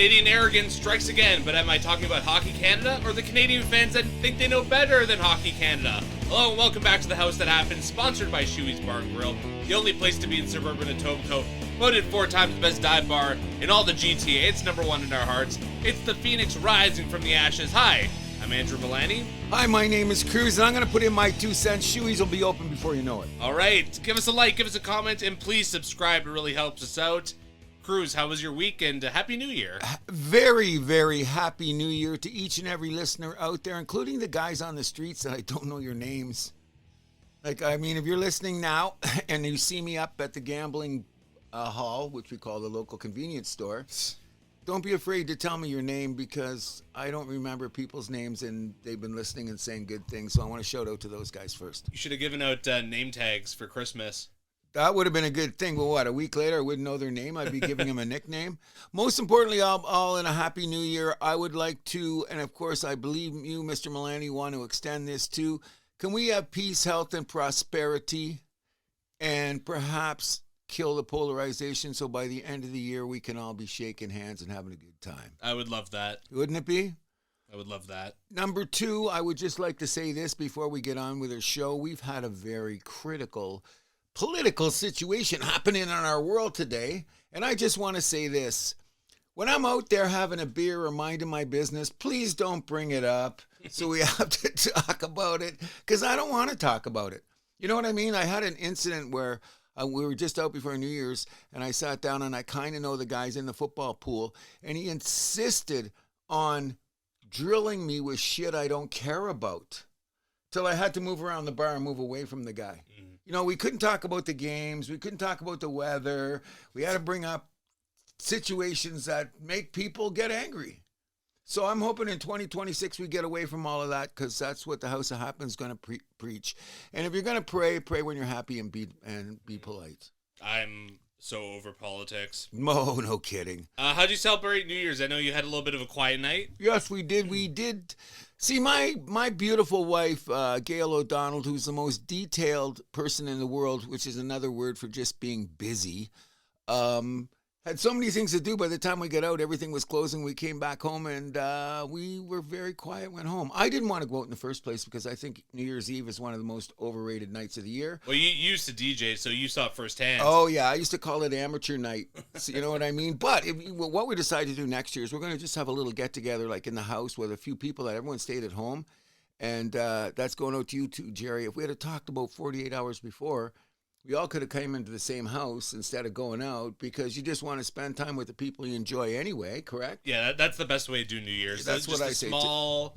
Canadian arrogance strikes again, but am I talking about Hockey Canada or the Canadian fans that think they know better than Hockey Canada? Hello and welcome back to The House That Happened, sponsored by Shoey's Bar and Grill, the only place to be in suburban Etobicoke, voted 4 times best dive bar in all the GTA. It's number 1 in our hearts. It's the Phoenix rising from the ashes. Hi, I'm Andrew Milani. Hi, my name is Cruz, and I'm going to put in my 2 cents. Shoey's will be open before you know it. All right, give us a like, give us a comment, and please subscribe. It really helps us out. Cruz, how was your week, and Happy New Year? Very, very Happy New Year to each and every listener out there, including the guys on the streets that I don't know your names. Like, I mean, if you're listening now and you see me up at the gambling hall, which we call the local convenience store, don't be afraid to tell me your name because I don't remember people's names and they've been listening and saying good things. So I want to shout out to those guys first. You should have given out name tags for Christmas. That would have been a good thing. Well, what, a week later, I wouldn't know their name. I'd be giving them a nickname. Most importantly, all in a Happy New Year, I would like to, and of course, I believe you, Mr. Milani, want to extend this too. Can we have peace, health, and prosperity, and perhaps kill the polarization so by the end of the year, we can all be shaking hands and having a good time? I would love that. Wouldn't it be? I would love that. Number 2, I would just like to say this before we get on with our show. We've had a very critical political situation happening in our world today. And I just want to say this. When I'm out there having a beer or minding my business, please don't bring it up so we have to talk about it because I don't want to talk about it. You know what I mean? I had an incident where we were just out before New Year's and I sat down and I kind of know the guys in the football pool and he insisted on drilling me with shit I don't care about till I had to move around the bar and move away from the guy. You know, we couldn't talk about the games. We couldn't talk about the weather. We had to bring up situations that make people get angry. So I'm hoping in 2026 we get away from all of that because that's what the House of Happen is going to preach. And if you're going to pray when you're happy and be polite. I'm so over politics. No kidding. How'd you celebrate New Year's? I know you had a little bit of a quiet night. Yes, we did. We did. See, my beautiful wife, Gail O'Donnell, who's the most detailed person in the world, which is another word for just being busy, had so many things to do. By the time we got out, everything was closing. We came back home, and we were very quiet, went home. I didn't want to go out in the first place because I think New Year's Eve is one of the most overrated nights of the year. Well, you used to DJ, so you saw it firsthand. Oh, yeah. I used to call it amateur night. So, you know what I mean? But what we decide to do next year is we're going to just have a little get-together like in the house with a few people that everyone stayed at home. And that's going out to you too, Jerry. If we had talked about 48 hours before, we all could have come into the same house instead of going out because you just want to spend time with the people you enjoy anyway, correct? Yeah, that's the best way to do New Year's. That's what I say. Small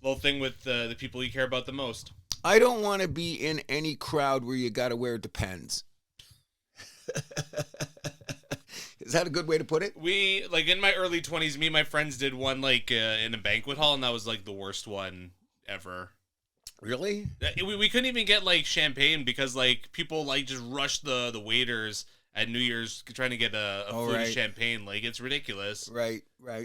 little thing with the people you care about the most. I don't want to be in any crowd where you got to wear Depends. Is that a good way to put it? We, like in my early 20s, me and my friends did one like in a banquet hall, and that was like the worst one ever. Really? We couldn't even get like champagne because like people like just rush the waiters at New Year's trying to get a flute of champagne. Like it's ridiculous. Right.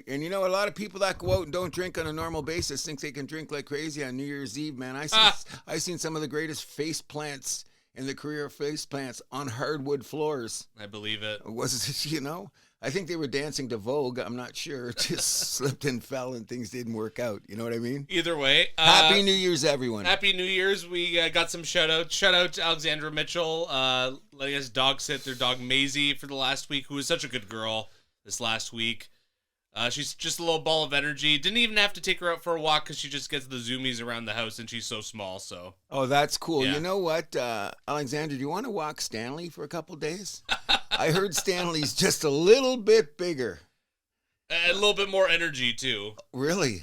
And you know, a lot of people that go out and don't drink on a normal basis think they can drink like crazy on New Year's Eve, man. I seen some of the greatest face plants in the career of face plants on hardwood floors. I believe it. Was it, you know? I think they were dancing to Vogue. I'm not sure. Just slipped and fell and things didn't work out. You know what I mean? Either way. Happy New Year's, everyone. Happy New Year's. We got some shout-outs. Shout-out to Alexandra Mitchell letting us dog sit their dog Maisie for the last week, who was such a good girl this last week. She's just a little ball of energy. Didn't even have to take her out for a walk because she just gets the zoomies around the house and she's so small. So. Oh, that's cool. Yeah. You know what, Alexandra, do you want to walk Stanley for a couple days? I heard Stanley's just a little bit bigger. A little bit more energy, too. Really?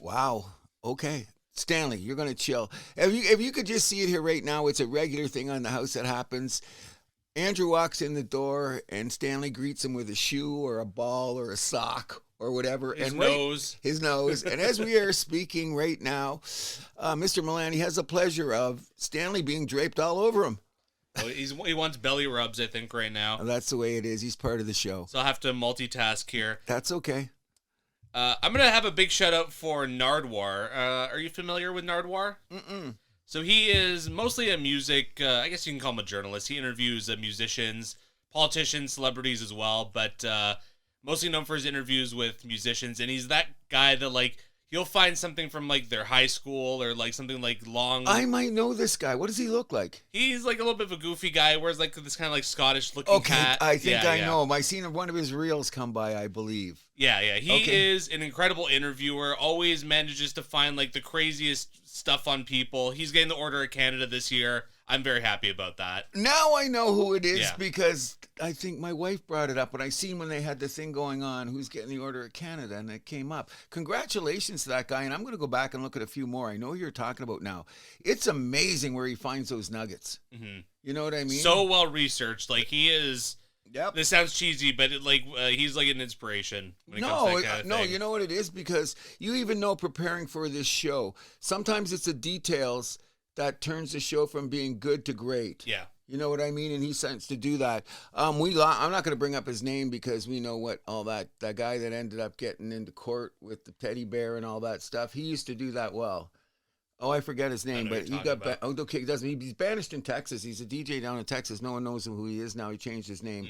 Wow. Okay. Stanley, you're going to chill. If you could just see it here right now, it's a regular thing on The House That Happens. Andrew walks in the door, and Stanley greets him with a shoe or a ball or a sock or whatever. His nose. And as we are speaking right now, Mr. Milani has the pleasure of Stanley being draped all over him. Well, he wants belly rubs, I think, right now. That's the way it is. He's part of the show. So I'll have to multitask here. That's okay. I'm going to have a big shout-out for Nardwar. Are you familiar with Nardwar? Mm-mm. So he is mostly a music, I guess you can call him a journalist. He interviews musicians, politicians, celebrities as well. But mostly known for his interviews with musicians, and he's that guy that, like, he'll find something from, like, their high school or, like, something, like, long. I might know this guy. What does he look like? He's, like, a little bit of a goofy guy, wears, like, this kind of, like, Scottish-looking hat. I think I know him. I seen one of his reels come by, I believe. Yeah. He is an incredible interviewer, always manages to find, like, the craziest stuff on people. He's getting the Order of Canada this year. I'm very happy about that. Now I know who it is because I think my wife brought it up when I seen when they had the thing going on, who's getting the Order of Canada, and it came up. Congratulations to that guy, and I'm going to go back and look at a few more. I know who you're talking about now. It's amazing where he finds those nuggets. Mm-hmm. You know what I mean? So well researched. Like, he is... Yep. This sounds cheesy, but he's like an inspiration when it comes to that kind of thing. You know what it is? Because you even know preparing for this show, sometimes it's the details that turns the show from being good to great. Yeah. You know what I mean? And he sends to do that. I'm not going to bring up his name because we know what all that guy that ended up getting into court with the teddy bear and all that stuff. He used to do that well. Oh, I forget his name, but he got okay. He doesn't. He's banished in Texas. He's a DJ down in Texas. No one knows who he is now. He changed his name.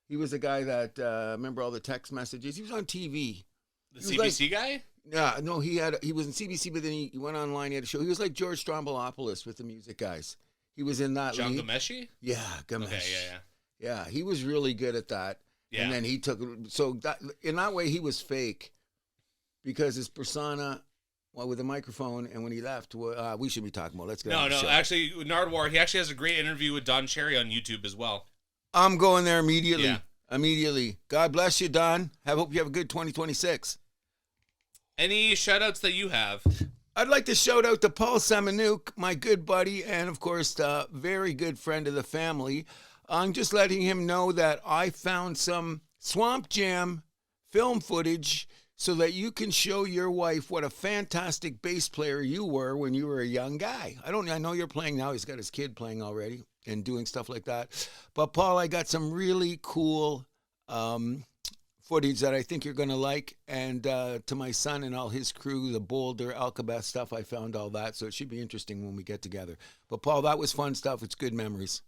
He was a guy that remember all the text messages. He was on TV. The CBC guy? Yeah, no, he was in CBC, but then he went online. He had a show. He was like George Stroumboulopoulos with the music guys. He was in that. John Gomeshi? Yeah, Gomeshi. Okay, yeah. He was really good at that. Yeah. And then he took in that way he was fake because his persona. Well, with a microphone, and when he left, we should be talking about. Let's go. No. Actually, Nardwar, he actually has a great interview with Don Cherry on YouTube as well. I'm going there immediately. Yeah. Immediately. God bless you, Don. Hope you have a good 2026. Any shout-outs that you have? I'd like to shout out to Paul Semenuk, my good buddy, and of course, very good friend of the family. I'm just letting him know that I found some Swamp Jam film footage so that you can show your wife what a fantastic bass player you were when you were a young guy. I know you're playing now. He's got his kid playing already and doing stuff like that. But Paul, I got some really cool footage that I think you're going to like. And to my son and all his crew, the Boulder, Alcabeth stuff, I found all that. So it should be interesting when we get together. But Paul, that was fun stuff. It's good memories.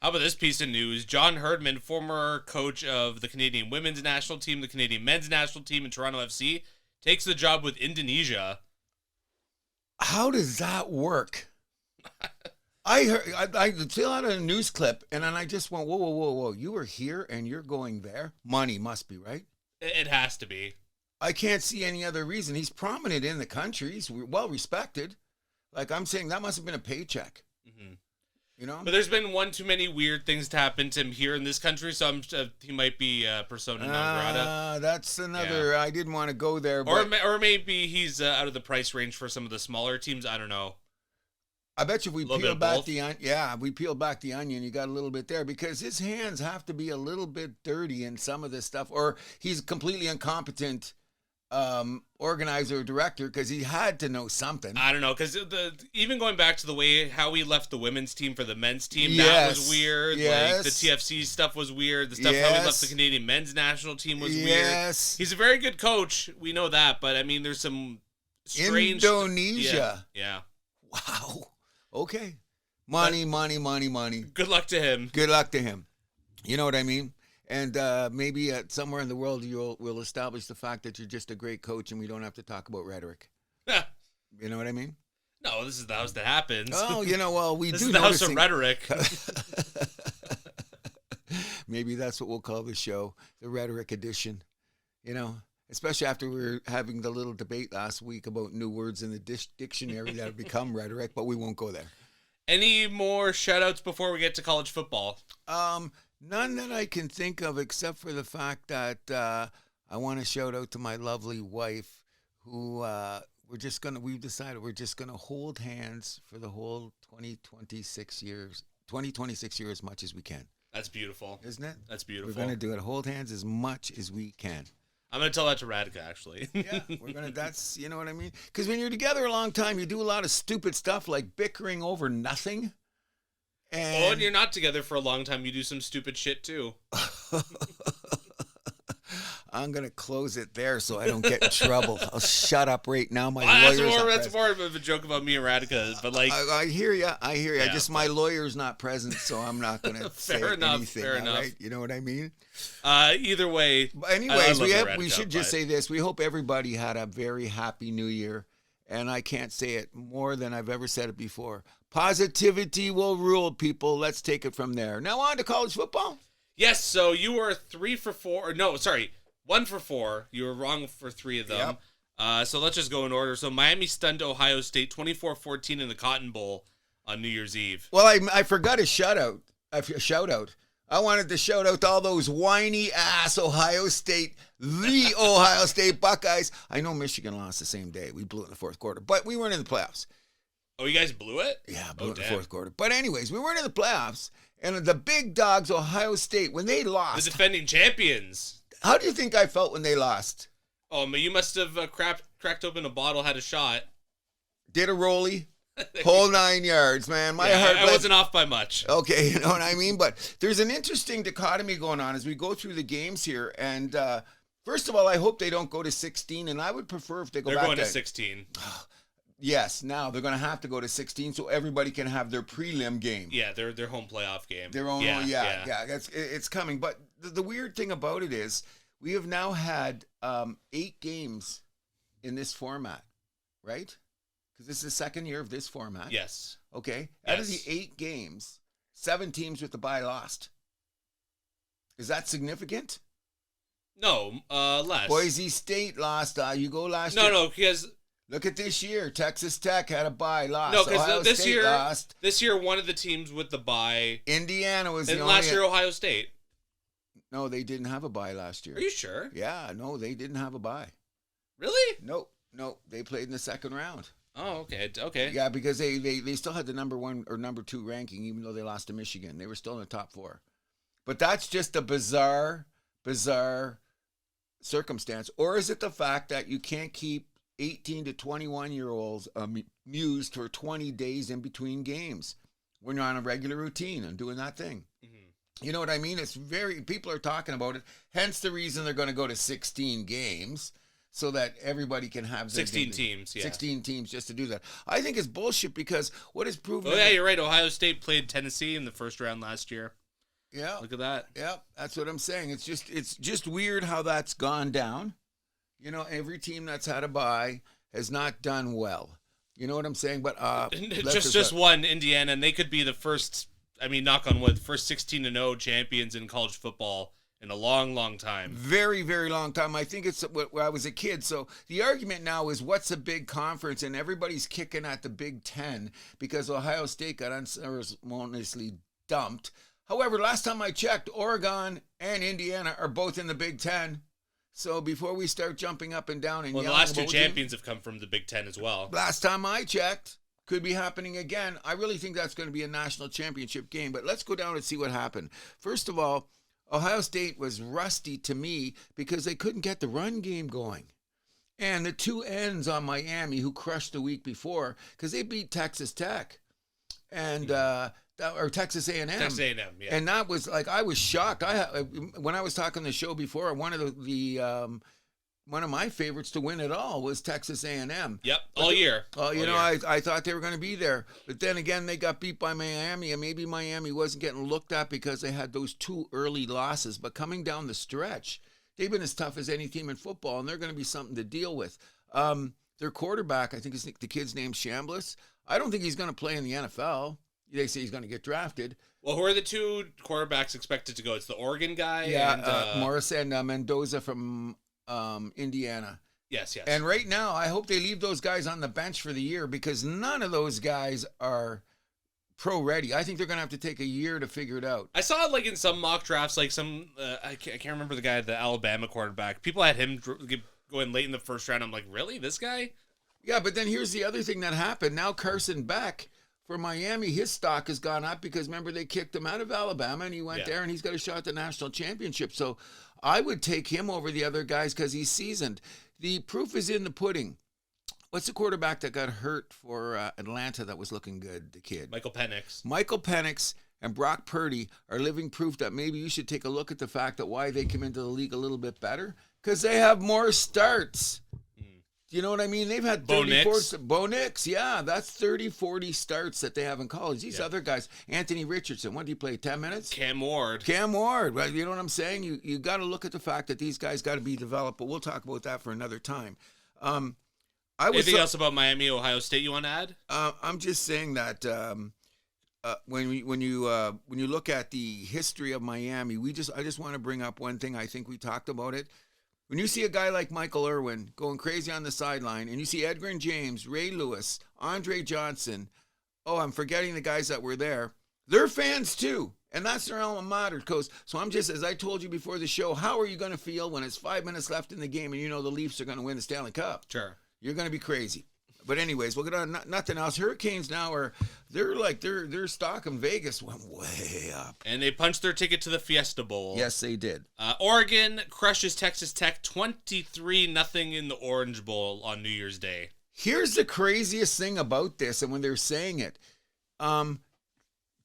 How about this piece of news? John Herdman, former coach of the Canadian women's national team, the Canadian men's national team, and Toronto FC, takes the job with Indonesia. How does that work? I heard I still had a news clip, and then I just went, whoa. You were here, and you're going there? Money must be, right? It has to be. I can't see any other reason. He's prominent in the country. He's well respected. Like, I'm saying that must have been a paycheck. Mm-hmm. You know? But there's been one too many weird things to happen to him here in this country, so he might be persona non grata. That's another. Yeah. I didn't want to go there. But or maybe he's out of the price range for some of the smaller teams. I don't know. I bet you if we peel back the onion, we peel back the onion, you got a little bit there because his hands have to be a little bit dirty in some of this stuff, or he's completely incompetent. Organizer or director because he had to know something. I don't know because even going back to the way how he left the women's team for the men's team, that was weird. Yes. Like the TFC stuff was weird. The stuff how he left the Canadian men's national team was weird. He's a very good coach. We know that, but I mean, there's some strange Indonesia. Yeah. Wow. Okay. Money. Good luck to him. Good luck to him. You know what I mean? And maybe somewhere in the world we'll establish the fact that you're just a great coach and we don't have to talk about rhetoric. You know what I mean? No, this is the house that happens. Oh, well, we this do. This is the house of rhetoric. Maybe that's what we'll call the show, the rhetoric edition. Especially after we were having the little debate last week about new words in the dictionary that have become rhetoric, but we won't go there. Any more shout-outs before we get to college football? None that I can think of except for the fact that I want to shout out to my lovely wife who we've decided we're just going to hold hands for the whole 2026 years as much as we can. That's beautiful. Isn't it? That's beautiful. We're going to do it. Hold hands as much as we can. I'm going to tell that to Radhika, actually. Yeah, that's, you know what I mean? Because when you're together a long time, you do a lot of stupid stuff like bickering over nothing. And you're not together for a long time, you do some stupid shit too. I'm going to close it there so I don't get in trouble. I'll shut up right now. My That's lawyer's not that's present. more of a joke about me and Radica, but like, I hear you. Yeah, Just my lawyer's not present, so I'm not going to say anything. Fair enough. Right? You know what I mean? Either way. But anyways, I we should just say this. We hope everybody had a very happy New Year, and I can't say it more than I've ever said it before. Positivity will rule, people. Let's take it from there. Now on to college football. Yes, so you were 3 for 4. Or no, sorry, 1 for 4. You were wrong for 3 of them. Yep. So let's just go in order. So Miami stunned Ohio State 24-14 in the Cotton Bowl on New Year's Eve. Well, I forgot a shout out. I wanted to shout out to all those whiny ass the Ohio State Buckeyes. I know Michigan lost the same day. We blew it in the fourth quarter, but we weren't in the playoffs. Oh, you guys blew it? Yeah, blew it in the fourth quarter. But anyways, we weren't in the playoffs. And the big dogs, Ohio State, when they lost. The defending champions. How do you think I felt when they lost? Oh, but you must have cracked open a bottle, had a shot. Did a rollie. Whole 9 yards, man. I wasn't off by much. Okay, you know what I mean? But there's an interesting dichotomy going on as we go through the games here. And first of all, I hope they don't go to 16. And I would prefer if they go back to... They're going to 16. Yes, now they're going to have to go to 16 so everybody can have their prelim game. Yeah, their home playoff game. Their own, it's coming. But the weird thing about it is we have now had 8 games in this format, right? Because this is the second year of this format. Yes. Okay. Out of the 8 games, 7 teams with the bye lost. Is that significant? No, less. Boise State lost. You go last year. No, because... Look at this year. Texas Tech had a bye, lost. No, because lost. This year, one of the teams with the bye. Indiana was the only. And last year, Ohio State. No, they didn't have a bye last year. Are you sure? Yeah, no, they didn't have a bye. Really? No, they played in the second round. Oh, okay. Yeah, because they still had the number 1 or number 2 ranking, even though they lost to Michigan. They were still in the top 4. But that's just a bizarre circumstance. Or is it the fact that you can't keep 18 to 21-year-olds amused for 20 days in between games when you're on a regular routine and doing that thing? Mm-hmm. You know what I mean? People are talking about it. Hence the reason they're going to go to 16 games so that everybody can have 16 teams. Yeah. 16 teams just to do that. I think it's bullshit because what is proven. Oh yeah, you're right. Ohio State played Tennessee in the first round last year. Yeah. Look at that. Yeah, that's what I'm saying. It's just weird how that's gone down. You know, every team that's had a bye has not done well. You know what I'm saying? But just one, Indiana, and they could be the first, knock on wood, first 16-0 champions in college football in a long, long time. Very, very long time. I think it's when I was a kid. So the argument now is what's a big conference, and everybody's kicking at the Big Ten because Ohio State got unceremoniously dumped. However, last time I checked, Oregon and Indiana are both in the Big Ten. So before we start jumping up and down and yelling, the last 2 champions have come from the Big Ten as well. Last time I checked, could be happening again. I really think that's going to be a national championship game. But let's go down and see what happened. First of all, Ohio State was rusty to me because they couldn't get the run game going. And the 2 ends on Miami, who crushed the week before, because they beat Texas Tech and or Texas A&M. Texas A&M, yeah. And that was like, I was shocked. When I was talking the show before, one of one of my favorites to win it all was Texas A&M. Yep, all year. I thought they were going to be there. But then again, they got beat by Miami, and maybe Miami wasn't getting looked at because they had those 2 early losses. But coming down the stretch, they've been as tough as any team in football, and they're going to be something to deal with. Their quarterback, I think the kid's name's Chambliss. I don't think he's going to play in the NFL. They say he's going to get drafted. Well, who are the 2 quarterbacks expected to go? It's the Oregon guy? Yeah, Morris and Mendoza from Indiana. Yes. And right now, I hope they leave those guys on the bench for the year because none of those guys are pro ready. I think they're going to have to take a year to figure it out. I saw it in some mock drafts, I can't remember the guy, the Alabama quarterback. People had him going late in the first round. I'm like, really? This guy? Yeah, but then here's the other thing that happened. Now Carson Beck for Miami, his stock has gone up because remember they kicked him out of Alabama and he went there and he's got a shot at the national championship. So I would take him over the other guys because he's seasoned. The proof is in the pudding. What's the quarterback that got hurt for Atlanta that was looking good, the kid? Michael Penix. Michael Penix and Brock Purdy are living proof that maybe you should take a look at the fact that why they came into the league a little bit better Because they have more starts. You know what I mean? They've had 34. Bo Nix, yeah, that's 30, 40 starts that they have in college. These other guys, Anthony Richardson, what did he play, 10 minutes? Cam Ward. Right? You know what I'm saying? You got to look at the fact that these guys got to be developed, but we'll talk about that for another time. Anything else about Miami, Ohio State you want to add? I'm just saying that when you look at the history of Miami, I just want to bring up one thing. I think we talked about it. When you see a guy like Michael Irwin going crazy on the sideline, and you see Edgerrin James, Ray Lewis, Andre Johnson, I'm forgetting the guys that were there, they're fans too. And that's their alma mater, Coach. So I'm just, as I told you before the show, how are you going to feel when it's 5 minutes left in the game and you know the Leafs are going to win the Stanley Cup? Sure. You're going to be crazy. But anyways, we'll get on. Nothing else. Hurricanes now their stock in Vegas went way up. And they punched their ticket to the Fiesta Bowl. Yes, they did. Oregon crushes Texas Tech 23-0 in the Orange Bowl on New Year's Day. Here's the craziest thing about this, and when they're saying it,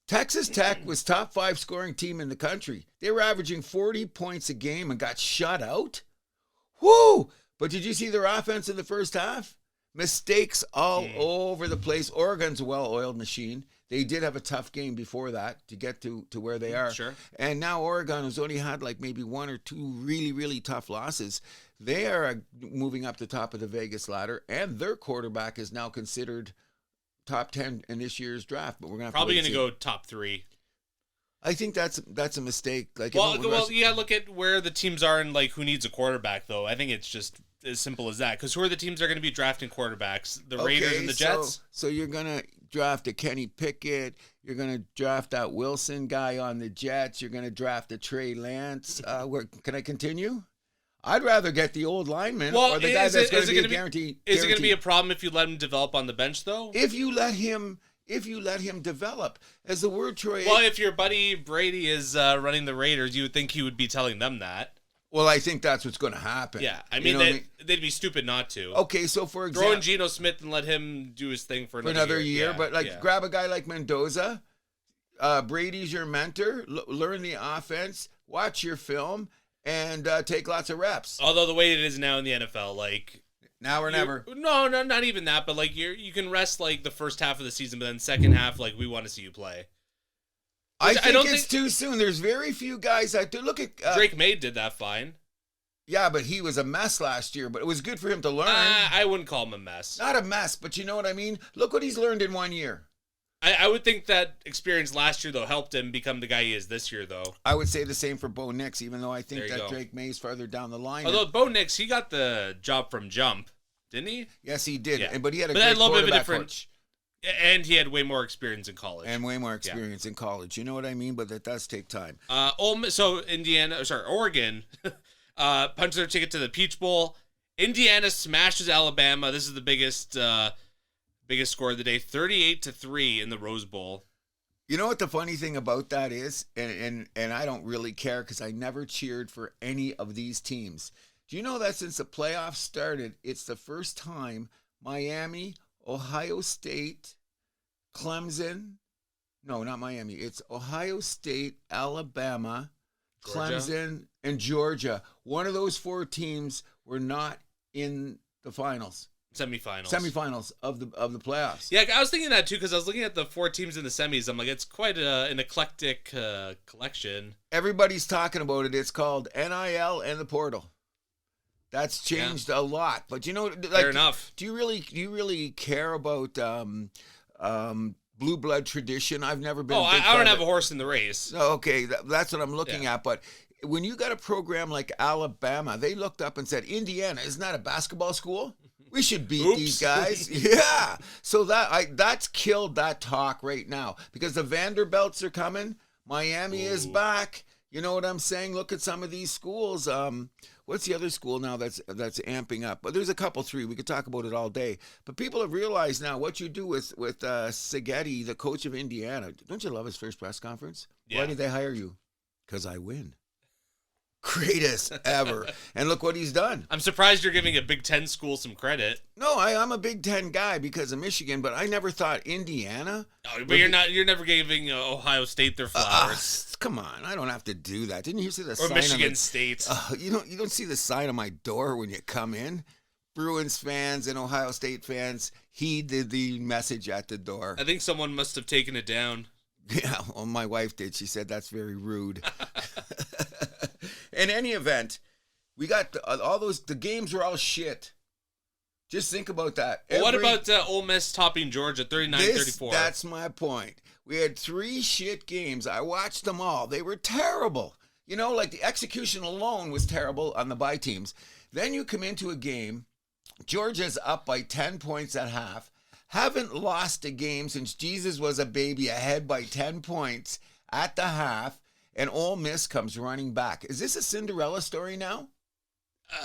Texas Tech was top 5 scoring team in the country. They were averaging 40 points a game and got shut out. Woo! But did you see their offense in the first half? Mistakes all over the place. Oregon's a well-oiled machine. They did have a tough game before that to get to where they are. Sure. And now Oregon has only had like maybe 1 or 2 really, really tough losses. They are moving up the top of the Vegas ladder, and their quarterback is now considered top 10 in this year's draft. But we're gonna probably going to go top 3. I think that's a mistake. Like, yeah, look at where the teams are and like who needs a quarterback though. I think it's just as simple as that. Because who are the teams that are going to be drafting quarterbacks? The Raiders and the Jets. So you're going to draft a Kenny Pickett. You're going to draft that Wilson guy on the Jets. You're going to draft a Trey Lance. Can I continue? I'd rather get the old lineman or the guy that's going to be guaranteed. Is it going to be a problem if you let him develop on the bench though? If you let him develop, as the word Troy. Well, if your buddy Brady is running the Raiders, you would think he would be telling them that. Well, I think that's what's going to happen. Yeah, I mean, they'd be stupid not to. Okay, so for example, throw in Geno Smith and let him do his thing for another year. Yeah, but grab a guy like Mendoza. Brady's your mentor. Learn the offense. Watch your film and take lots of reps. Although the way it is now in the NFL, like now or never. No, not even that. But like you can rest like the first half of the season, but then second half, like we want to see you play. I think it's too soon. There's very few guys that do. Look at Drake May did that fine. Yeah, but he was a mess last year. But it was good for him to learn. I wouldn't call him a mess. Not a mess, but you know what I mean. Look what he's learned in 1 year. I would think that experience last year though helped him become the guy he is this year though. I would say the same for Bo Nix, even though I think that Drake May's farther down the line. Although Bo Nix, he got the job from jump, didn't he? Yes, he did. Yeah. But he had a great quarterback coach. And he had way more experience in college. In college. You know what I mean? But that does take time. Oregon punched their ticket to the Peach Bowl. Indiana smashes Alabama. This is the biggest score of the day, 38-3 in the Rose Bowl. You know what the funny thing about that is? And I don't really care because I never cheered for any of these teams. Do you know that since the playoffs started, it's the first time Miami, Ohio State, Clemson, no, not Miami. It's Ohio State, Alabama, Georgia. Clemson, and Georgia. One of those 4 teams were not in the finals. Semifinals of the playoffs. Yeah, I was thinking that too because I was looking at the 4 teams in the semis. I'm like, it's quite an eclectic collection. Everybody's talking about it. It's called NIL and the portal. That's changed a lot, but you know, like, fair enough. Do you really care about blue blood tradition? I've never been. I don't have a horse in the race. Okay, that's what I'm looking at. But when you got a program like Alabama, they looked up and said, "Indiana isn't that a basketball school? We should beat these guys." Yeah. So that's killed that talk right now because the Vanderbilts are coming. Miami is back. You know what I'm saying? Look at some of these schools. What's the other school now that's amping up? But there's a couple, 3. We could talk about it all day. But people have realized now what you do with Seghetti, the coach of Indiana. Don't you love his first press conference? Yeah. Why did they hire you? Because I win. Greatest ever. And look what he's done. I'm surprised you're giving a Big Ten school some credit. No, I'm a Big Ten guy because of Michigan, but I never thought Indiana. No, but you're never giving Ohio State their flowers. Come on, I don't have to do that. Didn't you see the or sign? Michigan State. You don't see the sign on my door when you come in. Bruins fans and Ohio State fans heed the message at the door. I think someone must have taken it down. Yeah, well, my wife did. She said that's very rude. In any event, we got all those. The games were all shit. Just think about that. Well, what about Ole Miss topping Georgia 39-34? That's my point. We had 3 shit games. I watched them all. They were terrible. You know, like the execution alone was terrible on the bye teams. Then you come into a game. Georgia's up by 10 points at half. Haven't lost a game since Jesus was a baby, ahead by 10 points at the half. And Ole Miss comes running back. Is this a Cinderella story now?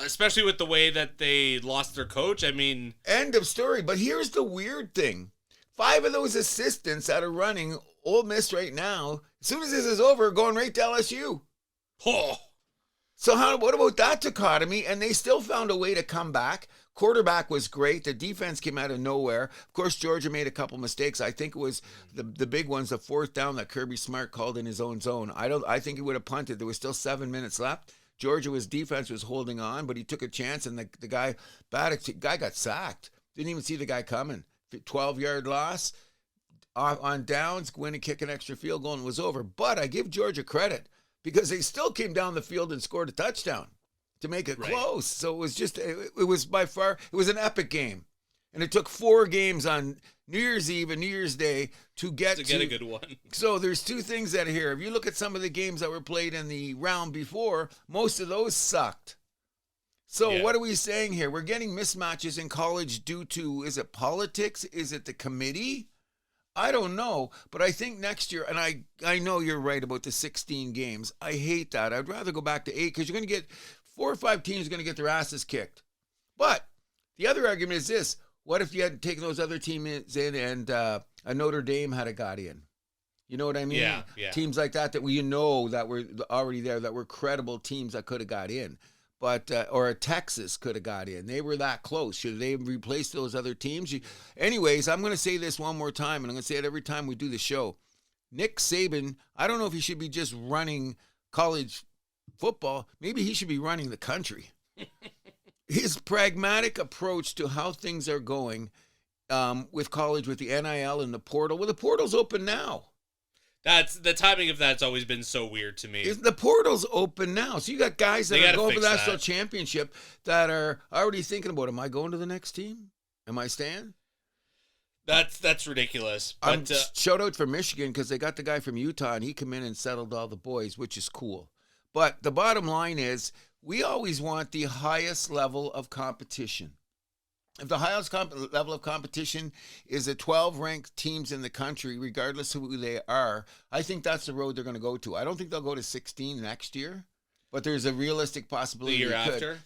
Especially with the way that they lost their coach. I mean... End of story. But here's the weird thing. 5 of those assistants that are running Ole Miss right now, as soon as this is over, are going right to LSU. Oh. So what about that dichotomy? And they still found a way to come back. Quarterback was great. The defense came out of nowhere. Of course, Georgia made a couple mistakes. I think it was the big ones, the 4th down that Kirby Smart called in his own zone. I think he would have punted. There was still 7 minutes left. Georgia's defense was holding on, but he took a chance, and the guy got sacked. Didn't even see the guy coming. 12-yard loss. On downs, go in and kick an extra field goal, and it was over. But I give Georgia credit because they still came down the field and scored a touchdown to make it close. So it was by far, it was an epic game. And it took 4 games on New Year's Eve and New Year's Day to get a good one. So there's 2 things that are here. If you look at some of the games that were played in the round before, most of those sucked. So What are we saying here? We're getting mismatches in college due to, is it politics? Is it the committee? I don't know, but I think next year, and I know you're right about the 16 games. I hate that. I'd rather go back to 8 because you're going to get 4 or 5 teams are going to get their asses kicked. But the other argument is this. What if you had taken those other teams in and a Notre Dame had got in? You know what I mean? Yeah. Teams like that that we know that were already there, that were credible teams that could have got in. But or a Texas could have got in. They were that close. Should they replace those other teams? Anyways, I'm going to say this one more time, and I'm going to say it every time we do the show. Nick Saban, I don't know if he should be just running college football. Maybe he should be running the country. His pragmatic approach to how things are going with college, with the NIL and the portal. Well, the portal's open now. That's the timing of that's always been so weird to me. The portal's open now. So you got guys that are going for the national that. championship that are already thinking about, am I going to the next team? Am I staying? That's ridiculous. But shout out for Michigan because they got the guy from Utah and he came in and settled all the boys, which is cool. But the bottom line is we always want the highest level of competition. If the highest level of competition is the 12 ranked teams in the country, regardless of who they are, I think that's the road they're going to go to. I don't think they'll go to 16 next year, but there's a realistic possibility the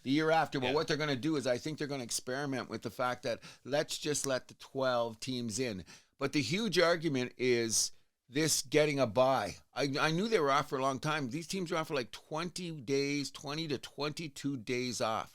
year after. But what they're going to do is I think they're going to experiment with the fact that let's just let the 12 teams in. But the huge argument is this getting a bye. I knew they were off for a long time. These teams are off for like 20 to 22 days off.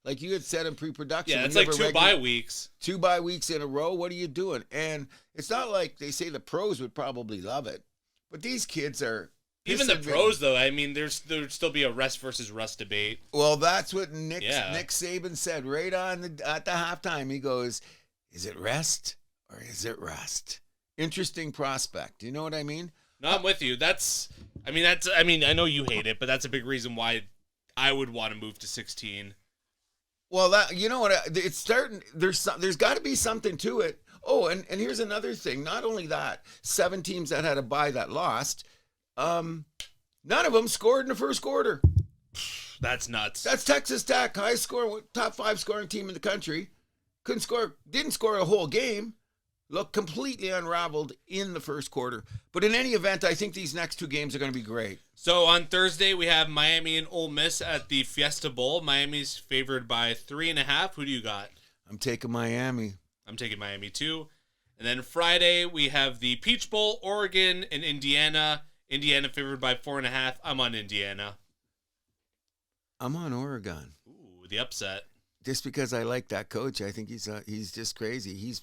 Like you had said in pre-production. Yeah, it's like 2 bye weeks. 2 bye weeks in a row. What are you doing? And it's not like they say the pros would probably love it. But these kids are... Even the pros, though, I mean, there'd still be a rest versus rust debate. Well, that's what Nick Saban said right at the halftime. He goes, is it rest or is it rust? Interesting prospect. You know what I mean? No, I'm with you. I know you hate it, but that's a big reason why I would want to move to 16. Well, you know what? It's starting. There's got to be something to it. Oh, and here's another thing. Not only that, 7 teams that had a bye that lost. None of them scored in the first quarter. That's nuts. That's Texas Tech, top 5 scoring team in the country. Didn't score a whole game. Looked completely unraveled in the first quarter. But in any event, I think these next 2 games are going to be great. So on Thursday, we have Miami and Ole Miss at the Fiesta Bowl. Miami's favored by 3.5. Who do you got? I'm taking Miami. I'm taking Miami too. And then Friday, we have the Peach Bowl, Oregon and Indiana. Indiana favored by 4.5. I'm on Indiana. I'm on Oregon. Ooh, the upset. Just because I like that coach. I think he's just crazy.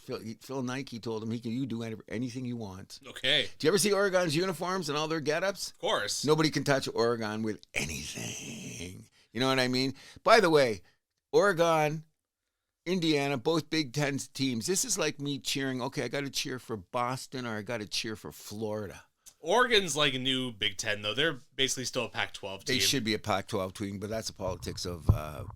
Phil Nike told him you do anything you want. Okay. Do you ever see Oregon's uniforms and all their get-ups? Of course. Nobody can touch Oregon with anything. You know what I mean? By the way, Oregon, Indiana, both Big Ten teams. This is like me cheering, okay, I got to cheer for Boston or I got to cheer for Florida. Oregon's like a new Big Ten, though. They're basically still a Pac-12 team. They should be a Pac-12 team, but that's the politics of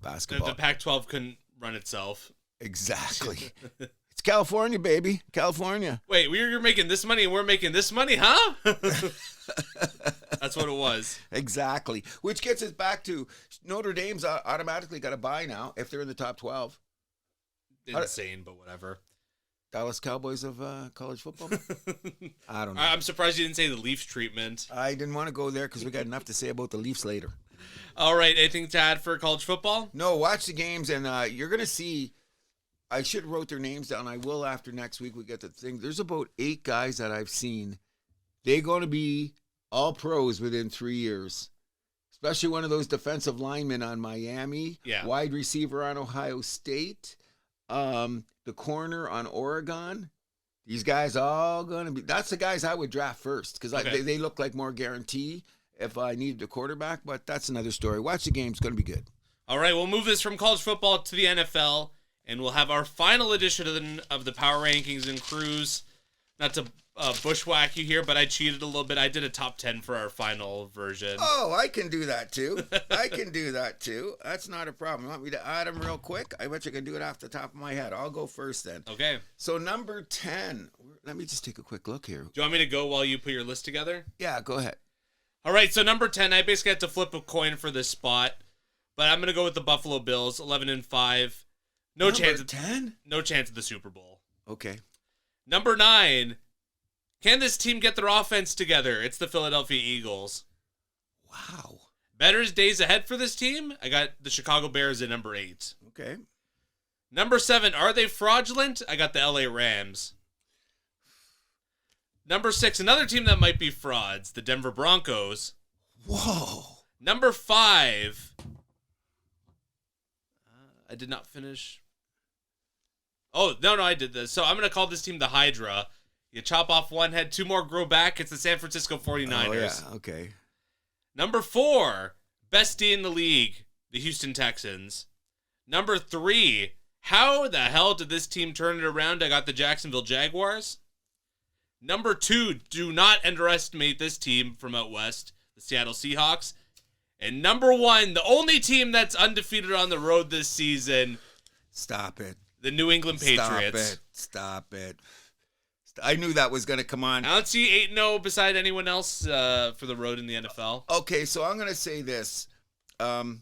basketball. The Pac-12 couldn't run itself. Exactly. It's California, baby. California. Wait, you're making this money and we're making this money, huh? That's what it was. Exactly. Which gets us back to Notre Dame's automatically got a bye now if they're in the top 12. Insane, but whatever. Dallas Cowboys of college football? I don't know. I'm surprised you didn't say the Leafs treatment. I didn't want to go there because we got enough to say about the Leafs later. All right, anything to add for college football? No, watch the games, and you're going to see. I should have wrote their names down. I will after next week we get the thing. There's about 8 guys that I've seen. They're going to be all pros within 3 years. Especially one of those defensive linemen on Miami. Yeah. Wide receiver on Ohio State. The corner on Oregon. These guys all going to be. That's the guys I would draft first because they look like more guarantee if I needed a quarterback. But that's another story. Watch the game. It's going to be good. All right, we'll move this from college football to the NFL, and we'll have our final edition of the Power Rankings and Cruz. Not to bushwhack you here, but I cheated a little bit. I did a top 10 for our final version. Oh, I can do that too. That's not a problem. You want me to add them real quick? I bet you can do it off the top of my head. I'll go first then. Okay. So number 10. Let me just take a quick look here. Do you want me to go while you put your list together? Yeah, go ahead. All right, so number 10, I basically had to flip a coin for this spot, but I'm going to go with the Buffalo Bills, 11-5. No chance. 10? No chance of the Super Bowl. Okay. Number 9. Can this team get their offense together? It's the Philadelphia Eagles. Wow. Better days ahead for this team? I got the Chicago Bears at number 8. Okay. Number 7, are they fraudulent? I got the LA Rams. Number 6, another team that might be frauds, the Denver Broncos. Whoa. Number 5, I did not finish. Oh, no, I did this. So I'm going to call this team the Hydra. You chop off one head, 2 more grow back. It's the San Francisco 49ers. Oh, yeah, okay. Number 4, best D in the league, the Houston Texans. Number 3, how the hell did this team turn it around? I got the Jacksonville Jaguars. Number 2, do not underestimate this team from out west, the Seattle Seahawks. And number 1, the only team that's undefeated on the road this season. Stop it. The New England Patriots. Stop it. I knew that was going to come on. I don't see 8-0 beside anyone else for the road in the NFL. Okay, so I'm going to say this. We're going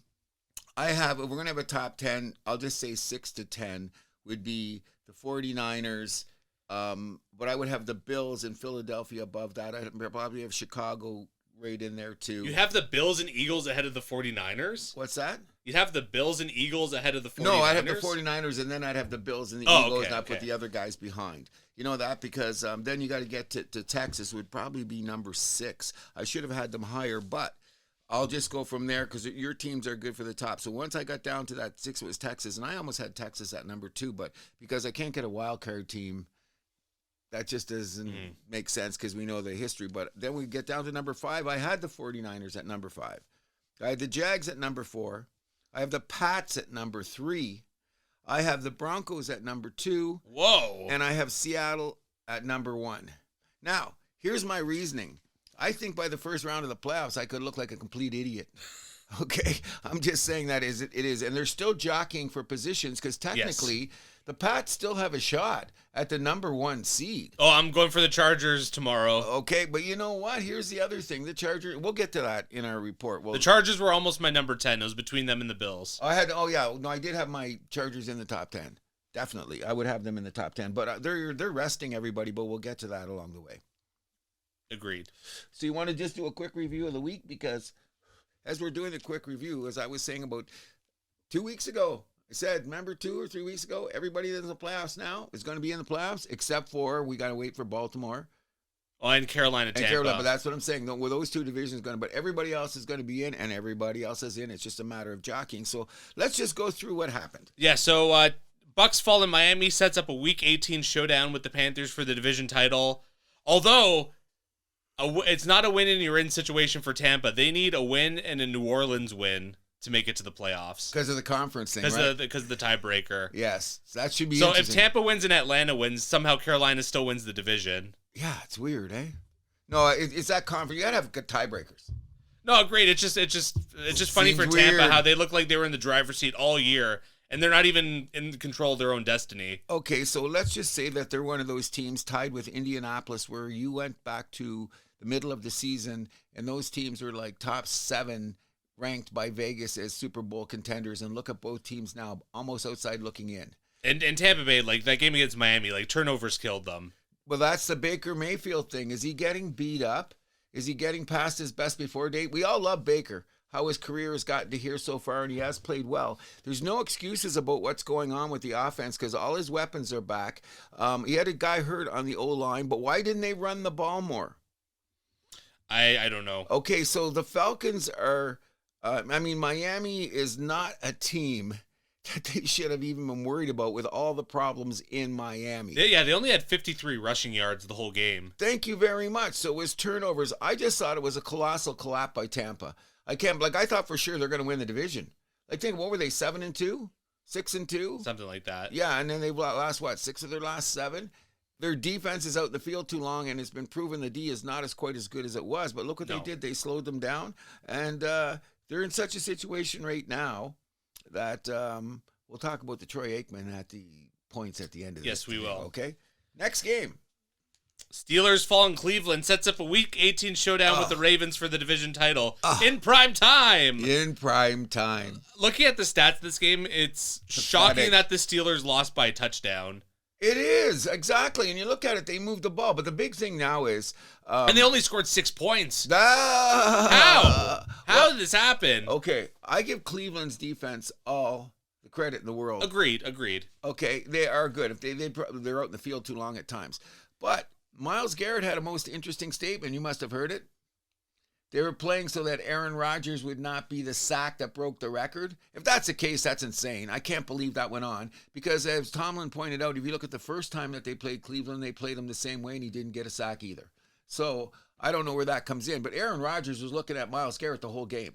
to have a top 10. I'll just say 6 to 10 would be the 49ers. But I would have the Bills and Philadelphia above that. I'd probably have Chicago right in there too. You have the Bills and Eagles ahead of the 49ers? What's that? You'd have the Bills and Eagles ahead of the 49ers? No, I'd have the 49ers, and then I'd have the Bills and the Eagles, and I'd put the other guys behind. You know that? Because then you got to get to Texas, would probably be number 6. I should have had them higher, but I'll just go from there because your teams are good for the top. So once I got down to that 6, it was Texas, and I almost had Texas at number 2, but because I can't get a wild card team, that just doesn't make sense because we know the history. But then we get down to number 5. I had the 49ers at number 5. I had the Jags at number 4. I have the Pats at number 3. I have the Broncos at number 2. Whoa. And I have Seattle at number 1. Now, here's my reasoning. I think by the first round of the playoffs, I could look like a complete idiot. Okay? I'm just saying that it is. And they're still jockeying for positions because technically the Pats still have a shot at the number 1 seed. Oh, I'm going for the Chargers tomorrow. Okay, but you know what? Here's the other thing. The Chargers, we'll get to that in our report. The Chargers were almost my number 10. It was between them and the Bills. I did have my Chargers in the top 10. Definitely. I would have them in the top 10. But they're resting everybody, but we'll get to that along the way. Agreed. So you want to just do a quick review of the week? Because as we're doing the quick review, as I was saying about 2 weeks ago, I said, remember 2 or 3 weeks ago, everybody that's in the playoffs now is going to be in the playoffs, except for we got to wait for Baltimore. Oh, and Carolina, Tampa. And Carolina, but that's what I'm saying. Well, those two divisions going to, but everybody else is going to be in, and everybody else is in. It's just a matter of jockeying. So let's just go through what happened. Yeah, so Bucks fall in Miami, sets up a Week 18 showdown with the Panthers for the division title. Although, it's not a win and you're in situation for Tampa. They need a win and a New Orleans win to make it to the playoffs. Because of the conference thing, right? Because of the tiebreaker. Yes, that should be so interesting. If Tampa wins and Atlanta wins, somehow Carolina still wins the division. Yeah, it's weird, eh? No, it's that conference. You got to have good tiebreakers. No, great. It's just funny for Tampa weird. how they look like they were in the driver's seat all year, and they're not even in control of their own destiny. Okay, so let's just say that they're one of those teams tied with Indianapolis where you went back to the middle of the season, and those teams were like top 7 ranked by Vegas as Super Bowl contenders, and look at both teams now, almost outside looking in. And Tampa Bay, like that game against Miami, like turnovers killed them. Well, that's the Baker Mayfield thing. Is he getting beat up? Is he getting past his best before date? We all love Baker, how his career has gotten to here so far, and he has played well. There's no excuses about what's going on with the offense because all his weapons are back. He had a guy hurt on the O-line, but why didn't they run the ball more? I don't know. Okay, so the Falcons are, Miami is not a team that they should have even been worried about with all the problems in Miami. They only had 53 rushing yards the whole game. Thank you very much. So it was turnovers. I just thought it was a colossal collapse by Tampa. I thought for sure they're going to win the division. What were they, 7-2? 6-2? Something like that. Yeah, and then they lost, 6 of their last 7? Their defense is out in the field too long, and it's been proven the D is not quite as good as it was. But look what they did. They slowed them down, and they're in such a situation right now that we'll talk about the Troy Aikman at the points at the end of this. Yes, we will. Okay. Next game. Steelers fall in Cleveland, sets up a Week 18 showdown with the Ravens for the division title in prime time. In prime time. Looking at the stats of this game, it's shocking that the Steelers lost by a touchdown. It is, exactly. And you look at it, they moved the ball. But the big thing now is... and they only scored 6 points. How? How did this happen? Okay, I give Cleveland's defense all the credit in the world. Agreed. Okay, they are good. If they're out in the field too long at times. But Myles Garrett had a most interesting statement. You must have heard it. They were playing so that Aaron Rodgers would not be the sack that broke the record. If that's the case, that's insane. I can't believe that went on. Because as Tomlin pointed out, if you look at the first time that they played Cleveland, they played him the same way, and he didn't get a sack either. So I don't know where that comes in. But Aaron Rodgers was looking at Myles Garrett the whole game.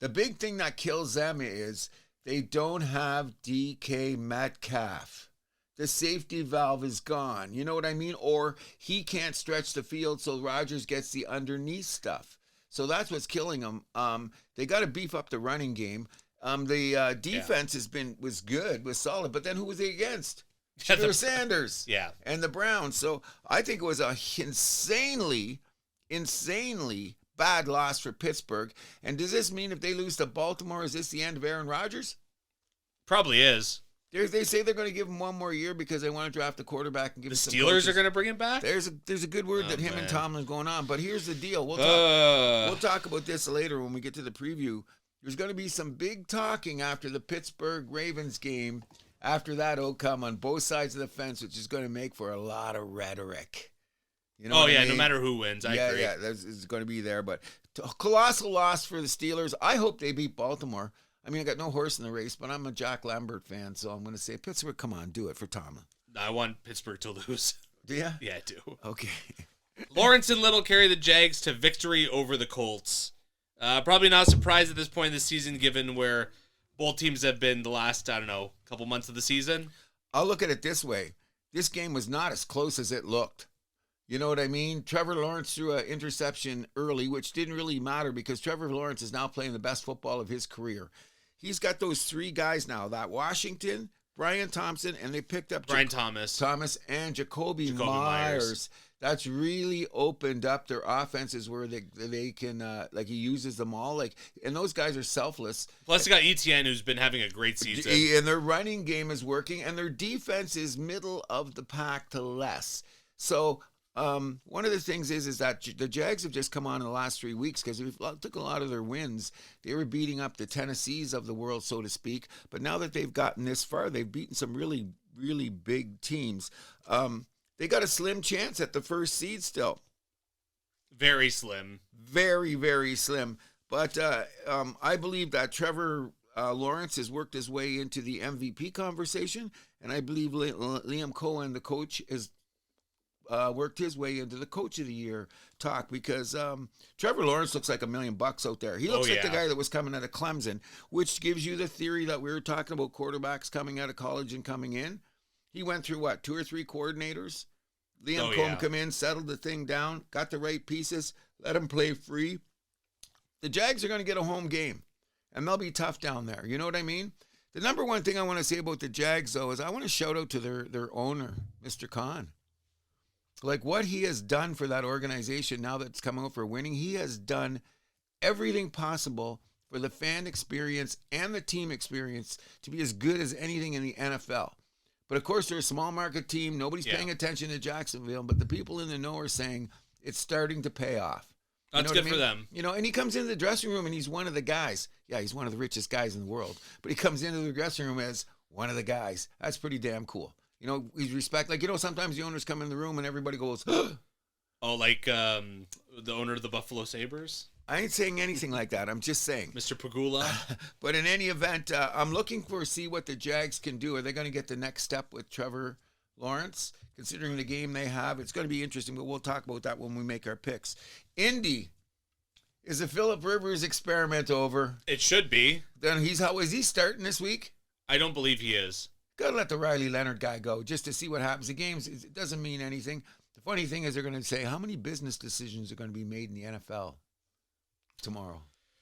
The big thing that kills them is they don't have DK Metcalf. The safety valve is gone. You know what I mean? Or he can't stretch the field, so Rodgers gets the underneath stuff. So that's what's killing them. They got to beef up the running game. The defense was good, was solid. But then who was they against? Sanders. Yeah. And the Browns. So I think it was a insanely bad loss for Pittsburgh. And does this mean if they lose to Baltimore, is this the end of Aaron Rodgers? Probably is. They say they're going to give him one more year because they want to draft a quarterback and give him some Steelers coaches. Are going to bring him back? There's a good word that him and Tomlin going on. But here's the deal. We'll talk about this later when we get to the preview. There's going to be some big talking after the Pittsburgh Ravens game. After that outcome on both sides of the fence, which is going to make for a lot of rhetoric. You know I mean? No matter who wins. I agree. Yeah, it's going to be there. But a colossal loss for the Steelers. I hope they beat Baltimore. I mean, I got no horse in the race, but I'm a Jack Lambert fan, so I'm going to say Pittsburgh, come on, do it for Tomlin. I want Pittsburgh to lose. Do you? Yeah, I do. Okay. Lawrence and Little carry the Jags to victory over the Colts. Probably not a surprise at this point in the season, given where both teams have been the last, couple months of the season. I'll look at it this way. This game was not as close as it looked. You know what I mean? Trevor Lawrence threw an interception early, which didn't really matter because Trevor Lawrence is now playing the best football of his career. He's got those 3 guys now, that Washington, Brian Thompson, and they picked up Thomas and Jacoby Myers. That's really opened up their offenses where they can, he uses them all. And those guys are selfless. Plus, they got ETN, who's been having a great season. And their running game is working, and their defense is middle of the pack to less. So, one of the things is that the Jags have just come on in the last 3 weeks because we took a lot of their wins. They were beating up the Tennessees of the world, so to speak. But now that they've gotten this far, they've beaten some really, really big teams. They got a slim chance at the first seed still. Very slim. Very, very slim. But I believe that Trevor Lawrence has worked his way into the MVP conversation, and I believe Liam Cohen, the coach, has worked his way into the Coach of the Year talk, because Trevor Lawrence looks like $1 million out there. He looks like the guy that was coming out of Clemson, which gives you the theory that we were talking about quarterbacks coming out of college and coming in. He went through, 2 or 3 coordinators? Liam Cohen come in, settled the thing down, got the right pieces, let him play free. The Jags are going to get a home game, and they'll be tough down there. You know what I mean? The number one thing I want to say about the Jags, though, is I want to shout out to their owner, Mr. Khan. Like, what he has done for that organization now that it's come out for winning, he has done everything possible for the fan experience and the team experience to be as good as anything in the NFL. But, of course, they're a small market team. Nobody's paying attention to Jacksonville, but the people in the know are saying it's starting to pay off. That's good for them. You know, and he comes into the dressing room and he's one of the guys. Yeah, he's one of the richest guys in the world. But he comes into the dressing room as one of the guys. That's pretty damn cool. You know, he's respect. Like, you know, sometimes the owners come in the room and everybody goes, oh, like the owner of the Buffalo Sabres? I ain't saying anything like that. I'm just saying. Mr. Pagula? But in any event, I'm looking for see what the Jags can do. Are they going to get the next step with Trevor Lawrence? Considering the game they have, it's going to be interesting, but we'll talk about that when we make our picks. Indy, is the Phillip Rivers experiment over? It should be. Then is he starting this week? I don't believe he is. Got to let the Riley Leonard guy go just to see what happens. The games, it doesn't mean anything. The funny thing is they're going to say how many business decisions are going to be made in the NFL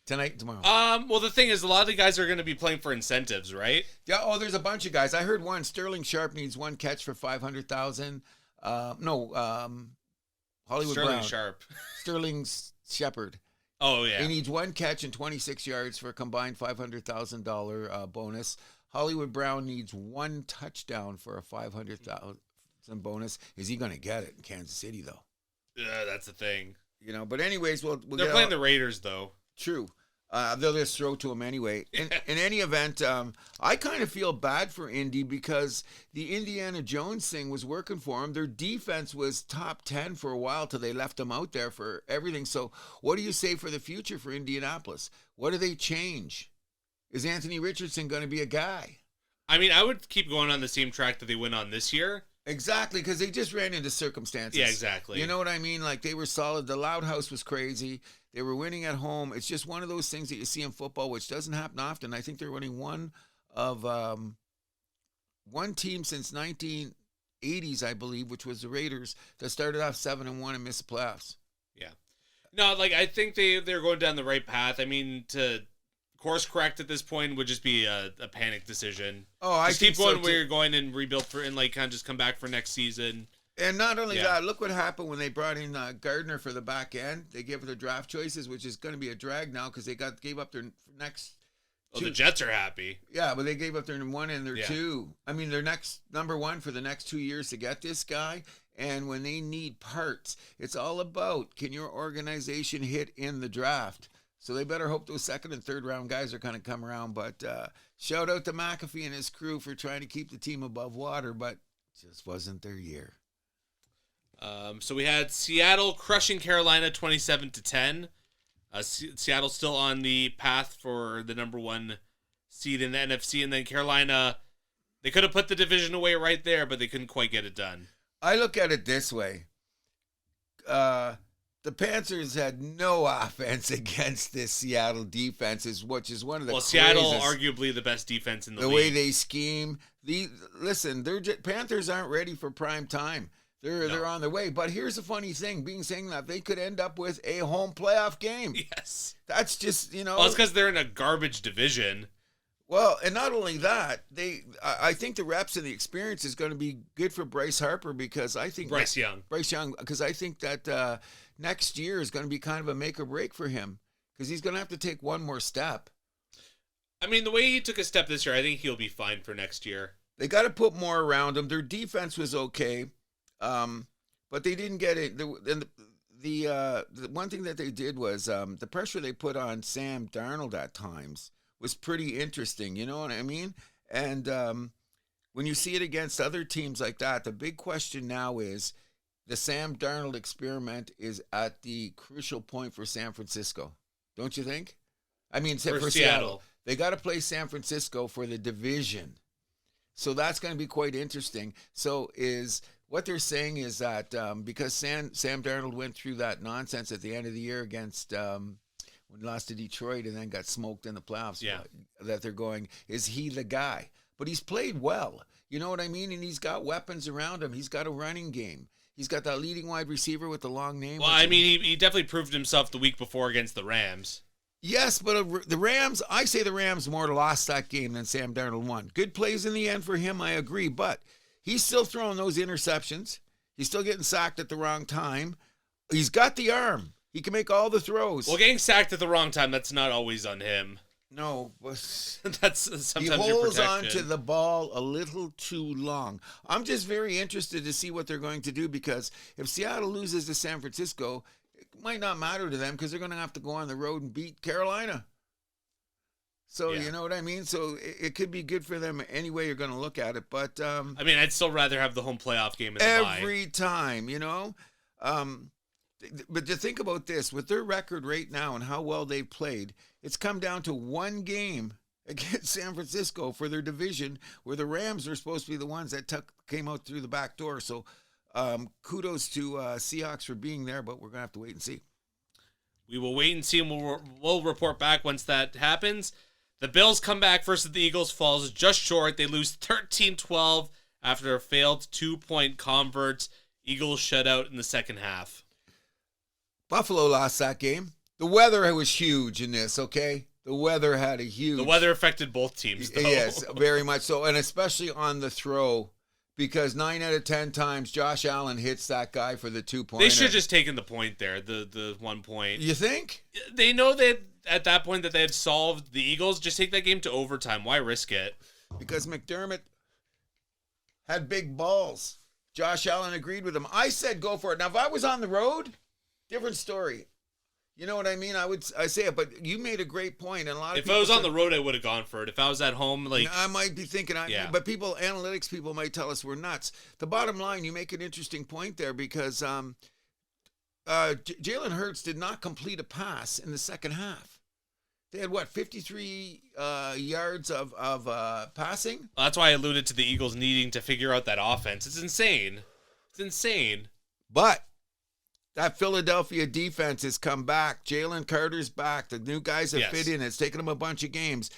tonight and tomorrow. Well, the thing is, a lot of the guys are going to be playing for incentives, right? Yeah. Oh, there's a bunch of guys. I heard one. Sterling Sharp needs 1 catch for $500,000. Hollywood Brown. Sterling Shepard. Oh yeah. He needs 1 catch and 26 yards for a combined $500,000 bonus. Hollywood Brown needs 1 touchdown for a $500,000 bonus. Is he going to get it in Kansas City though? Yeah, that's the thing. You know. But anyways, they're playing the Raiders though. True. They'll just throw to him anyway. In any event, I kind of feel bad for Indy because the Indiana Jones thing was working for them. Their defense was top 10 for a while till they left them out there for everything. So what do you say for the future for Indianapolis? What do they change? Is Anthony Richardson going to be a guy? I mean, I would keep going on the same track that they went on this year. Exactly, because they just ran into circumstances. Yeah, exactly. You know what I mean? Like, they were solid. The Loud House was crazy. They were winning at home. It's just one of those things that you see in football, which doesn't happen often. I think they're winning one team since 1980s, I believe, which was the Raiders, that started off 7-1 and missed the playoffs. Yeah. No, like, I think they're going down the right path. I mean, to course correct at this point would just be a panic decision. Oh, I just keep going where you're going and rebuild and like kind of just come back for next season. And not only that, look what happened when they brought in Gardner for the back end. They gave their draft choices, which is going to be a drag now because they gave up their next. The Jets are happy. Yeah, but they gave up their 1 and their 2. I mean, their next number 1 for the next 2 years to get this guy. And when they need parts, it's all about, can your organization hit in the draft? So they better hope those 2nd and 3rd round guys are going to come around. But shout out to McAfee and his crew for trying to keep the team above water, but it just wasn't their year. So we had Seattle crushing Carolina 27-10. Seattle still on the path for the number 1 seed in the NFC, and then Carolina, they could have put the division away right there, but they couldn't quite get it done. I look at it this way. The Panthers had no offense against this Seattle defense, which is one of the Seattle arguably the best defense in the league. The way they scheme. Listen, Panthers aren't ready for prime time. They're on their way. But here's the funny thing, saying that they could end up with a home playoff game. Yes. That's just, Well, it's because they're in a garbage division. Well, and not only that, I think the reps and the experience is going to be good for Bryce Harper because I think Bryce Young, because I think that next year is going to be kind of a make or break for him because he's going to have to take one more step. I mean, the way he took a step this year, I think he'll be fine for next year. They got to put more around him. Their defense was okay, but they didn't get it. The one thing that they did was the pressure they put on Sam Darnold at times was pretty interesting. You know what I mean? And when you see it against other teams like that, the big question now is the Sam Darnold experiment is at the crucial point for San Francisco. Don't you think? I mean, for Seattle. They got to play San Francisco for the division. So that's going to be quite interesting. So what they're saying is that because Sam Darnold went through that nonsense at the end of the year against when he lost to Detroit and then got smoked in the playoffs, that they're going, is he the guy? But he's played well. You know what I mean? And he's got weapons around him. He's got a running game. He's got that leading wide receiver with the long name. Well, I mean, he definitely proved himself the week before against the Rams. Yes, but the Rams, I say the Rams more lost that game than Sam Darnold won. Good plays in the end for him, I agree, but he's still throwing those interceptions. He's still getting sacked at the wrong time. He's got the arm. He can make all the throws. Well, getting sacked at the wrong time, that's not always on him. No, but that's sometimes he holds on to the ball a little too long. I'm just very interested to see what they're going to do, because if Seattle loses to San Francisco, it might not matter to them because they're going to have to go on the road and beat Carolina. So, you know what I mean? So it could be good for them any way you're going to look at it. But I mean, I'd still rather have the home playoff game in the bye. Every time, you know? But to think about this, with their record right now and how well they've played, it's come down to one game against San Francisco for their division, where the Rams are supposed to be the ones that came out through the back door. So kudos to Seahawks for being there, but we're going to have to wait and see. We will wait and see, and we'll report back once that happens. The Bills come back versus the Eagles, falls just short. They lose 13-12 after a failed 2-point convert. Eagles shut out in the second half. Buffalo lost that game. The weather was huge in this, okay? The weather had a huge... The weather affected both teams, though. Yes, very much so, and especially on the throw, because 9 out of 10 times Josh Allen hits that guy for the 2-pointer. They should have just taken the point there, the 1 point. You think? They know that at that point that they had solved the Eagles. Just take that game to overtime. Why risk it? Because McDermott had big balls. Josh Allen agreed with him. I said go for it. Now, if I was on the road, different story. You know what I mean? I say it, but you made a great point. And a lot of if I was on the road, I would have gone for it. If I was at home, I might be thinking, but analytics people might tell us we're nuts. The bottom line, you make an interesting point there, because Jalen Hurts did not complete a pass in the second half. They had 53 yards of passing. Well, that's why I alluded to the Eagles needing to figure out that offense. It's insane. But that Philadelphia defense has come back. Jalen Carter's back. The new guys have fit in. It's taken them a bunch of games.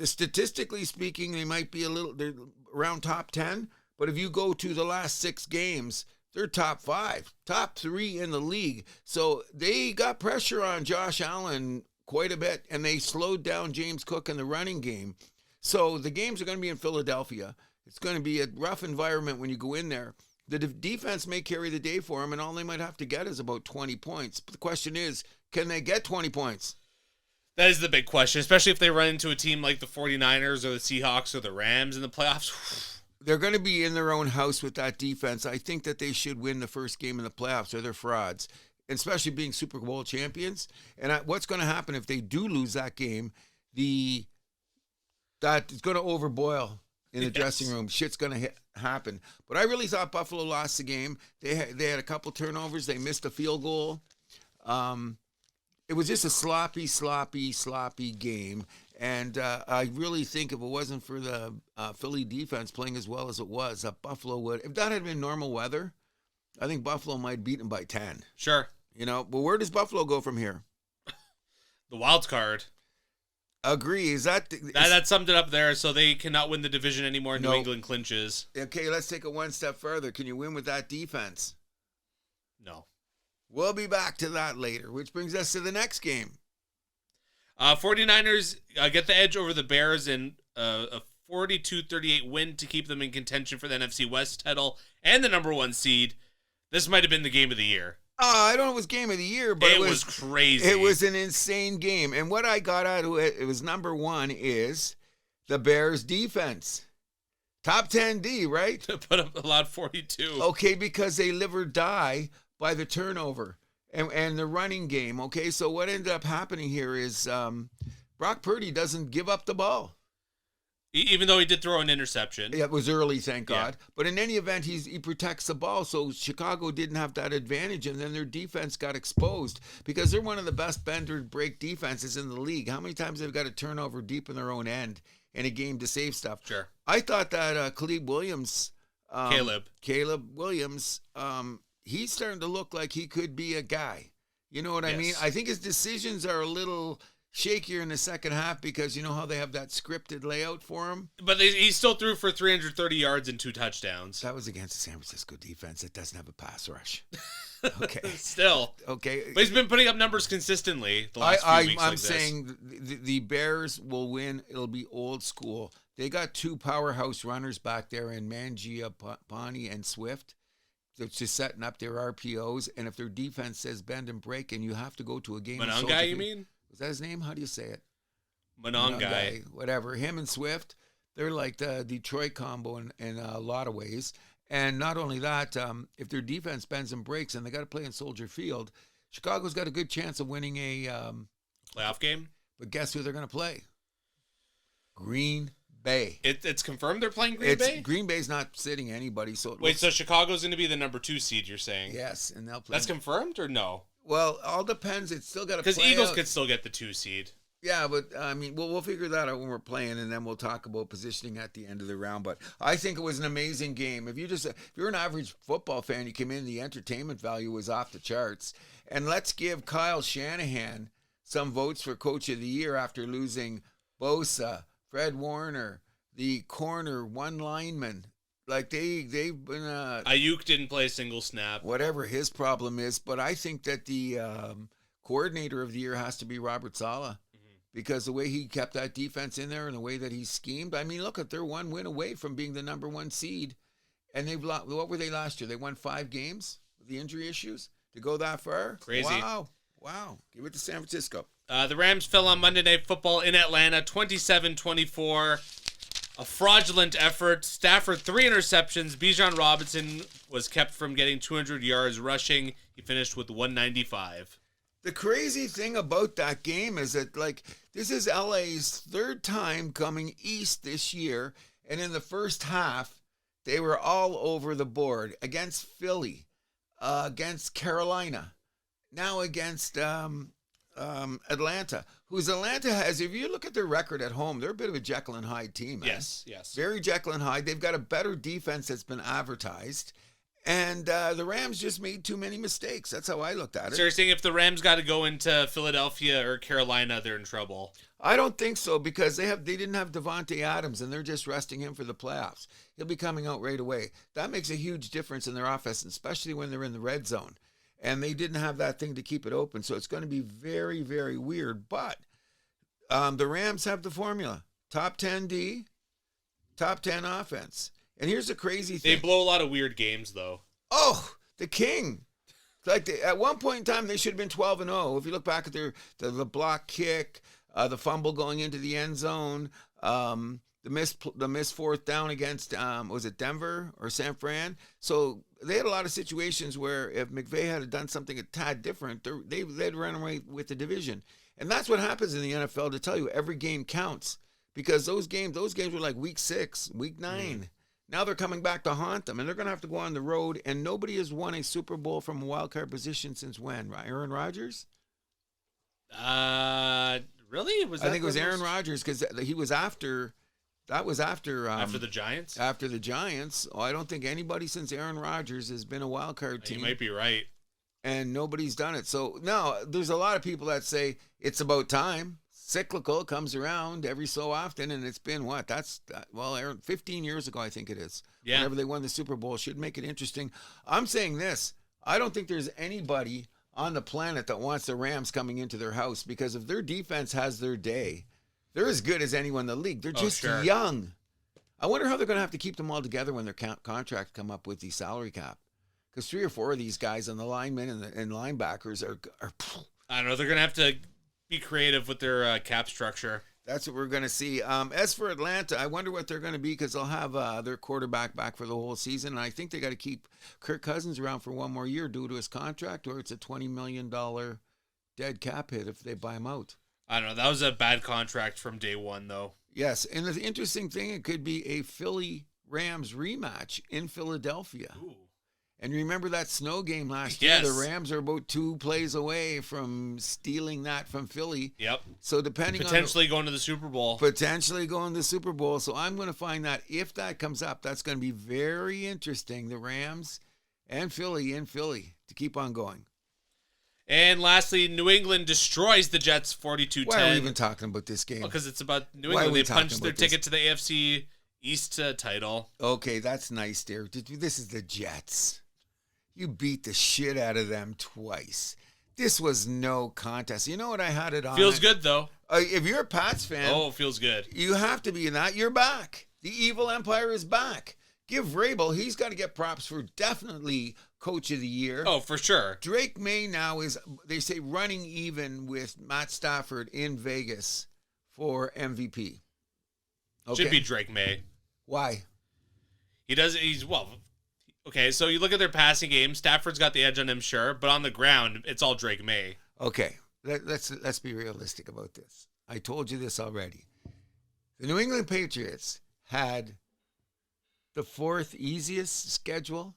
Statistically speaking, they might be they're around top 10. But if you go to the last 6 games, they're top 5, top 3 in the league. So they got pressure on Josh Allen quite a bit, and they slowed down James Cook in the running game. So the games are going to be in Philadelphia. It's going to be a rough environment when you go in there. The defense may carry the day for them, and all they might have to get is about 20 points. But the question is, can they get 20 points? That is the big question, especially if they run into a team like the 49ers or the Seahawks or the Rams in the playoffs. They're going to be in their own house with that defense. I think that they should win the first game in the playoffs, or they're frauds, especially being Super Bowl champions. And what's going to happen if they do lose that game? That is going to overboil in the dressing room. Shit's going to happen. But I really thought Buffalo lost the game. They had a couple turnovers. They missed a field goal. It was just a sloppy game. And I really think if it wasn't for the Philly defense playing as well as it was, Buffalo would. If that had been normal weather, I think Buffalo might beat them by 10. Sure. You know, but where does Buffalo go from here? The wild card. Agree. That summed it up there, so they cannot win the division anymore. New England clinches. Okay, let's take it one step further. Can you win with that defense? No. We'll be back to that later, which brings us to the next game. 49ers get the edge over the Bears in a 42-38 win to keep them in contention for the NFC West title and the number 1 seed. This might have been the game of the year. I don't know if it was game of the year, but it was crazy. It was an insane game. And what I got out of it was number 1 is the Bears defense. Top 10 D, right? Put up allowed 42. Okay, because they live or die by the turnover and the running game. Okay, so what ended up happening here is Brock Purdy doesn't give up the ball. Even though he did throw an interception. It was early, thank God. Yeah. But in any event, he protects the ball, so Chicago didn't have that advantage, and then their defense got exposed because they're one of the best bender break defenses in the league. How many times they've got a turnover deep in their own end in a game to save stuff? Sure. I thought that Caleb Williams, Caleb Williams, he's starting to look like he could be a guy. You know what I mean? I think his decisions are a little shakier in the second half because you know how they have that scripted layout for him. But he still threw for 330 yards and 2 touchdowns. That was against the San Francisco defense that doesn't have a pass rush. Okay. Still. Okay. But he's been putting up numbers consistently the last few weeks. I'm saying the Bears will win. It'll be old school. They got 2 powerhouse runners back there in Mangiapane and Swift. It's just setting up their RPOs. And if their defense says bend and break and you have to go to a game. Monangai, you mean? Is that his name? How do you say it? Monangai. Whatever. Him and Swift, they're like the Detroit combo in a lot of ways. And not only that, if their defense bends and breaks and they got to play in Soldier Field, Chicago's got a good chance of winning a playoff game. But guess who they're going to play? Green Bay. It's confirmed they're playing Green Bay? Green Bay's not sitting anybody. So so Chicago's going to be the number 2 seed, you're saying? Yes, and they'll play. That's confirmed or no? Well, all depends. It's still got to play because Eagles out. could still get the 2 seed. Yeah, but I mean, we'll figure that out when we're playing, and then we'll talk about positioning at the end of the round. But I think it was an amazing game. If you're an average football fan, you came in, the entertainment value was off the charts. And let's give Kyle Shanahan some votes for Coach of the Year after losing Bosa, Fred Warner, the corner, one lineman. Like they've been Ayuk didn't play a single snap. Whatever his problem is, but I think that the coordinator of the year has to be Robert Saleh because the way he kept that defense in there and the way that he schemed. I mean, look, they're 1 win away from being the number 1 seed, and what were they last year? They won 5 games with the injury issues to go that far. Crazy. Wow. Give it to San Francisco. The Rams fell on Monday Night Football in Atlanta, 27-24. A fraudulent effort. Stafford 3 interceptions. Bijan Robinson was kept from getting 200 yards rushing. He finished with 195. The crazy thing about that game is that, like, this is LA's 3rd time coming east this year, and in the first half, they were all over the board against Philly, against Carolina, now against Atlanta, Atlanta has, if you look at their record at home, they're a bit of a Jekyll and Hyde team. Man. Yes. Very Jekyll and Hyde. They've got a better defense that's been advertised. And the Rams just made too many mistakes. That's how I looked at it. So you're saying if the Rams got to go into Philadelphia or Carolina, they're in trouble? I don't think so because they didn't have Devontae Adams, and they're just resting him for the playoffs. He'll be coming out right away. That makes a huge difference in their offense, especially when they're in the red zone. And they didn't have that thing to keep it open, so it's going to be very, very weird. But the Rams have the formula. Top 10 D, top 10 offense. And here's the crazy thing. They blow a lot of weird games, though. Oh, the king. At one point in time, they should have been 12-0. If you look back at the block kick, the fumble going into the end zone, the missed 4th down against, was it Denver or San Fran? So they had a lot of situations where if McVay had done something a tad different, they'd run away with the division. And that's what happens in the NFL, to tell you, every game counts. Because those games were like week 6, week 9. Now they're coming back to haunt them, and they're going to have to go on the road, and nobody has won a Super Bowl from a wild card position since when? Aaron Rodgers? Really? I think it was Aaron Rodgers, because he was after... That was after the Giants? After the Giants. Oh, I don't think anybody since Aaron Rodgers has been a wild card team. You might be right. And nobody's done it. So, no, there's a lot of people that say it's about time. Cyclical, comes around every so often, and it's been what? Aaron, 15 years ago, I think it is. Yeah. Whenever they won the Super Bowl, should make it interesting. I'm saying this. I don't think there's anybody on the planet that wants the Rams coming into their house, because if their defense has their day, they're as good as anyone in the league. They're just young. I wonder how they're going to have to keep them all together when their contracts come up with the salary cap. Because 3 or 4 of these guys on the linemen and linebackers are I don't know. They're going to have to be creative with their cap structure. That's what we're going to see. As for Atlanta, I wonder what they're going to be, because they'll have their quarterback back for the whole season. And I think they got to keep Kirk Cousins around for 1 more year due to his contract, or it's a $20 million dead cap hit if they buy him out. I don't know. That was a bad contract from day one, though. Yes, and the interesting thing, it could be a Philly-Rams rematch in Philadelphia. Ooh. And remember that snow game last year? Yes. The Rams are about 2 plays away from stealing that from Philly. Yep. So depending Potentially going to the Super Bowl. Potentially going to the Super Bowl. So I'm going to find that if that comes up, that's going to be very interesting. The Rams and Philly in Philly to keep on going. And lastly, New England destroys the Jets 42-10. Why are we even talking about this game? Because it's about New Why are England. we They punched talking their about this? ticket to the AFC East title. Okay, that's nice, dear. This is the Jets. You beat the shit out of them twice. This was no contest. You know what I had it on? Feels good, though. If you're a Pats fan, Oh, feels good. you have to be in that. You're back. The evil empire is back. Give Vrabel, he's got to get props for definitely Coach of the Year. Oh, for sure. Drake May now is, they say, running even with Matt Stafford in Vegas for MVP. Okay. Should be Drake May. Why? Okay, so you look at their passing game. Stafford's got the edge on him, sure, but on the ground, it's all Drake May. Okay, let's be realistic about this. I told you this already. The New England Patriots had the 4th easiest schedule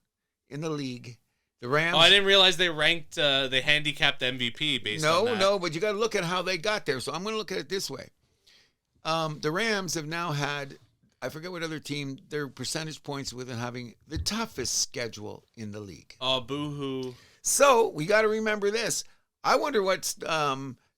in the league. The Rams. Oh, I didn't realize they ranked, they handicapped the MVP based on that. No, but you got to look at how they got there. So I'm going to look at it this way. The Rams have now had, I forget what other team, their percentage points with having the toughest schedule in the league. Oh, boo-hoo. So we got to remember this. I wonder what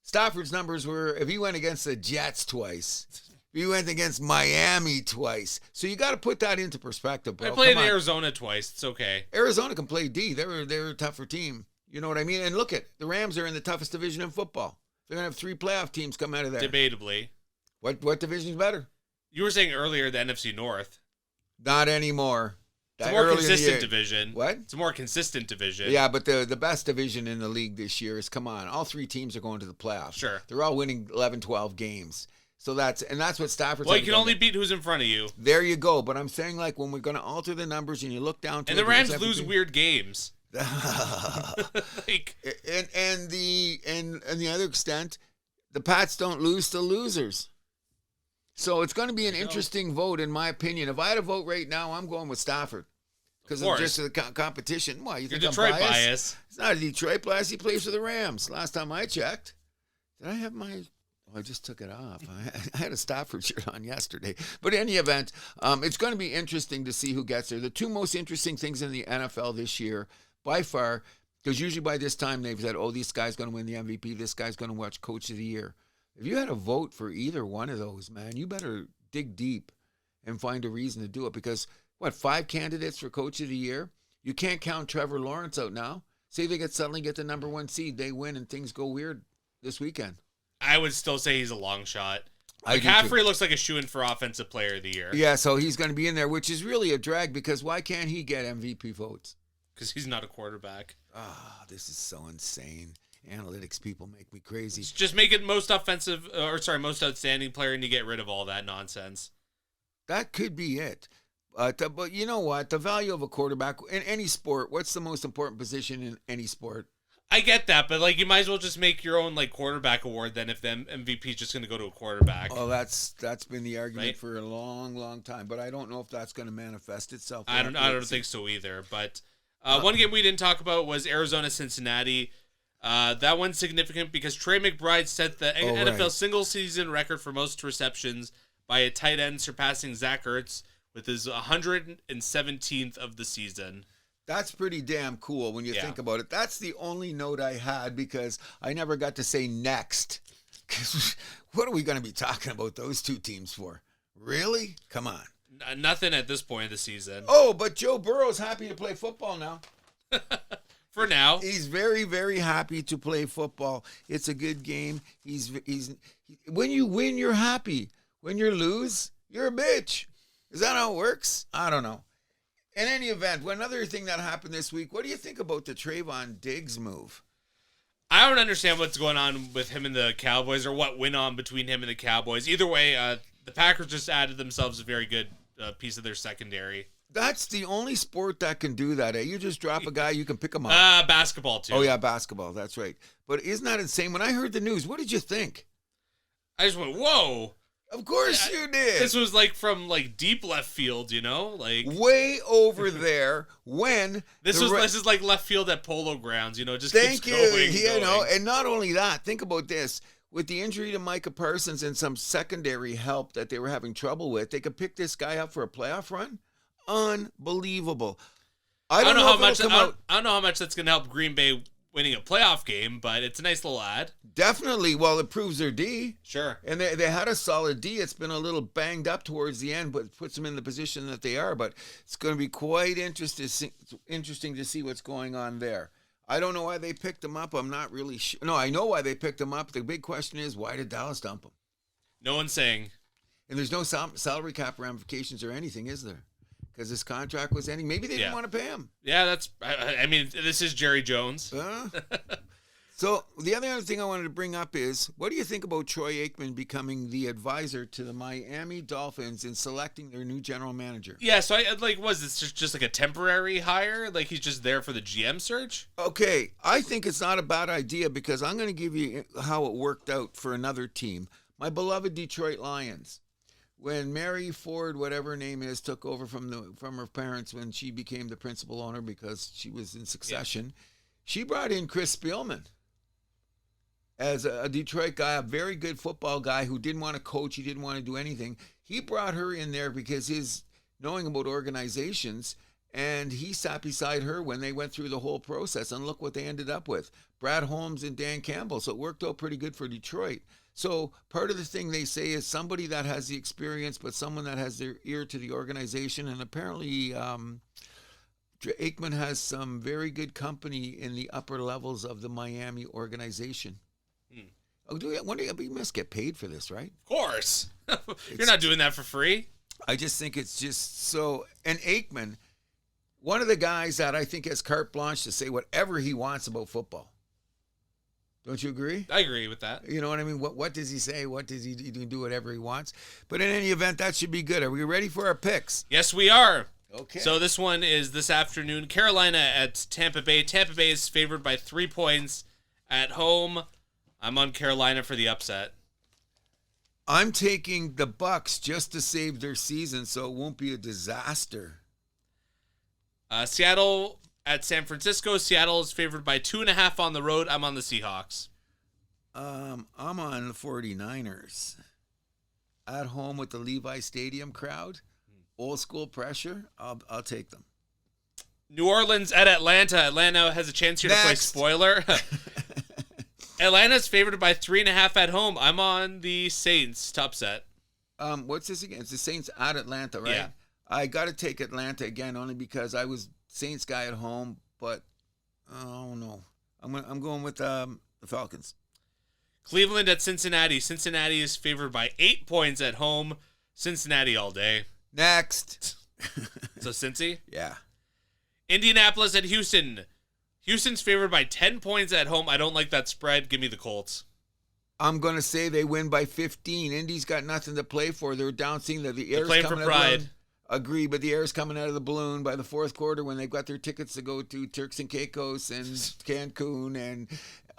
Stafford's numbers were if he went against the Jets twice. If he went against Miami twice. So you got to put that into perspective, bro. I played in Come on. Arizona twice. It's okay. Arizona can play D. They're a tougher team. You know what I mean? And look at the Rams are in the toughest division in football. They're gonna have 3 playoff teams come out of there. Debatably. What division's better? You were saying earlier the NFC North. Not anymore. It's a more Early in the consistent year. division. What? It's a more consistent division. Yeah, but the best division in the league this year is, come on, all 3 teams are going to the playoffs. Sure. They're all winning 11, 12 games. So that's what Stafford's Well, you can only beat who's in front of you. There you go. But I'm saying, like, when we're going to alter the numbers and you look down to And it, the Rams because lose everything- weird games. Like, and the other extent, the Pats don't lose to losers. So it's going to be an interesting vote, in my opinion. If I had a vote right now, I'm going with Stafford because of just the competition. Why, you think your I'm Detroit biased? bias. It's not a Detroit bias. He plays for the Rams. Last time I checked, did I have my? Oh, I just took it off. I had a Stafford shirt on yesterday. But in any event, it's going to be interesting to see who gets there. The 2 most interesting things in the NFL this year, by far, because usually by this time they've said, oh, this guy's going to win the MVP, this guy's going to watch Coach of the Year. If you had a vote for either one of those, man, you better dig deep and find a reason to do it. Because, 5 candidates for Coach of the Year? You can't count Trevor Lawrence out now. Say they suddenly get the number 1 seed, they win, and things go weird this weekend. I would still say he's a long shot. I do McCaffrey too. looks like a shoo-in for Offensive Player of the Year. Yeah, so he's going to be in there, which is really a drag because why can't he get MVP votes? Because he's not a quarterback. This is so insane. Analytics people make me crazy. Just make it most most outstanding player, and you get rid of all that nonsense. That could be it. But you know what? The value of a quarterback in any sport, what's the most important position in any sport? I get that, but like you might as well just make your own like quarterback award then if the MVP is just going to go to a quarterback. Oh, that's been the argument Right? for a long, long time. But I don't know if that's going to manifest itself. I don't think so either. But one game we didn't talk about was Arizona-Cincinnati. That one's significant because Trey McBride set the NFL right. single season record for most receptions by a tight end, surpassing Zach Ertz with his 117th of the season. That's pretty damn cool when you Yeah. think about it. That's the only note I had because I never got to say next. 'Cause what are we going to be talking about those 2 teams for? Really? Come on. Nothing at this point of the season. Oh, but Joe Burrow's happy to play football now. For now. He's very, very happy to play football. It's a good game. When you win, you're happy. When you lose, you're a bitch. Is that how it works? I don't know. In any event, another thing that happened this week, what do you think about the Trayvon Diggs move? I don't understand what's going on with him and the Cowboys or what went on between him and the Cowboys. Either way, the Packers just added themselves a very good piece of their secondary. That's the only sport that can do that. Eh? You just drop a guy, you can pick him up. Basketball, too. Oh, yeah, basketball. That's right. But isn't that insane? When I heard the news, what did you think? I just went, whoa. Of course you did. This was like from like deep left field, you know, like way over there. When this is like left field at Polo Grounds, you know, just thank keeps you. going, You going. know, and not only that, think about this. With the injury to Micah Parsons and some secondary help that they were having trouble with, they could pick this guy up for a playoff run. Unbelievable. I don't know how much. I don't know how much that's going to help Green Bay winning a playoff game, but it's a nice little ad. Definitely. Well, it proves their D. Sure. And they had a solid D. It's been a little banged up towards the end, but puts them in the position that they are. But it's going to be quite interesting to see what's going on there. I don't know why they picked him up. I'm not really sure. No, I know why they picked him up. The big question is, why did Dallas dump him? No one's saying. And there's no salary cap ramifications or anything, is there? Because his contract was ending. Maybe they didn't want to pay him. Yeah, I mean, this is Jerry Jones. So the other thing I wanted to bring up is, what do you think about Troy Aikman becoming the advisor to the Miami Dolphins in selecting their new general manager? Yeah, so was this just like a temporary hire? Like he's just there for the GM search? Okay, I think it's not a bad idea because I'm going to give you how it worked out for another team. My beloved Detroit Lions. When Mary Ford, whatever her name is, took over from her parents when she became the principal owner because she was in succession, she brought in Chris Spielman as a Detroit guy, a very good football guy who didn't want to coach, he didn't want to do anything. He brought her in there because his knowing about organizations, and he sat beside her when they went through the whole process, and look what they ended up with. Brad Holmes and Dan Campbell. So it worked out pretty good for Detroit. So part of the thing they say is somebody that has the experience, but someone that has their ear to the organization. And apparently Aikman has some very good company in the upper levels of the Miami organization. Oh, we must get paid for this, right? Of course. You're not doing that for free. I just think it's just so. And Aikman, one of the guys that I think has carte blanche to say whatever he wants about football. Don't you agree? I agree with that. You know what I mean? What does he say? What does he do? Whatever he wants. But in any event, that should be good. Are we ready for our picks? Yes, we are. Okay. So this one is this afternoon. Carolina at Tampa Bay. Tampa Bay is favored by 3 points at home. I'm on Carolina for the upset. I'm taking the Bucks just to save their season so it won't be a disaster. Seattle at San Francisco. Seattle is favored by 2.5 on the road. I'm on the Seahawks. I'm on the 49ers. At home with the Levi Stadium crowd. Old school pressure. I'll take them. New Orleans at Atlanta. Atlanta has a chance here to play spoiler. Atlanta's favored by 3.5 at home. I'm on the Saints to upset. What's this again? It's the Saints at Atlanta, right? Yeah. I got to take Atlanta again only because I was Saints guy at home, but oh no, I'm going with the Falcons. Cleveland at Cincinnati. Cincinnati is favored by 8 points at home. Cincinnati all day. Next. So Cincy? Yeah. Indianapolis at Houston. Houston's favored by 10 points at home. I don't like that spread. Give me the Colts. I'm going to say they win by 15. Indy's got nothing to play for. They're down seeing that the air's playing coming for pride. out of the, agree, but the air's coming out of the balloon by the fourth quarter when they've got their tickets to go to Turks and Caicos and Cancun and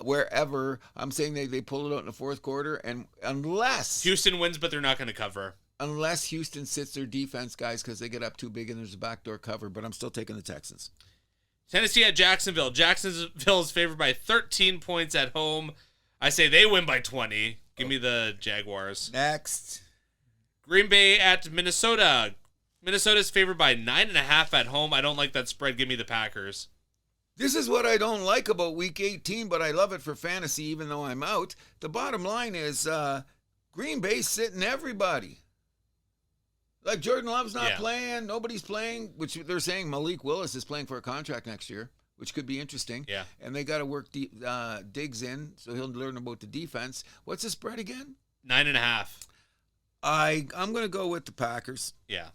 wherever. I'm saying they pull it out in the fourth quarter, and unless Houston wins, but they're not going to cover. Unless Houston sits their defense guys because they get up too big and there's a backdoor cover, but I'm still taking the Texans. Tennessee at Jacksonville. Jacksonville is favored by 13 points at home. I say they win by 20. Give me the Jaguars. Next. Green Bay at Minnesota. Minnesota is favored by 9.5 at home. I don't like that spread. Give me the Packers. This is what I don't like about Week 18, but I love it for fantasy even though I'm out. The bottom line is Green Bay's sitting everybody. Like Jordan Love's not playing, nobody's playing, which they're saying Malik Willis is playing for a contract next year, which could be interesting. Yeah. And they got to work Diggs in, so he'll learn about the defense. What's the spread again? 9.5. I'm going to go with the Packers. Yeah.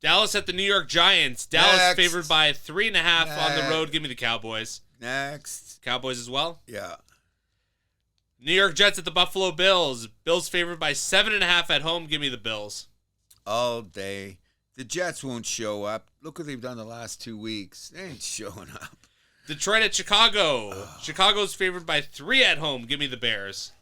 Dallas at the New York Giants. Dallas favored by 3.5 on the road. Give me the Cowboys. Next. Cowboys as well? Yeah. New York Jets at the Buffalo Bills. Bills favored by 7.5 at home. Give me the Bills. All day. The Jets won't show up. Look what they've done the last 2 weeks. They ain't showing up. Detroit at Chicago. Chicago's favored by 3 at home. Give me the Bears.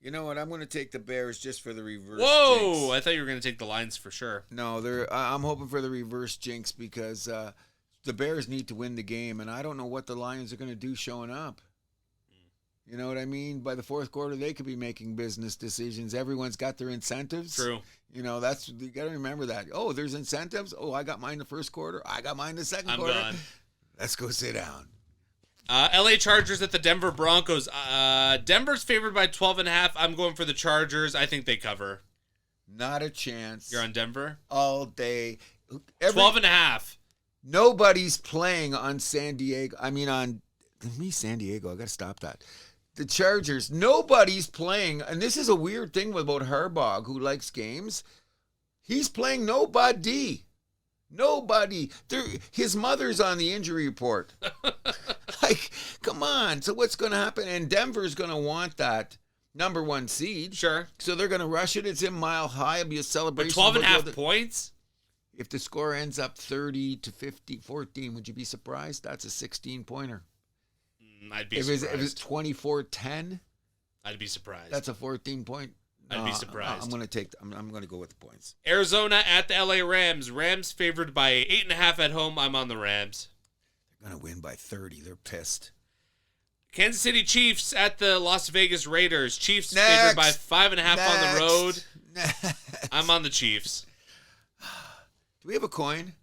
You know what? I'm going to take the Bears just for the reverse Whoa! jinx. I thought you were going to take the Lions for sure. No, I'm hoping for the reverse jinx because the Bears need to win the game, and I don't know what the Lions are going to do showing up. You know what I mean? By the fourth quarter, they could be making business decisions. Everyone's got their incentives. True. You know, you got to remember that. Oh, there's incentives. Oh, I got mine the first quarter. I got mine the second quarter. I'm gone. Let's go sit down. LA Chargers at the Denver Broncos. Denver's favored by 12.5. I'm going for the Chargers. I think they cover. Not a chance. You're on Denver? All day. 12.5. Nobody's playing on San Diego. San Diego. I got to stop that. The Chargers, nobody's playing, and this is a weird thing about Harbaugh, who likes games. He's playing nobody. Nobody. His mother's on the injury report. Like, come on. So what's going to happen? And Denver's going to want that number 1 seed. Sure. So they're going to rush it. It's in Mile High. It'll be a celebration. But 12.5 points? If the score ends up 30-14, would you be surprised? That's a 16-pointer. I'd be surprised. If it's 24-10, I'd be surprised. that's a 14-point. I'd be surprised. I'm going to go with the points. Arizona at the LA Rams. Rams favored by 8.5 at home. I'm on the Rams. They're going to win by 30. They're pissed. Kansas City Chiefs at the Las Vegas Raiders. Chiefs favored by 5.5 on the road. Next. I'm on the Chiefs. Do we have a coin?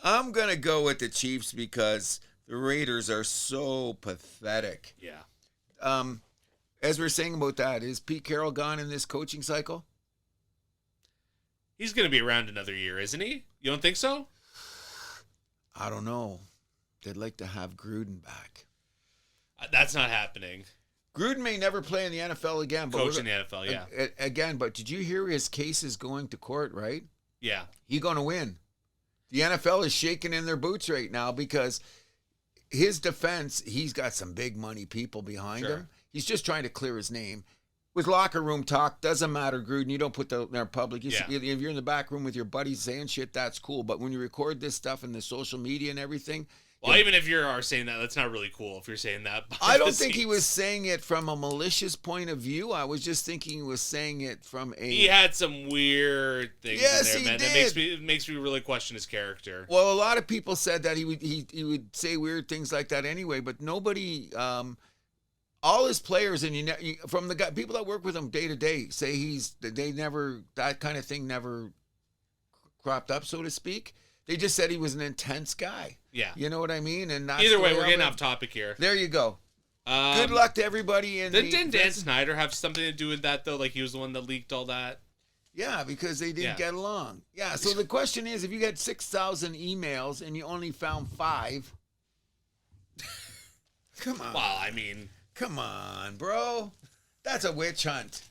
I'm going to go with the Chiefs because the Raiders are so pathetic. Yeah. As we're saying about that, is Pete Carroll gone in this coaching cycle? He's going to be around another year, isn't he? You don't think so? I don't know. They'd like to have Gruden back. That's not happening. Gruden may never play in the NFL again. But Coach in the NFL, yeah. Again, but did you hear his case is going to court, right? Yeah. He's going to win. The NFL is shaking in their boots right now because his defense, he's got some big money people behind him. He's just trying to clear his name. With locker room talk, doesn't matter, Gruden. You don't put that in public. If you're in the back room with your buddies saying shit, that's cool. But when you record this stuff in the social media and everything. Well, even if you are saying that, that's not really cool if you're saying that. I don't think he was saying it from a malicious point of view. I was just thinking he was saying it from a... He had some weird things in there, man. Did. It makes me really question his character. Well, a lot of people said that he would say weird things like that anyway, but nobody... all his players and from the people that work with him day to day say that kind of thing never cropped up, so to speak. They just said he was an intense guy. Yeah. You know what I mean? And either way, we're getting off topic here. There you go. Good luck to everybody. Didn't Dan Snyder have something to do with that, though? Like, he was the one that leaked all that? Yeah, because they didn't get along. Yeah, so the question is, if you get 6,000 emails and you only found 5, come on. Well, I mean... Come on, bro. That's a witch hunt.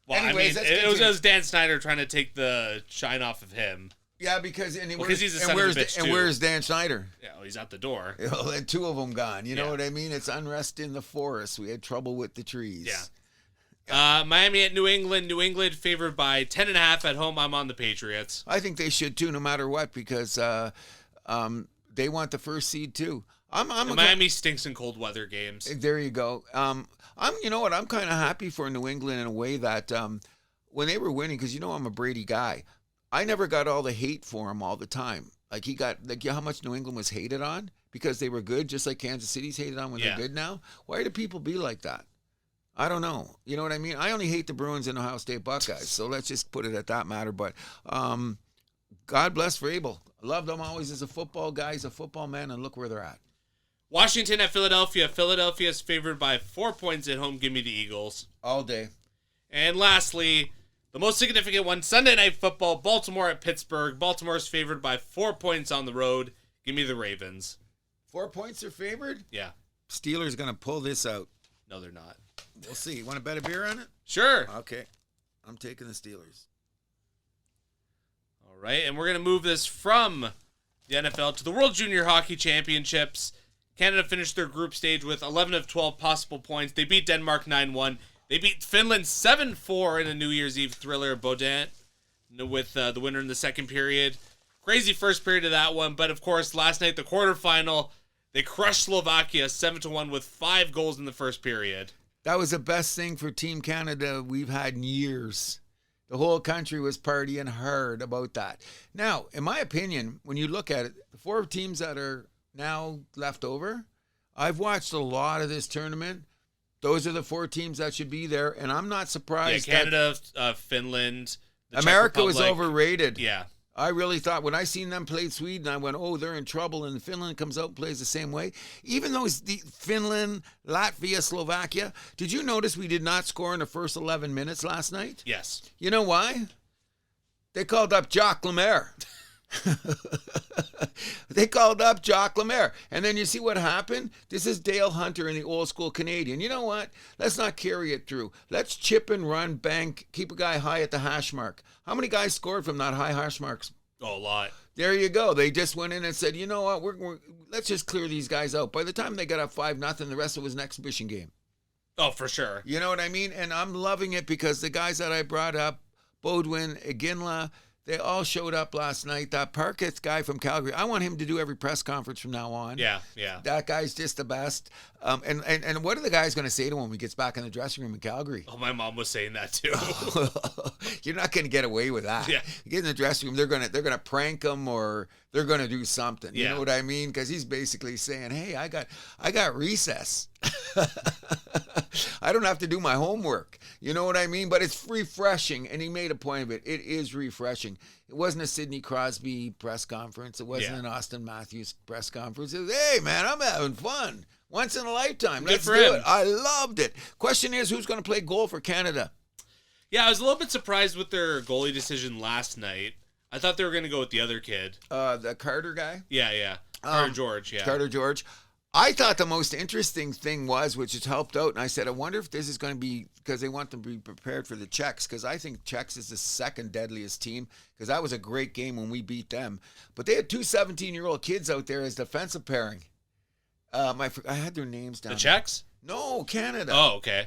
Well, anyways, it was Dan Snyder trying to take the shine off of him. Yeah, because he's a son of a bitch, too. And where's Dan Snyder? Yeah, well, he's out the door. Well, and 2 of them gone. You know what I mean? It's unrest in the forest. We had trouble with the trees. Yeah. Miami at New England. New England favored by 10.5 at home. I'm on the Patriots. I think they should too, no matter what, because they want the first seed too. Miami stinks in cold weather games. There you go. You know what? I'm kind of happy for New England in a way that when they were winning, because I'm a Brady guy. I never got all the hate for him all the time. Like he got how much New England was hated on because they were good, just like Kansas City's hated on when they're good now. Why do people be like that? I don't know. You know what I mean? I only hate the Bruins and Ohio State Buckeyes, so let's just put it at that matter. But God bless Vrabel. I loved him always as a football guy. He's a football man, and look where they're at. Washington at Philadelphia. Philadelphia is favored by 4 points at home. Give me the Eagles. All day. And lastly, the most significant one, Sunday Night Football, Baltimore at Pittsburgh. Baltimore is favored by 4 points on the road. Give me the Ravens. 4 points are favored? Yeah. Steelers going to pull this out. No, they're not. We'll see. You want to bet a beer on it? Sure. Okay. I'm taking the Steelers. All right, and we're going to move this from the NFL to the World Junior Hockey Championships. Canada finished their group stage with 11 of 12 possible points. They beat Denmark 9-1. They beat Finland 7-4 in a New Year's Eve thriller, Baudin, with the winner in the second period. Crazy first period of that one, but of course, last night, the quarterfinal, They crushed Slovakia 7-1 with 5 goals in the first period. That was the best thing for Team Canada we've had in years. The whole country was partying hard about that. Now, in my opinion, when you look at it, the 4 teams that are now left over, I've watched a lot of this tournament. Those are the 4 teams that should be there, and I'm not surprised. Yeah, Canada, Finland, the America Czech was Republic. overrated. Yeah. I really thought when I seen them play Sweden, I went, oh, they're in trouble. And Finland comes out and plays the same way. Even though it's Finland, Latvia, Slovakia, did you notice we did not score in the first 11 minutes last night? Yes. You know why? They called up Jacques Lemaire. They called up Jacques Lemaire. And then you see what happened? This is Dale Hunter in the old school Canadian. You know what? Let's not carry it through. Let's chip and run, bang, keep a guy high at the hash mark. How many guys scored from that high hash marks? Oh, a lot. There you go. They just went in and said, you know what? Let's just clear these guys out. By the time they got up 5-0, the rest of it was an exhibition game. Oh, for sure. You know what I mean? And I'm loving it because the guys that I brought up, Bodwin, Iginla, they all showed up last night. That Parkett guy from Calgary, I want him to do every press conference from now on. Yeah, yeah. That guy's just the best. And what are the guys going to say to him when he gets back in the dressing room in Calgary? Oh, my mom was saying that too. You're not going to get away with that. Yeah. You get in the dressing room, they're gonna prank him or they're gonna do something. You know what I mean? Because he's basically saying, "Hey, I got recess. I don't have to do my homework." You know what I mean? But it's refreshing, and he made a point of it. It is refreshing. It wasn't a Sidney Crosby press conference. It wasn't an Austin Matthews press conference. It was, "Hey, man, I'm having fun. Once in a lifetime. Let's do it." I loved it. Question is, who's going to play goal for Canada? Yeah, I was a little bit surprised with their goalie decision last night. I thought they were going to go with the other kid. The Carter guy? Yeah. Carter George, yeah. Carter George. I thought the most interesting thing was, which has helped out, and I said, I wonder if this is going to be, because they want them to be prepared for the Czechs, because I think Czechs is the second deadliest team, because that was a great game when we beat them. But they had 2 17-year-old kids out there as defensive pairing. I had their names down. The Czechs? No, Canada. Oh, okay.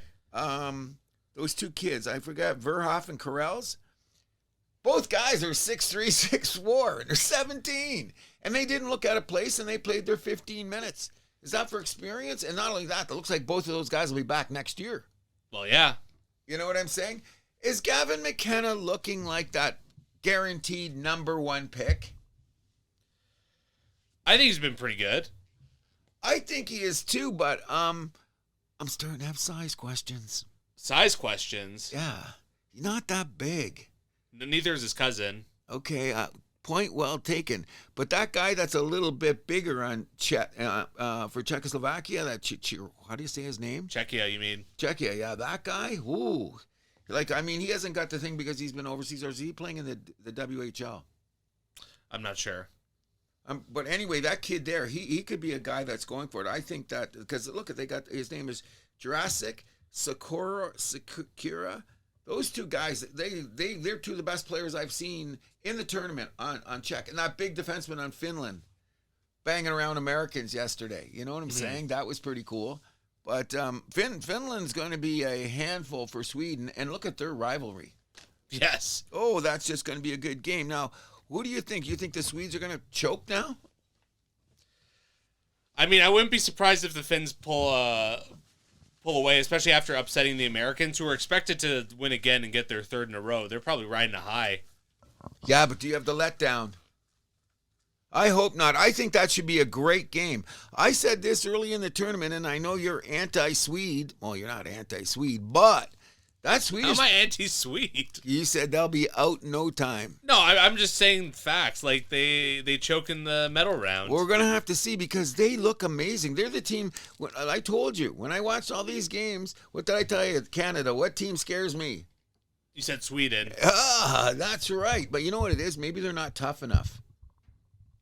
Those 2 kids, I forgot, Verhoff and Corrales. Both guys are 6'3", 6'4", and they're 17. And they didn't look out of place, and they played their 15 minutes. Is that for experience? And not only that, it looks like both of those guys will be back next year. Well, yeah. You know what I'm saying? Is Gavin McKenna looking like that guaranteed number 1 pick? I think he's been pretty good. I think he is too, but I'm starting to have size questions. Size questions? Yeah. He's not that big. Neither is his cousin. Okay, point well taken. But that guy that's a little bit bigger on for Czechoslovakia, how do you say his name? Czechia, you mean? Czechia, yeah, that guy. Ooh, he hasn't got the thing because he's been overseas, or is he playing in the WHL? I'm not sure. But anyway, that kid there, he could be a guy that's going for it. I think that because look, they got his name is Jurassic Sakura. Those 2 guys, they're 2 of the best players I've seen in the tournament on Czech. And that big defenseman on Finland banging around Americans yesterday. You know what I'm saying? That was pretty cool. But Finland's going to be a handful for Sweden. And look at their rivalry. Yes. Oh, that's just going to be a good game. Now, who do you think? You think the Swedes are going to choke now? I mean, I wouldn't be surprised if the Finns pull away, especially after upsetting the Americans, who are expected to win again and get their 3rd in a row. They're probably riding a high. Yeah, but do you have the letdown? I hope not. I think that should be a great game. I said this early in the tournament, and I know you're anti-Swede. Well, you're not anti-Swede, but that Swedish... How am I anti-Swede? You said they'll be out in no time. No, I'm just saying facts. Like, they choke in the medal round. We're going to have to see because they look amazing. They're the team... I told you, when I watched all these games, what did I tell you? Canada, what team scares me? You said Sweden. That's right. But you know what it is? Maybe they're not tough enough.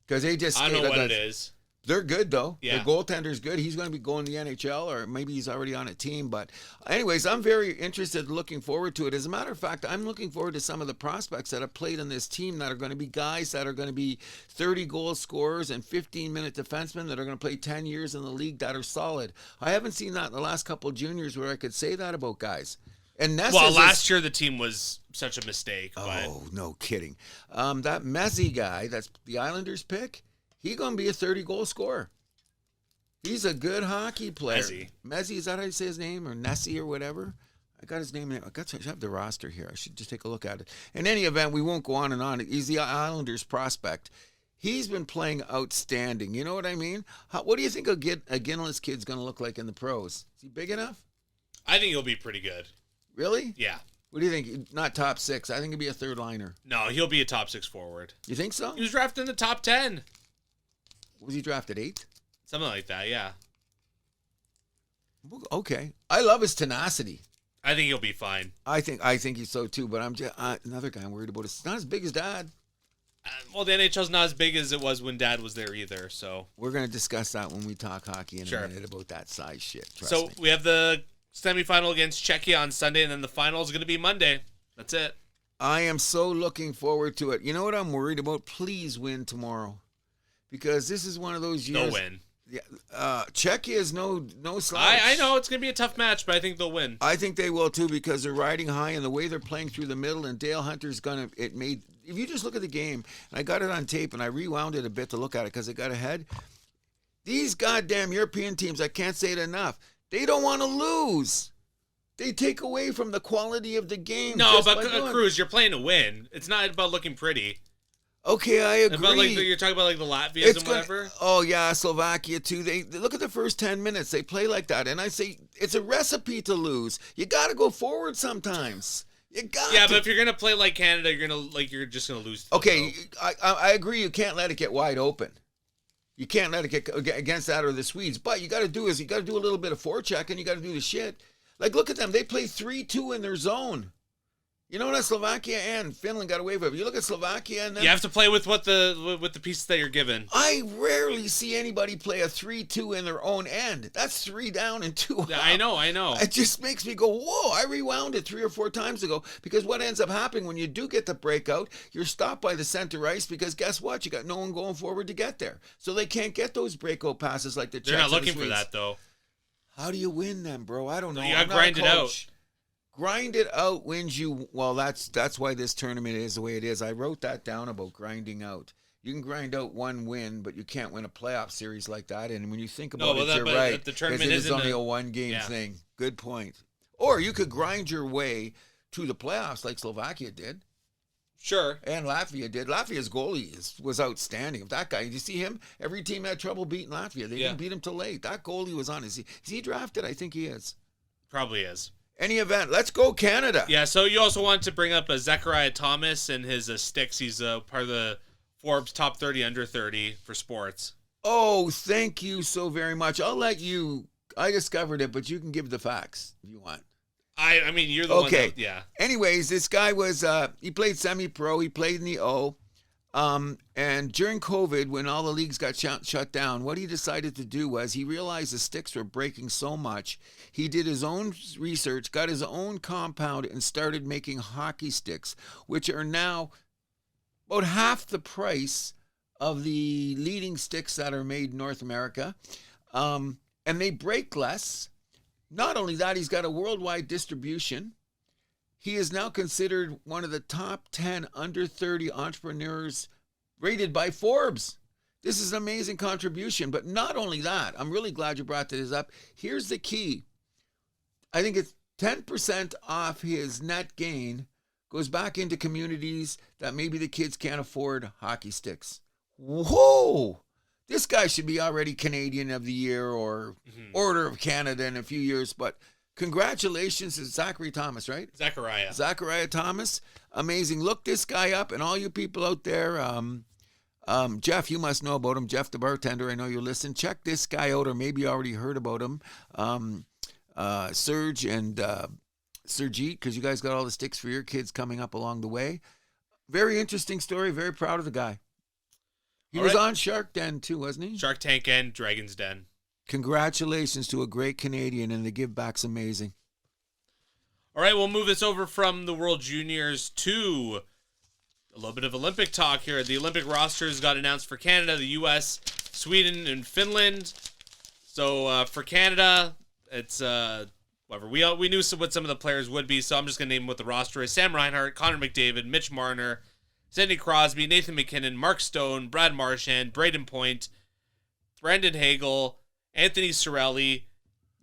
Because they just... I don't know what it is. They're good, though. Yeah. Their goaltender's good. He's going to be going to the NHL, or maybe he's already on a team. But anyways, I'm very interested, looking forward to it. As a matter of fact, I'm looking forward to some of the prospects that have played on this team that are going to be guys that are going to be 30-goal scorers and 15-minute defensemen that are going to play 10 years in the league that are solid. I haven't seen that in the last couple of juniors where I could say that about guys. And last year the team was such a mistake. Oh, no kidding. That Messi guy, that's the Islanders pick, he's going to be a 30-goal scorer. He's a good hockey player. Mezzi, is that how you say his name? Or Nessie or whatever? I got his name. I have the roster here. I should just take a look at it. In any event, we won't go on and on. He's the Islanders prospect. He's been playing outstanding. You know what I mean? What do you think a Gineless kid's going to look like in the pros? Is he big enough? I think he'll be pretty good. Really? Yeah. What do you think? Not top 6. I think he'll be a third liner. No, he'll be a top 6 forward. You think so? He was drafted in the top 10. Was he drafted 8? Something like that, yeah. Okay. I love his tenacity. I think he'll be fine. I think he's so too, but I'm just another guy I'm worried about. It's not as big as Dad. Well, the NHL's not as big as it was when Dad was there either, so. We're going to discuss that when we talk hockey in a minute about that size shit. Trust me. We have the semifinal against Czechia on Sunday, and then the final is going to be Monday. That's it. I am so looking forward to it. You know what I'm worried about? Please win tomorrow. Because this is one of those years. They'll win. Yeah, Czechia is no slouch. I know it's going to be a tough match, but I think they'll win. I think they will too because they're riding high and the way they're playing through the middle. And Dale Hunter's gonna. If you just look at the game, and I got it on tape and I rewound it a bit to look at it because it got ahead. These goddamn European teams, I can't say it enough. They don't want to lose. They take away from the quality of the game. No, but Cruz, you're playing to win. It's not about looking pretty. Okay, I agree. About you're talking about the Latvias and whatever. Oh yeah, Slovakia too. They look at the first 10 minutes. They play like that, and I say it's a recipe to lose. You got to go forward sometimes. You got. Yeah, but if you're gonna play like Canada, you're just gonna lose. Okay, I agree. You can't let it get wide open. You can't let it get against that or the Swedes. But you got to do a little bit of forecheck, and you got to do the shit. Like look at them. They play 3-2 in their zone. You know what? Slovakia and Finland got away with it. You look at Slovakia and them. You have to play with the pieces that you're given. I rarely see anybody play a 3-2 in their own end. That's 3 down and 2 up. I know. It just makes me go, whoa, I rewound it 3 or 4 times ago because what ends up happening when you do get the breakout, you're stopped by the center ice because guess what? You got no one going forward to get there. So they can't get those breakout passes like the Czechs. They're not looking for that, though. How do you win them, bro? I don't know. You got to grind it out. Grind it out wins you. Well, that's why this tournament is the way it is. I wrote that down about grinding out. You can grind out one win, but you can't win a playoff series like that. And when you think about it, you're right. The tournament is only a one-game thing. Good point. Or you could grind your way to the playoffs like Slovakia did. Sure. And Latvia did. Latvia's goalie was outstanding. If that guy, did you see him? Every team had trouble beating Latvia. They didn't beat him till late. That goalie was on. Is he drafted? I think he is. Probably is. Any event, let's go Canada. Yeah, so you also wanted to bring up Zachariah Thomas and his sticks. He's part of the Forbes top 30 under 30 for sports. Oh, thank you so very much. I'll let you. I discovered it, but you can give the facts if you want. I mean, you're the one. Okay. Yeah. Anyways, this guy was. He played semi-pro. He played in the O. And during COVID, when all the leagues got shut down, what he decided to do was he realized the sticks were breaking so much. He did his own research, got his own compound, and started making hockey sticks, which are now about half the price of the leading sticks that are made in North America. And they break less. Not only that, he's got a worldwide distribution. He is now considered one of the top 10 under 30 entrepreneurs rated by Forbes. This is an amazing contribution. But not only that, I'm really glad you brought this up. Here's the key. I think it's 10% off his net gain goes back into communities that maybe the kids can't afford hockey sticks. Whoa! This guy should be already Canadian of the Year or Order of Canada in a few years. But congratulations to Zachary Thomas, right? Zachariah Thomas. Amazing. Look this guy up, and all you people out there, Jeff, you must know about him. Jeff, the bartender, I know you listen. Check this guy out, or maybe you already heard about him. Serge and Sergeet, because you guys got all the sticks for your kids coming up along the way. Very interesting story. Very proud of the guy. He was on Shark Den too, wasn't he? Shark Tank and Dragon's Den. Congratulations to a great Canadian, and the give back's amazing. All right, we'll move this over from the World Juniors to a little bit of Olympic talk here. The Olympic rosters got announced for Canada, the U.S., Sweden, and Finland. So for Canada, it's whatever. We knew what some of the players would be, so I'm just going to name what the roster is. Sam Reinhart, Connor McDavid, Mitch Marner, Sidney Crosby, Nathan McKinnon, Mark Stone, Brad Marchand, Braden Point, Brandon Hagel, Anthony Cirelli,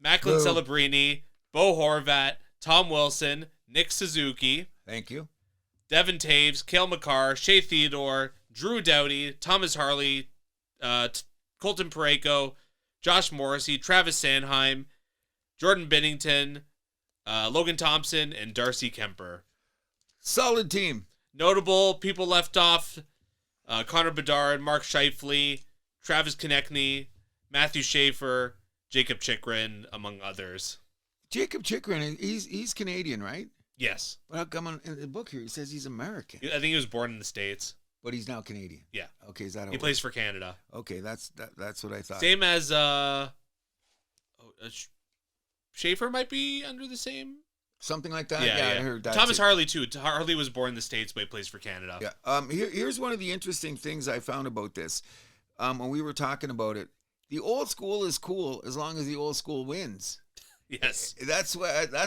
Macklin Celebrini, Bo Horvat, Tom Wilson, Nick Suzuki. Thank you. Devin Taves, Cale Makar, Shea Theodore, Drew Doughty, Thomas Harley, Colton Parayko, Josh Morrissey, Travis Sanheim, Jordan Binnington, Logan Thompson, and Darcy Kemper. Solid team. Notable people left off, Connor Bedard, Mark Scheifele, Travis Konechny, Matthew Schaefer, Jacob Chychrun, among others. Jacob Chychrun, he's Canadian, right? Yes. But how come in the book here he says he's American? I think he was born in the States. But he's now Canadian. Yeah. Okay, is that how he plays for Canada? Okay, that's what I thought. Same as Schaefer might be under the same. Something like that. Yeah. I heard that. Thomas Harley too. Harley was born in the States, but he plays for Canada. Yeah. Here's one of the interesting things I found about this. When we were talking about it, the old school is cool as long as the old school wins. Yes. That's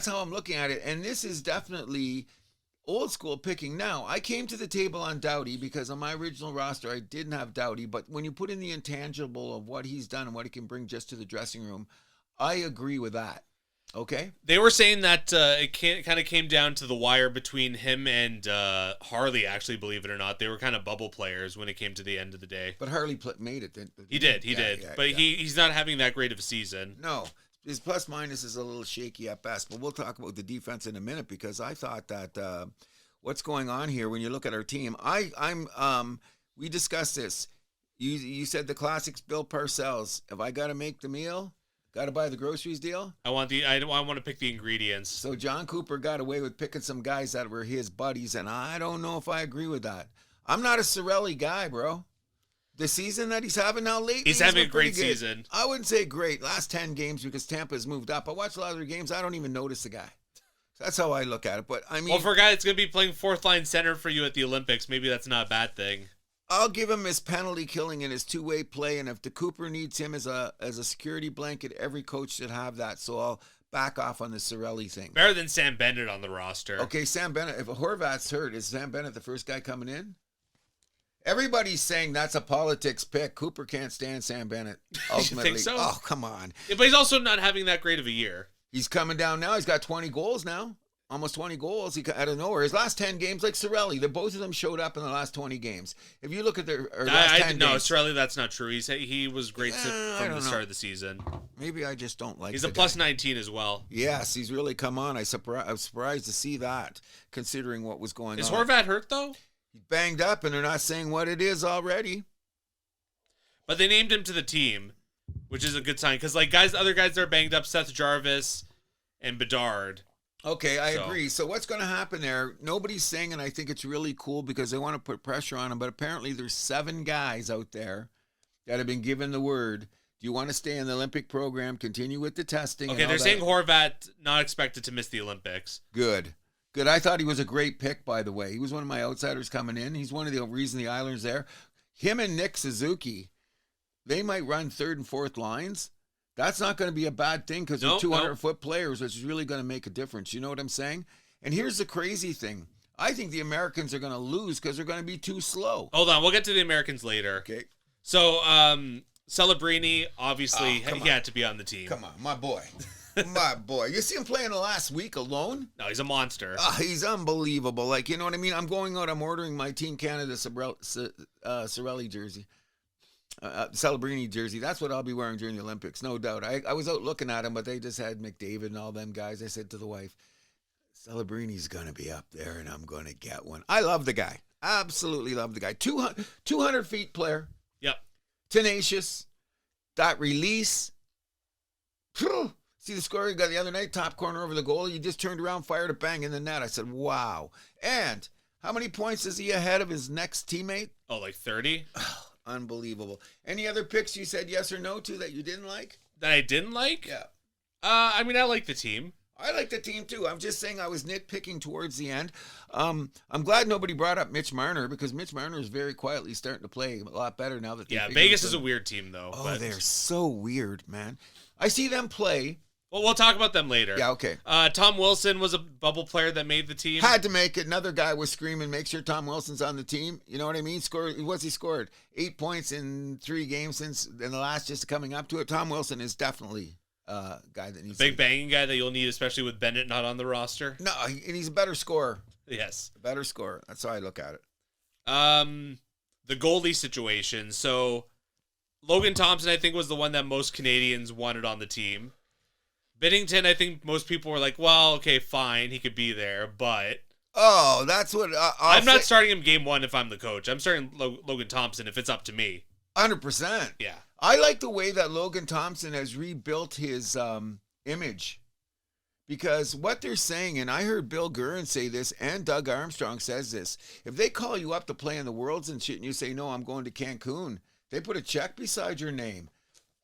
how I'm looking at it, and this is definitely old school picking. Now, I came to the table on Doughty because on my original roster I didn't have Doughty, but when you put in the intangible of what he's done and what he can bring just to the dressing room, I agree with that. Okay? They were saying that it kind of came down to the wire between him and Harley, actually, believe it or not. They were kind of bubble players when it came to the end of the day. But Harley made it. He did. But he's not having that great of a season. No. His plus minus is a little shaky at best, but we'll talk about the defense in a minute because I thought that what's going on here when you look at our team. We discussed this. You said the classics, Bill Parcells. If I got to make the meal, got to buy the groceries deal. I want to pick the ingredients. So John Cooper got away with picking some guys that were his buddies, and I don't know if I agree with that. I'm not a Cirelli guy, bro. The season that he's having now lately, he's having a great season. I wouldn't say great. Last 10 games because Tampa's moved up. I watch a lot of their games. I don't even notice the guy. That's how I look at it. But I mean, well, for a guy that's going to be playing fourth line center for you at the Olympics, maybe that's not a bad thing. I'll give him his penalty killing and his two-way play. And if the Cooper needs him as a security blanket, every coach should have that. So I'll back off on the Cirelli thing. Better than Sam Bennett on the roster. Okay, Sam Bennett. If Horvat's hurt, is Sam Bennett the first guy coming in? Everybody's saying that's a politics pick. Cooper can't stand Sam Bennett. Ultimately. You think so? Oh, come on. Yeah, but he's also not having that great of a year. He's coming down now. He's got 20 goals now. Almost 20 goals. He out of nowhere. His last 10 games, like Cirelli, both of them showed up in the last 20 games. If you look at their last 10 no, games. Cirelli, that's not true. He was great from the start of the season. Maybe I just don't like He's a plus 19 as well. Yes, he's really come on. I was surprised to see that, considering what was going on. Is Horvat hurt, though? He's banged up, and they're not saying what it is already. But they named him to the team, which is a good sign. Because other guys that are banged up, Seth Jarvis and Bedard. Okay, I agree. So what's going to happen there? Nobody's saying, and I think it's really cool because they want to put pressure on him, but apparently there's 7 guys out there that have been given the word. Do you want to stay in the Olympic program, continue with the testing? Okay, they're saying Horvat not expected to miss the Olympics. Good. I thought he was a great pick, by the way. He was one of my outsiders coming in. He's one of the reason the Islanders there. Him and Nick Suzuki, they might run third and fourth lines. That's not going to be a bad thing because they're 200-foot players, which is really going to make a difference. You know what I'm saying? And here's the crazy thing. I think the Americans are going to lose because they're going to be too slow. Hold on. We'll get to the Americans later. Okay. So, Celebrini, obviously, he had to be on the team. Come on, my boy. My boy. You see him playing the last week alone? No, he's a monster. He's unbelievable. Like, you know what I mean? I'm going out. I'm ordering my Team Canada Cirelli jersey. Celebrini jersey. That's what I'll be wearing during the Olympics, no doubt. I was out looking at him, but they just had McDavid and all them guys. I said to the wife, Celebrini's going to be up there, and I'm going to get one. I love the guy. Absolutely love the guy. 200 feet player. Yep. Tenacious. That release. See the score he got the other night? Top corner over the goal. You just turned around, fired a bang in the net. I said, wow. And how many points is he ahead of his next teammate? Oh, like 30? Unbelievable. Any other picks you said yes or no to that you didn't like? That I didn't like? Yeah. I mean, I like the team. I like the team too. I'm just saying I was nitpicking towards the end. I'm glad nobody brought up Mitch Marner because Mitch Marner is very quietly starting to play a lot better now that Vegas is a weird team though. Oh, they're so weird, man. I see them play. Well, we'll talk about them later. Yeah, okay. Tom Wilson was a bubble player that made the team. Had to make it. Another guy was screaming, make sure Tom Wilson's on the team. You know what I mean? He scored 8 points in 3 games in the last, just coming up to it. Tom Wilson is definitely a guy that needs big banging guy that you'll need, especially with Bennett not on the roster. No, and he's a better scorer. Yes. A better scorer. That's how I look at it. The goalie situation. So Logan Thompson, I think, was the one that most Canadians wanted on the team. Binnington, I think most people were like, well, okay, fine, he could be there, but... Oh, that's what... I'm not starting him game 1 if I'm the coach. I'm starting Logan Thompson if it's up to me. 100%. Yeah. I like the way that Logan Thompson has rebuilt his image. Because what they're saying, and I heard Bill Guerin say this, and Doug Armstrong says this, if they call you up to play in the Worlds and shit, and you say, no, I'm going to Cancun, they put a check beside your name.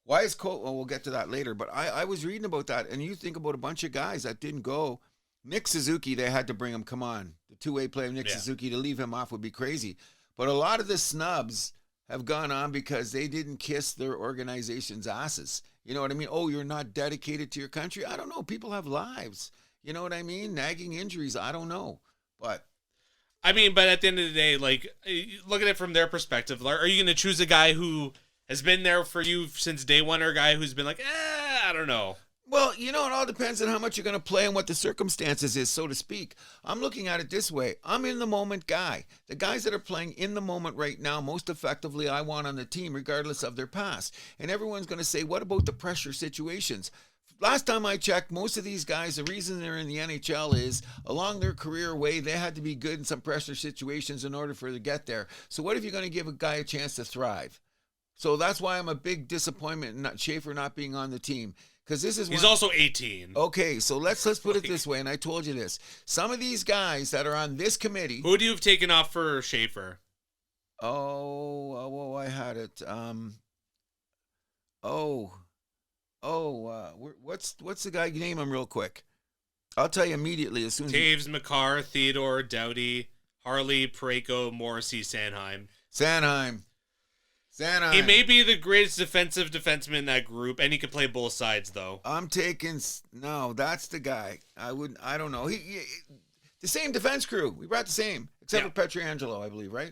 Why is Cole? Well, we'll get to that later. But I was reading about that, and you think about a bunch of guys that didn't go. Nick Suzuki, they had to bring him. Come on, the two-way player Nick Suzuki, to leave him off would be crazy. But a lot of the snubs have gone on because they didn't kiss their organization's asses. You know what I mean? Oh, you're not dedicated to your country. I don't know. People have lives. You know what I mean? Nagging injuries. I don't know, but. I mean, but at the end of the day, like, look at it from their perspective. Are you going to choose a guy who has been there for you since day one, or a guy who's been like, I don't know? Well, you know, it all depends on how much you're going to play and what the circumstances is, so to speak. I'm looking at it this way. I'm in the moment guy. The guys that are playing in the moment right now, most effectively, I want on the team, regardless of their past. And everyone's going to say, what about the pressure situations? Last time I checked, most of these guys, the reason they're in the NHL is along their career way, they had to be good in some pressure situations in order for them to get there. So what if you're going to give a guy a chance to thrive? So that's why I'm a big disappointment in Schaefer not being on the team. Because this is he's also 18. Okay, so let's put it this way, and I told you this. Some of these guys that are on this committee. Who do you have taken off for Schaefer? I had it. What's the guy? Name him real quick. I'll tell you immediately as soon as. Taves, McCarr, Theodore, Doughty, Harley, Parayko, Morrissey, Sanheim. He may be the greatest defensive defenseman in that group, and he could play both sides, though. That's the guy. I don't know. He the same defense crew. We brought the same, except for Pietrangelo, I believe, right?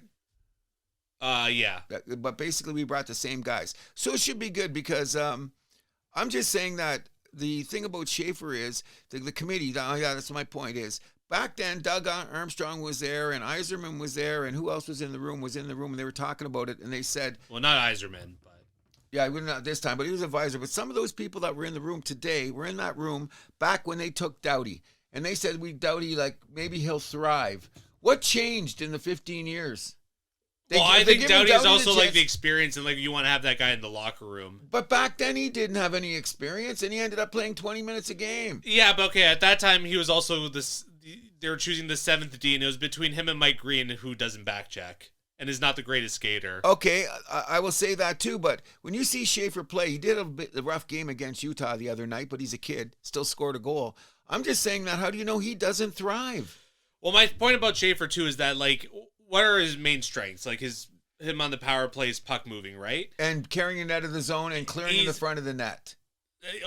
Yeah. But basically, we brought the same guys. So it should be good because I'm just saying that the thing about Schaefer is the committee, that's my point is, back then, Doug Armstrong was there, and Yzerman was there, and who else was in the room, and they were talking about it, and they said... Well, not Yzerman, but... Yeah, not this time, but he was advisor. But some of those people that were in the room today were in that room back when they took Doughty, and they said, Doughty, like, maybe he'll thrive. What changed in the 15 years? I think Doughty is also like the experience, and like you want to have that guy in the locker room. But back then he didn't have any experience, and he ended up playing 20 minutes a game. Yeah, but okay, at that time he was also this. They were choosing the 7th D, and it was between him and Mike Green, who doesn't backcheck and is not the greatest skater. Okay, I will say that too. But when you see Schaefer play, he did a rough game against Utah the other night, but he's a kid, still scored a goal. I'm just saying that. How do you know he doesn't thrive? Well, my point about Schaefer too is that like. What are his main strengths? Like him on the power play is puck moving, right? And carrying it out of the zone and clearing in the front of the net.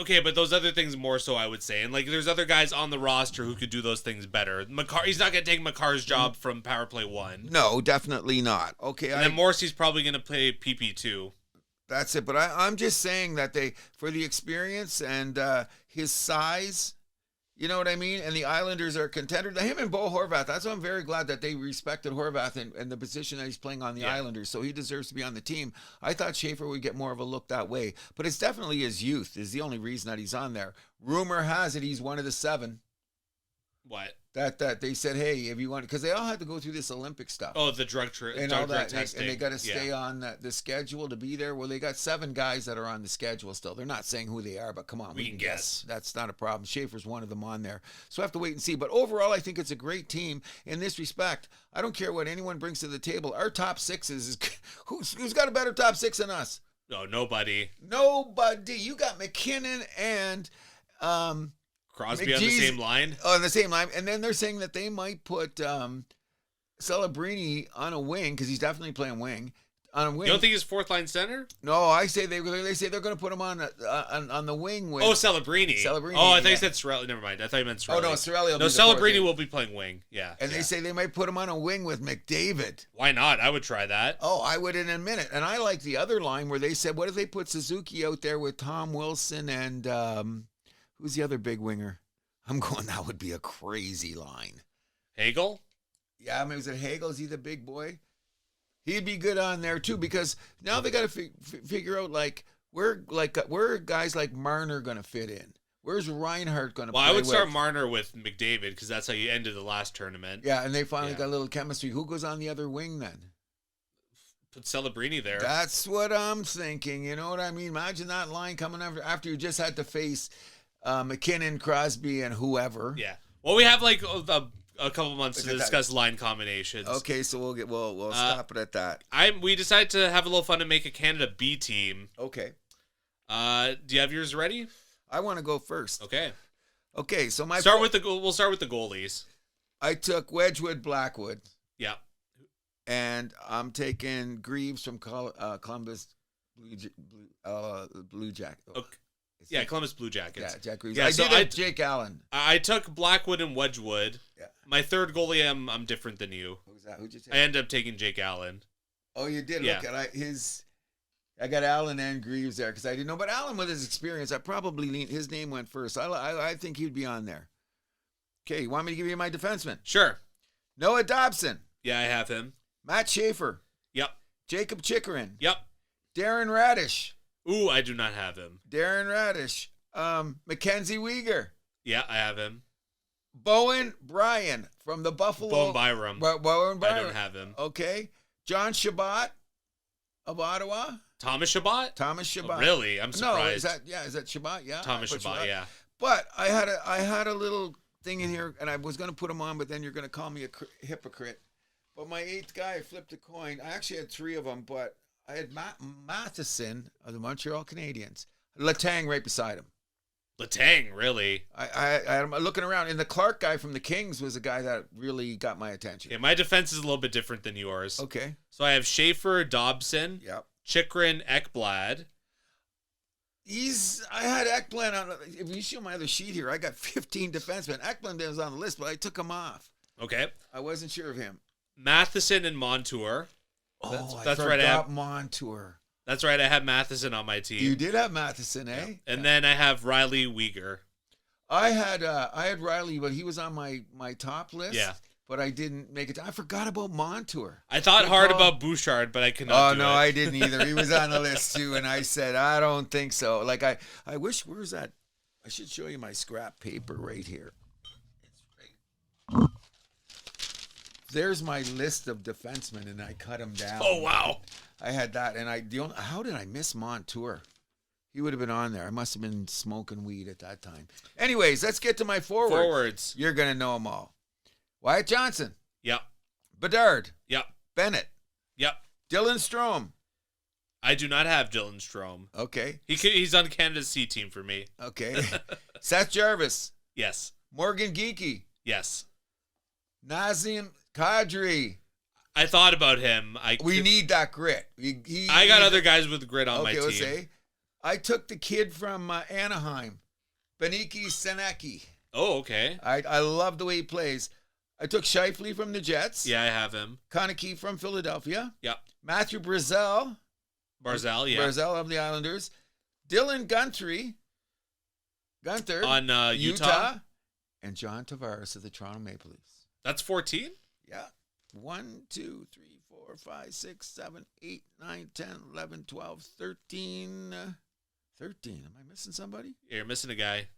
Okay, but those other things more so, I would say. And like there's other guys on the roster who could do those things better. He's not going to take McCarr's job from power play 1. No, definitely not. Okay. And then Morrissey's probably going to play PP2. That's it. But I'm just saying that for the experience and his size... You know what I mean? And the Islanders are contenders. Him and Bo Horvath, that's why I'm very glad that they respected Horvath and the position that he's playing on the Islanders. So he deserves to be on the team. I thought Schaefer would get more of a look that way. But it's definitely his youth is the only reason that he's on there. Rumor has it he's one of the 7. What? That they said, hey, if you want, because they all had to go through this Olympic stuff. Oh, the drug testing. And they got to stay on the schedule to be there. Well, they got 7 guys that are on the schedule still. They're not saying who they are, but come on. We can guess. That's not a problem. Schaefer's one of them on there. So I have to wait and see. But overall, I think it's a great team in this respect. I don't care what anyone brings to the table. Our top 6 is who's got a better top 6 than us? No, nobody. You got McKinnon and... Crosby McGee's on the same line? On the same line. And then they're saying that they might put Celebrini on a wing, because he's definitely playing wing. on a wing. You don't think he's fourth line center? No, I say they say they're going to put him on the wing with. Celebrini. Oh, I thought you said Cirelli. Never mind. I thought you meant Cirelli. Oh no, Cirelli. No, Celebrini will be playing wing. Yeah. And they say they might put him on a wing with McDavid. Why not? I would try that. Oh, I would in a minute. And I like the other line where they said, what if they put Suzuki out there with Tom Wilson and who's the other big winger? I'm going, that would be a crazy line. Hagel? Yeah, I mean, was it Hagel? Is he the big boy? He'd be good on there too, because now they got to figure out where guys like Marner going to fit in. Where's Reinhardt going to play? Well, I would start Marner with McDavid because that's how you ended the last tournament. Yeah, and they finally got a little chemistry. Who goes on the other wing then? Put Celebrini there. That's what I'm thinking. You know what I mean? Imagine that line coming after you just had to face McKinnon, Crosby, and whoever. Yeah. Well, we have like a couple months to discuss line combinations. Okay, so we'll stop it at that. We decided to have a little fun and make a Canada B team. Okay. Do you have yours ready? I want to go first. Okay. Okay, so we'll start with the goalies. I took Wedgwood, Blackwood. Yeah. And I'm taking Greaves from Columbus Blue Jacket. Okay. Yeah, Columbus Blue Jackets. Yeah, Jack Greaves. Yeah, I did Jake Allen. I took Blackwood and Wedgwood. Yeah. My third goalie, I'm different than you. Who was that? Who'd you take? I ended up taking Jake Allen. Oh, you did? Yeah. Look at I got Allen and Greaves there because I didn't know. But Allen, with his experience, I probably his name went first. I think he'd be on there. Okay, you want me to give you my defenseman? Sure. Noah Dobson. Yeah, I have him. Matt Schaefer. Yep. Jacob Chikrin. Yep. Darren Radish. Ooh, I do not have him. Darren Radish. Mackenzie Weegar. Yeah, I have him. Bowen Bryan from the Buffalo. Bowen Byram. Bowen Byram. I don't have him. Okay. John Shabbat of Ottawa. Thomas Shabbat? Thomas Shabbat. Oh, really? I'm surprised. No, is that Shabbat? Yeah. Thomas Shabbat, yeah. But I had a little thing in here, and I was going to put him on, but then you're going to call me a hypocrite. But my eighth guy, I flipped a coin. I actually had three of them, but I had Matheson of the Montreal Canadiens. Letang right beside him. Letang, really? I'm looking around, and the Clark guy from the Kings was a guy that really got my attention. Yeah, my defense is a little bit different than yours. Okay. So I have Schaefer, Dobson, yep. Chikrin, Ekblad. I had Ekblad on. If you show my other sheet here, I got 15 defensemen. Ekblad was on the list, but I took him off. Okay. I wasn't sure of him. Matheson and Montour. That's right. I have Montour. That's right. I have Matheson on my team. You did have Matheson, eh? Yeah. And then I have Riley Weegar. I had Riley, but he was on my top list. Yeah. But I didn't make it. I forgot about Montour. I thought hard about Bouchard, but I could not. Oh no, I didn't either. He was on the list too, and I said I don't think so. Like I wish. Where's that? I should show you my scrap paper right here. It's right. There's my list of defensemen, and I cut them down. Oh wow! I had that, and how did I miss Montour? He would have been on there. I must have been smoking weed at that time. Anyways, let's get to my forwards. You're gonna know them all. Wyatt Johnson. Yep. Bedard. Yep. Bennett. Yep. Dylan Strome. I do not have Dylan Strome. Okay. He's on Canada's C team for me. Okay. Seth Jarvis. Yes. Morgan Geekie. Yes. Nazem Kadri. I thought about him. We need that grit. I got other guys with grit on my team. Let's say. I took the kid from Anaheim, Beniki Senecki. Oh, okay. I love the way he plays. I took Scheifele from the Jets. Yeah, I have him. Konecki from Philadelphia. Yep. Matthew Barzal. Barzal, yeah. Barzal of the Islanders. Dylan Gunther on Utah. And John Tavares of the Toronto Maple Leafs. That's 14? Yeah. 1, 2, 3, 4, 5, 6, 7, 8, 9, 10, 11, 12, 13. 13. Am I missing somebody? Yeah, you're missing a guy.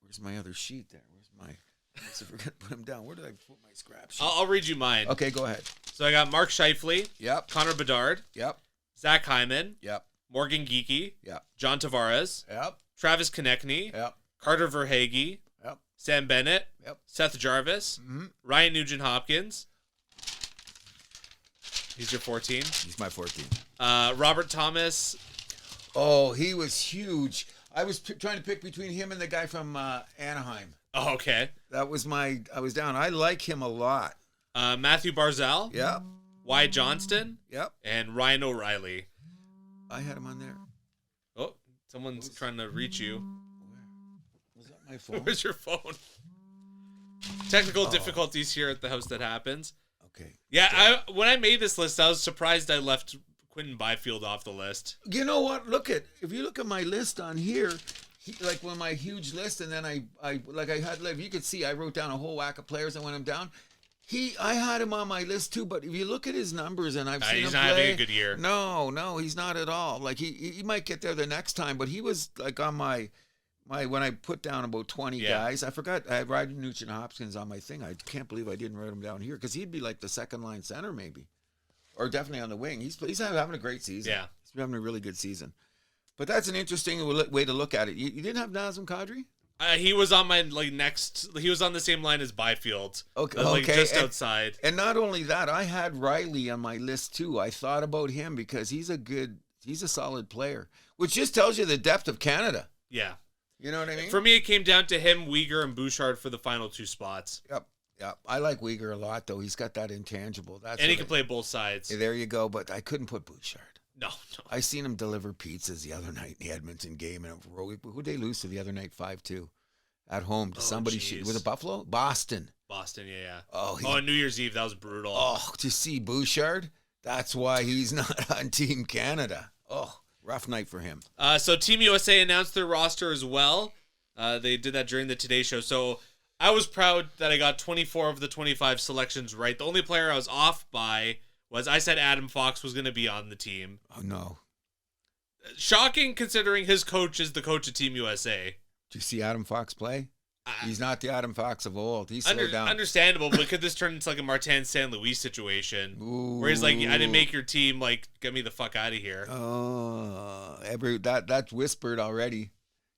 Where's my other sheet there? Where's my... I forgot to put him down. Where did I put my scrap sheet? I'll read you mine. Okay, go ahead. So I got Mark Scheifele. Yep. Connor Bedard. Yep. Zach Hyman. Yep. Morgan Geekie. Yep. John Tavares. Yep. Travis Konecny. Yep. Carter Verhaeghe. Yep. Sam Bennett. Yep. Seth Jarvis. Mm-hmm. Ryan Nugent-Hopkins. He's your 14. He's my 14. Robert Thomas. Oh, he was huge. I was trying to pick between him and the guy from Anaheim. Oh, okay. I was down. I like him a lot. Matthew Barzal. Yeah. Wyatt Johnston, Yep. and Ryan O'Reilly. I had him on there. Oh, someone's trying to reach you. Was that my phone? Where's your phone? Technical difficulties here at the house that happens. Okay. Yeah, when I made this list, I was surprised I left Quentin Byfield off the list. You know what? If you look at my list on here, like when my huge list, and then I had, if you could see, I wrote down a whole whack of players and went him down. I had him on my list too, but if you look at his numbers, and I've seen him play, he's not having a good year. No, he's not at all. Like he might get there the next time, but he was like on my when I put down about 20 guys. I forgot I had Ryder Nugent Hopkins on my thing. I can't believe I didn't write him down here because he'd be like the second line center maybe, or definitely on the wing. He's having a great season. Yeah, he's having a really good season. But that's an interesting way to look at it. You didn't have Nazem Kadri? He was on my next. He was on the same line as Byfield. Okay, just outside. And not only that, I had Riley on my list too. I thought about him because he's a solid player, which just tells you the depth of Canada. Yeah, you know what I mean. For me, it came down to him, Uyghur, and Bouchard for the final 2 spots. Yep. I like Uyghur a lot though. He's got that intangible. And he can play both sides. There you go. But I couldn't put Bouchard. No. I seen him deliver pizzas the other night in the Edmonton game, and who'd they lose to the other night? 5-2 at home to somebody. Was it Buffalo? Boston, yeah. Oh, New Year's Eve, that was brutal. Oh, to see Bouchard, that's why he's not on Team Canada. Oh, rough night for him. So Team USA announced their roster as well. They did that during the Today Show. So I was proud that I got 24 of the 25 selections right. The only player I was off by was I said Adam Fox was going to be on the team. Oh, no. Shocking considering his coach is the coach of Team USA. Do you see Adam Fox play? He's not the Adam Fox of old. He's slowed down. Understandable, but could this turn into like a Martin St. Louis situation? Ooh. Where he's like, I didn't make your team, like, get me the fuck out of here. Oh, that's whispered already.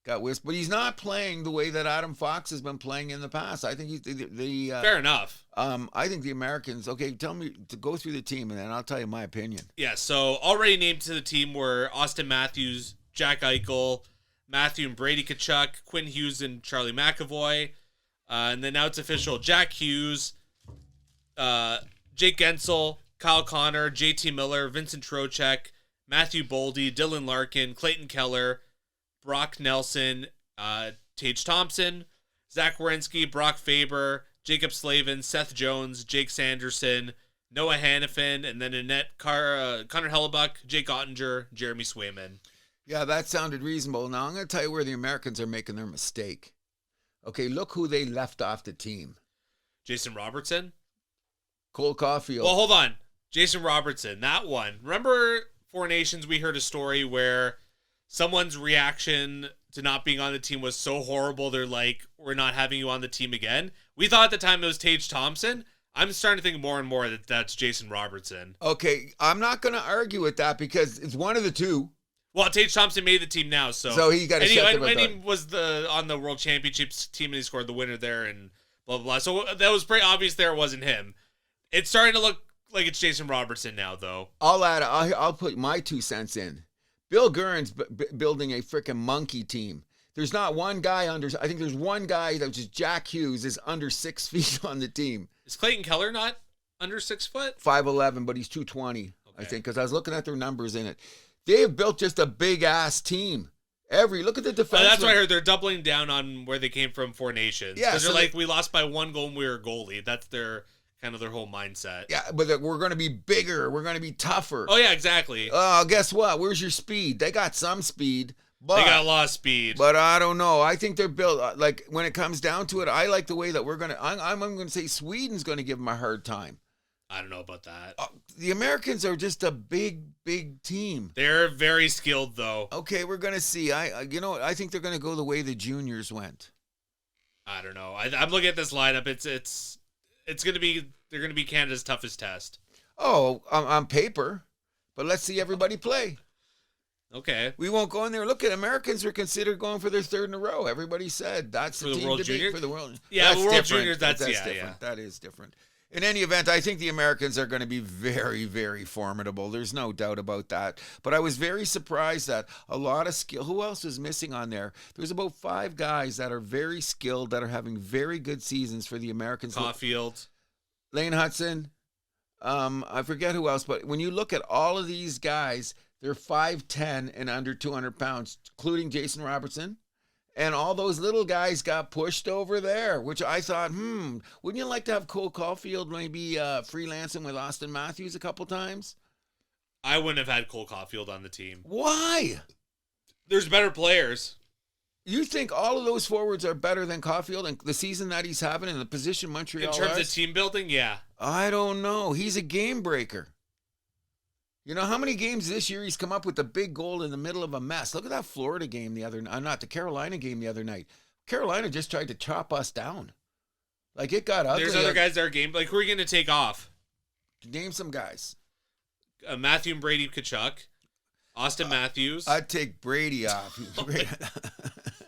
Got whispered. But he's not playing the way that Adam Fox has been playing in the past. I think he's the fair enough. I think the Americans, okay, tell me to go through the team and then I'll tell you my opinion. Yeah, so already named to the team were Austin Matthews, Jack Eichel, Matthew and Brady Tkachuk, Quinn Hughes and Charlie McAvoy. And then now it's official. Jack Hughes, Jake Gensel, Kyle Connor, JT Miller, Vincent Trocheck, Matthew Boldy, Dylan Larkin, Clayton Keller, Brock Nelson, Tage Thompson, Zach Werenski, Brock Faber, Jacob Slavin, Seth Jones, Jake Sanderson, Noah Hannafin, and then Annette Connor Hellebuck, Jake Ottinger, Jeremy Swayman. Yeah, that sounded reasonable. Now, I'm going to tell you where the Americans are making their mistake. Okay, look who they left off the team. Jason Robertson? Cole Caulfield. Well, hold on. Jason Robertson, that one. Remember Four Nations, we heard a story where someone's reaction to not being on the team was so horrible, they're like, we're not having you on the team again. We thought at the time it was Tage Thompson. I'm starting to think more and more that that's Jason Robertson. Okay, I'm not going to argue with that because it's one of the two. Well, Tage Thompson made the team now, so he got a shut and he was on the World Championships team, and he scored the winner there, and blah blah blah. So that was pretty obvious there it wasn't him. It's starting to look like it's Jason Robertson now, though. I'll put my 2 cents in. Bill Gurn's building a freaking monkey team. There's not one guy I think there's one guy that was just Jack Hughes is under 6 feet on the team. Is Clayton Keller not under 6 foot? 5'11", but he's 220, okay. I think, because I was looking at their numbers in it. They have built just a big ass team. Look at the defense. That's what I heard. They're doubling down on where they came from, Four Nations. Yeah, because they're like, we lost by 1 goal and we were a goalie. That's their kind of their whole mindset. Yeah, but we're going to be bigger. We're going to be tougher. Oh, yeah, exactly. Guess what? Where's your speed? They got some speed. But, they got a lot of speed. But I don't know. I think they're built, like, when it comes down to it, I like the way that we're going to, I'm going to say Sweden's going to give them a hard time. I don't know about that. The Americans are just a big, big team. They're very skilled, though. Okay, we're going to see. I think they're going to go the way the juniors went. I don't know. I'm looking at this lineup. It's going to be, they're going to be Canada's toughest test. Oh, on paper. But let's see everybody play. Okay. We won't go in there. Look, at Americans are considered going for their 3rd in a row. Everybody said that's the team World to Juniors? beat for the World. Yeah, that's World different. Juniors, that's different. Yeah. That is different. In any event, I think the Americans are going to be very, very formidable. There's no doubt about that. But I was very surprised that a lot of skill. Who else is missing on there? There's about 5 guys that are very skilled, that are having very good seasons for the Americans. Caulfield. Lane Hudson. I forget who else, but when you look at all of these guys, they're 5'10" and under 200 pounds, including Jason Robertson. And all those little guys got pushed over there, which I thought, wouldn't you like to have Cole Caulfield maybe freelancing with Austin Matthews a couple times? I wouldn't have had Cole Caulfield on the team. Why? There's better players. You think all of those forwards are better than Caulfield and the season that he's having in the position Montreal In terms has? of team building, yeah. I don't know. He's a game breaker. You know how many games this year he's come up with a big goal in the middle of a mess? Look at that Florida game the other night. Not the Carolina game the other night. Carolina just tried to chop us down. Like, it got ugly. There's other guys that are game. Like, who are you going to take off? Name some guys. Matthew and Brady Tkachuk. Austin Matthews. I'd take Brady off.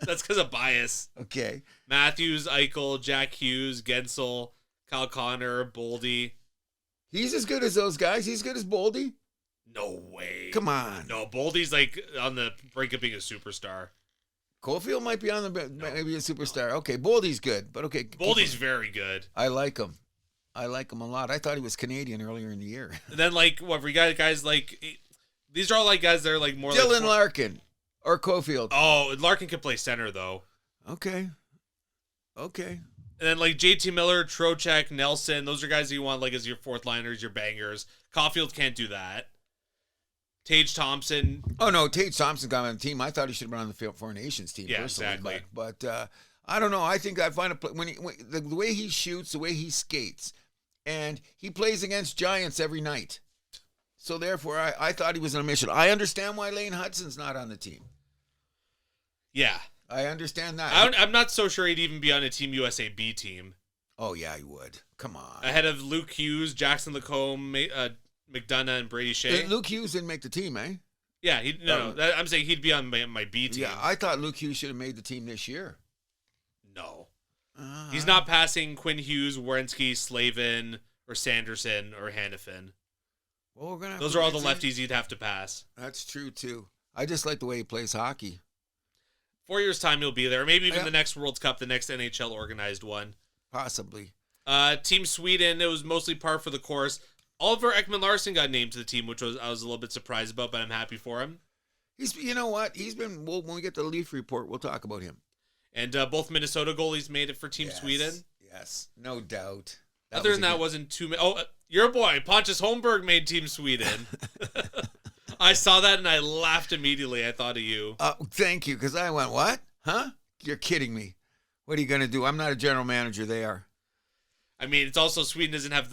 That's because of bias. Okay. Matthews, Eichel, Jack Hughes, Gensel, Kyle Connor, Boldy. He's as good as those guys. He's as good as Boldy. No way. Come on. No, Boldy's like on the brink of being a superstar. Caulfield might be on the maybe a superstar. Okay, Boldy's good, but okay. Boldy's very good. I like him. I like him a lot. I thought he was Canadian earlier in the year. And then like what we got guys like these are all like guys that are like more Dylan like Larkin or Caulfield. Oh, Larkin can play center though. Okay. And then like JT Miller, Trocheck, Nelson, those are guys that you want like as your fourth liners, your bangers. Caulfield can't do that. Tage Thompson. Oh no, Tage Thompson got on the team. I thought he should have been on the Four Nations team. Yeah, personally, exactly. But I don't know. I think I find the way he shoots, the way he skates, and he plays against Giants every night. So therefore, I thought he was on a mission. I understand why Lane Hudson's not on the team. Yeah, I understand that. I'm not so sure he'd even be on a Team USA B team. Oh yeah, he would. Come on. Ahead of Luke Hughes, Jackson Lacombe, McDonough, and Brady Shea. Luke Hughes didn't make the team, eh? Yeah, I'm saying he'd be on my B team. Yeah, I thought Luke Hughes should have made the team this year. No. He's not passing Quinn Hughes, Werenski, Slavin, or Sanderson, or Hannafin. Well, those are all the lefties he'd have to pass. That's true, too. I just like the way he plays hockey. 4 years' time, he'll be there. Maybe even the next World Cup, the next NHL organized one. Possibly. Team Sweden, it was mostly par for the course. Oliver Ekman-Larsson got named to the team, which I was a little bit surprised about, but I'm happy for him. You know what? When we get the Leaf report, we'll talk about him. And both Minnesota goalies made it for Team Sweden. Yes, no doubt. Other than that, wasn't too many. Oh, your boy, Pontus Holmberg made Team Sweden. I saw that and I laughed immediately. I thought of you. Thank you, because I went, what? Huh? You're kidding me. What are you going to do? I'm not a general manager. They are. I mean, it's also Sweden doesn't have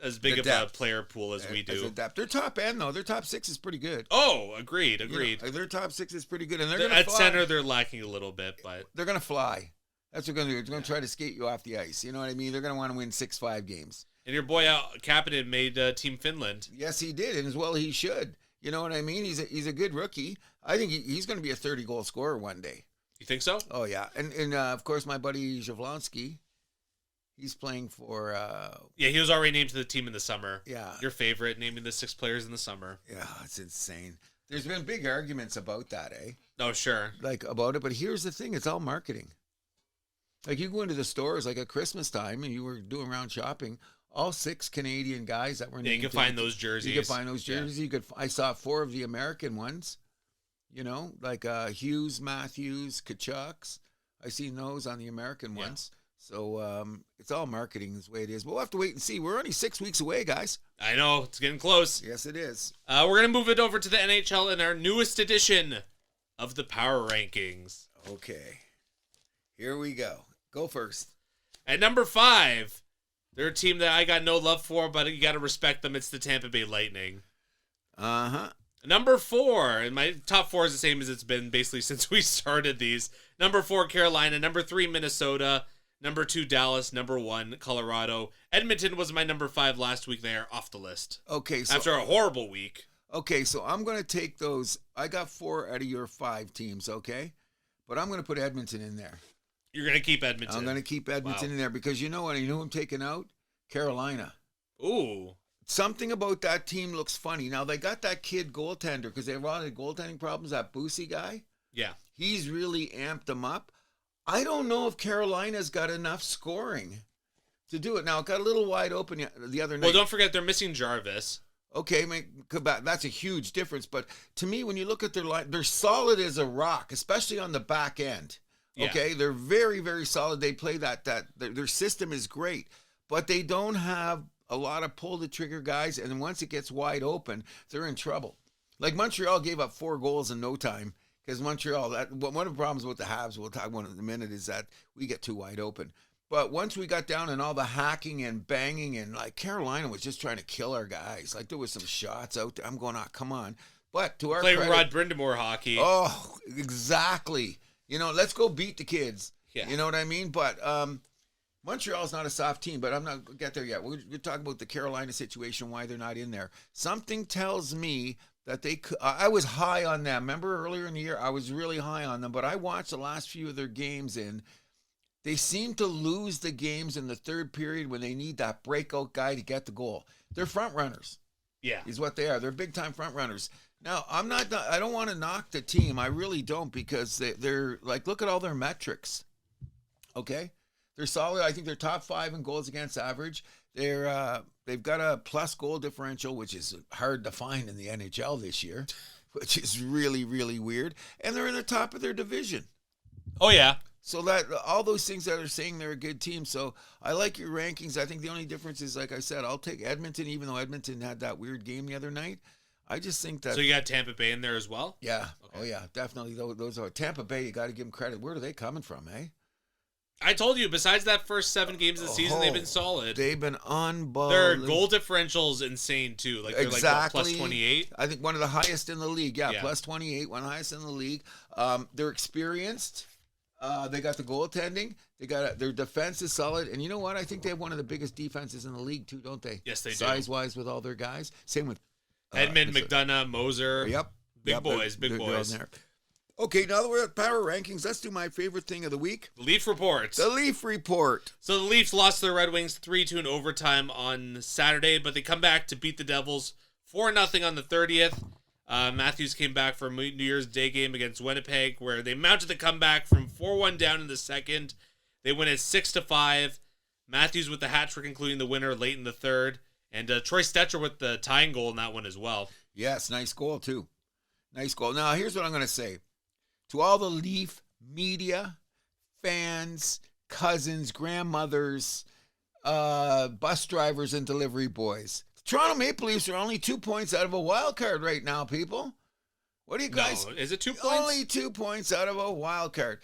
as big of a player pool as we do. Their top end, though. Their top six is pretty good. Oh, agreed. Their top six is pretty good. And they're going to fly. At center, they're lacking a little bit, but they're going to fly. That's what they're going to do. They're going to try to skate you off the ice. You know what I mean? They're going to want to win 6-5 games. And your boy Kapanen made Team Finland. Yes, he did, and as well he should. You know what I mean? He's a good rookie. I think he's going to be a 30-goal scorer one day. You think so? Oh, yeah. And of course, my buddy Javlonsky, he's playing for... yeah, he was already named to the team in the summer. Yeah. Your favorite, naming the 6 players in the summer. Yeah, it's insane. There's been big arguments about that, eh? Oh, sure. Like, about it. But here's the thing. It's all marketing. Like, you go into the stores, like at Christmas time, and you were doing around shopping, all 6 Canadian guys that were named. Yeah, you can find those jerseys. You can find those jerseys. Yeah. I saw 4 of the American ones, you know, like Hughes, Matthews, Kachucks. I seen those on the American ones. So it's all marketing is the way it is. But we'll have to wait and see. We're only 6 weeks away, guys. I know. It's getting close. Yes, it is. We're going to move it over to the NHL in our newest edition of the Power Rankings. Okay. Here we go. Go first. At number 5, they're a team that I got no love for, but you got to respect them. It's the Tampa Bay Lightning. Uh-huh. Number 4, and my top 4 is the same as it's been basically since we started these. Number 4, Carolina. Number 3, Minnesota. Number 2, Dallas. Number 1, Colorado. Edmonton was my number 5 last week. They are off the list. Okay. So, after a horrible week. Okay, so I'm going to take those. I got 4 out of your 5 teams, okay? But I'm going to put Edmonton in there. You're going to keep Edmonton. I'm going to keep Edmonton in there because you know what? You know who I'm taking out? Carolina. Ooh. Something about that team looks funny. Now, they got that kid goaltender because they have a lot of goaltending problems, that Boosie guy. Yeah. He's really amped them up. I don't know if Carolina's got enough scoring to do it. Now, it got a little wide open the other night. Well, don't forget they're missing Jarvis. Okay, that's a huge difference. But to me, when you look at their line, they're solid as a rock, especially on the back end. Okay, they're very, very solid. They play that their system is great, but they don't have a lot of pull the trigger guys. And once it gets wide open, they're in trouble. Like Montreal gave up 4 goals in no time because Montreal. One of the problems with the Habs, we'll talk about in a minute, is that we get too wide open. But once we got down and all the hacking and banging and like Carolina was just trying to kill our guys. Like there was some shots out there. I'm going, come on. But to our play credit, Rod Brindamore hockey. Oh, exactly. Let's go beat the kids. Yeah. You know what I mean? But Montreal's not a soft team, but I'm not going to get there yet. We're talking about the Carolina situation, why they're not in there. Something tells me that they could. I was high on them. Remember earlier in the year, I was really high on them, but I watched the last few of their games and they seem to lose the games in the third period when they need that breakout guy to get the goal. They're front runners. Yeah. Is what they are. They're big time front runners. Now, I don't want to knock the team. I really don't, because they're like, look at all their metrics. Okay? They're solid. I think they're top 5 in goals against average. They've got a plus goal differential, which is hard to find in the NHL this year, which is really, really weird. And they're in the top of their division. Oh, yeah. So that all those things that are saying they're a good team. So I like your rankings. I think the only difference is, like I said, I'll take Edmonton, even though Edmonton had that weird game the other night. I just think that. So you got Tampa Bay in there as well? Yeah. Okay. Oh, yeah. Definitely. Those are Tampa Bay. You got to give them credit. Where are they coming from, eh? I told you, besides that first 7 games of the season, they've been solid. They've been unbelievable. Their goal differential's insane, too. Like, they're exactly. like, what, plus 28? I think one of the highest in the league. Yeah, plus 28, one of the highest in the league. They're experienced. They got the goaltending. They got their defense is solid. And you know what? I think they have one of the biggest defenses in the league, too, don't they? Yes, they do. Size-wise with all their guys. Same with Edmund, McDonough, Moser. Yep. Big boys. There. Okay, now that we're at power rankings, let's do my favorite thing of the week. Leaf reports. The Leaf Report. So the Leafs lost to the Red Wings 3-2 in overtime on Saturday, but they come back to beat the Devils 4-0 on the 30th. Matthews came back for a New Year's Day game against Winnipeg, where they mounted the comeback from 4-1 down in the second. They win it 6-5. Matthews with the hat trick, including the winner late in the third. And Troy Stetcher with the tying goal in that one as well. Yes, nice goal, too. Nice goal. Now, here's what I'm going to say. To all the Leaf media, fans, cousins, grandmothers, bus drivers, and delivery boys, the Toronto Maple Leafs are only 2 points out of a wild card right now, people. What do you guys? No, is it 2 points? Only 2 points out of a wild card.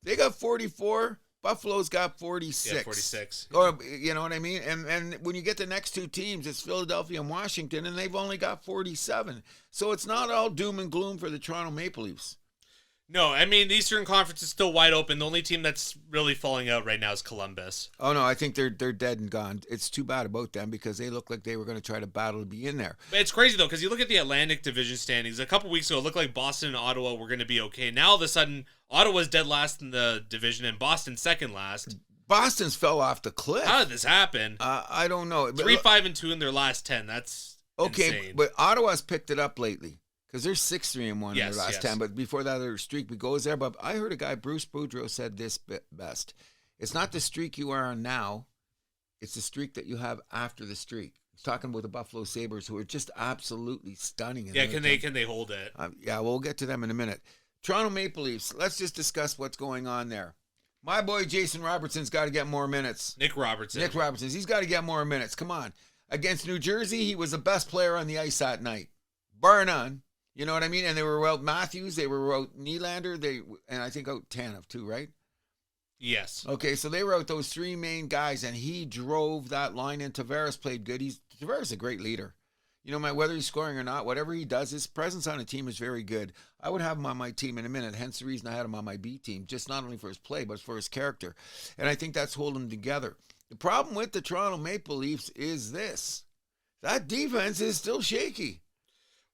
They got 44. Buffalo's got 46. Yeah, 46. Or, you know what I mean? And when you get the next 2 teams, it's Philadelphia and Washington, and they've only got 47. So it's not all doom and gloom for the Toronto Maple Leafs. No, I mean, the Eastern Conference is still wide open. The only team that's really falling out right now is Columbus. Oh, no, I think they're dead and gone. It's too bad about them because they look like they were going to try to battle to be in there. But it's crazy, though, because you look at the Atlantic Division standings. A couple weeks ago, it looked like Boston and Ottawa were going to be okay. Now, all of a sudden, Ottawa's dead last in the division and Boston's second last. Boston's fell off the cliff. How did this happen? I don't know. 3-5-2 in their last 10. That's insane. But Ottawa's picked it up lately. Because they're 6-3-1 in their last 10, but before that, their streak goes there. But I heard a guy, Bruce Boudreau, said this best. It's not the streak you are on now. It's the streak that you have after the streak. He's talking about the Buffalo Sabres, who are just absolutely stunning. Yeah, can they hold it? Yeah, we'll get to them in a minute. Toronto Maple Leafs, let's just discuss what's going on there. My boy Jason Robertson's got to get more minutes. Nick Robertson, he's got to get more minutes. Come on. Against New Jersey, he was the best player on the ice that night. Bar none. You know what I mean? And they were out Matthews, they were out Nylander, and I think out Tanev too, right? Yes. Okay, so they were out those 3 main guys, and he drove that line, and Tavares played good. Tavares is a great leader. You know, whether he's scoring or not, whatever he does, his presence on a team is very good. I would have him on my team in a minute, hence the reason I had him on my B team, just not only for his play, but for his character. And I think that's holding them together. The problem with the Toronto Maple Leafs is this. That defense is still shaky.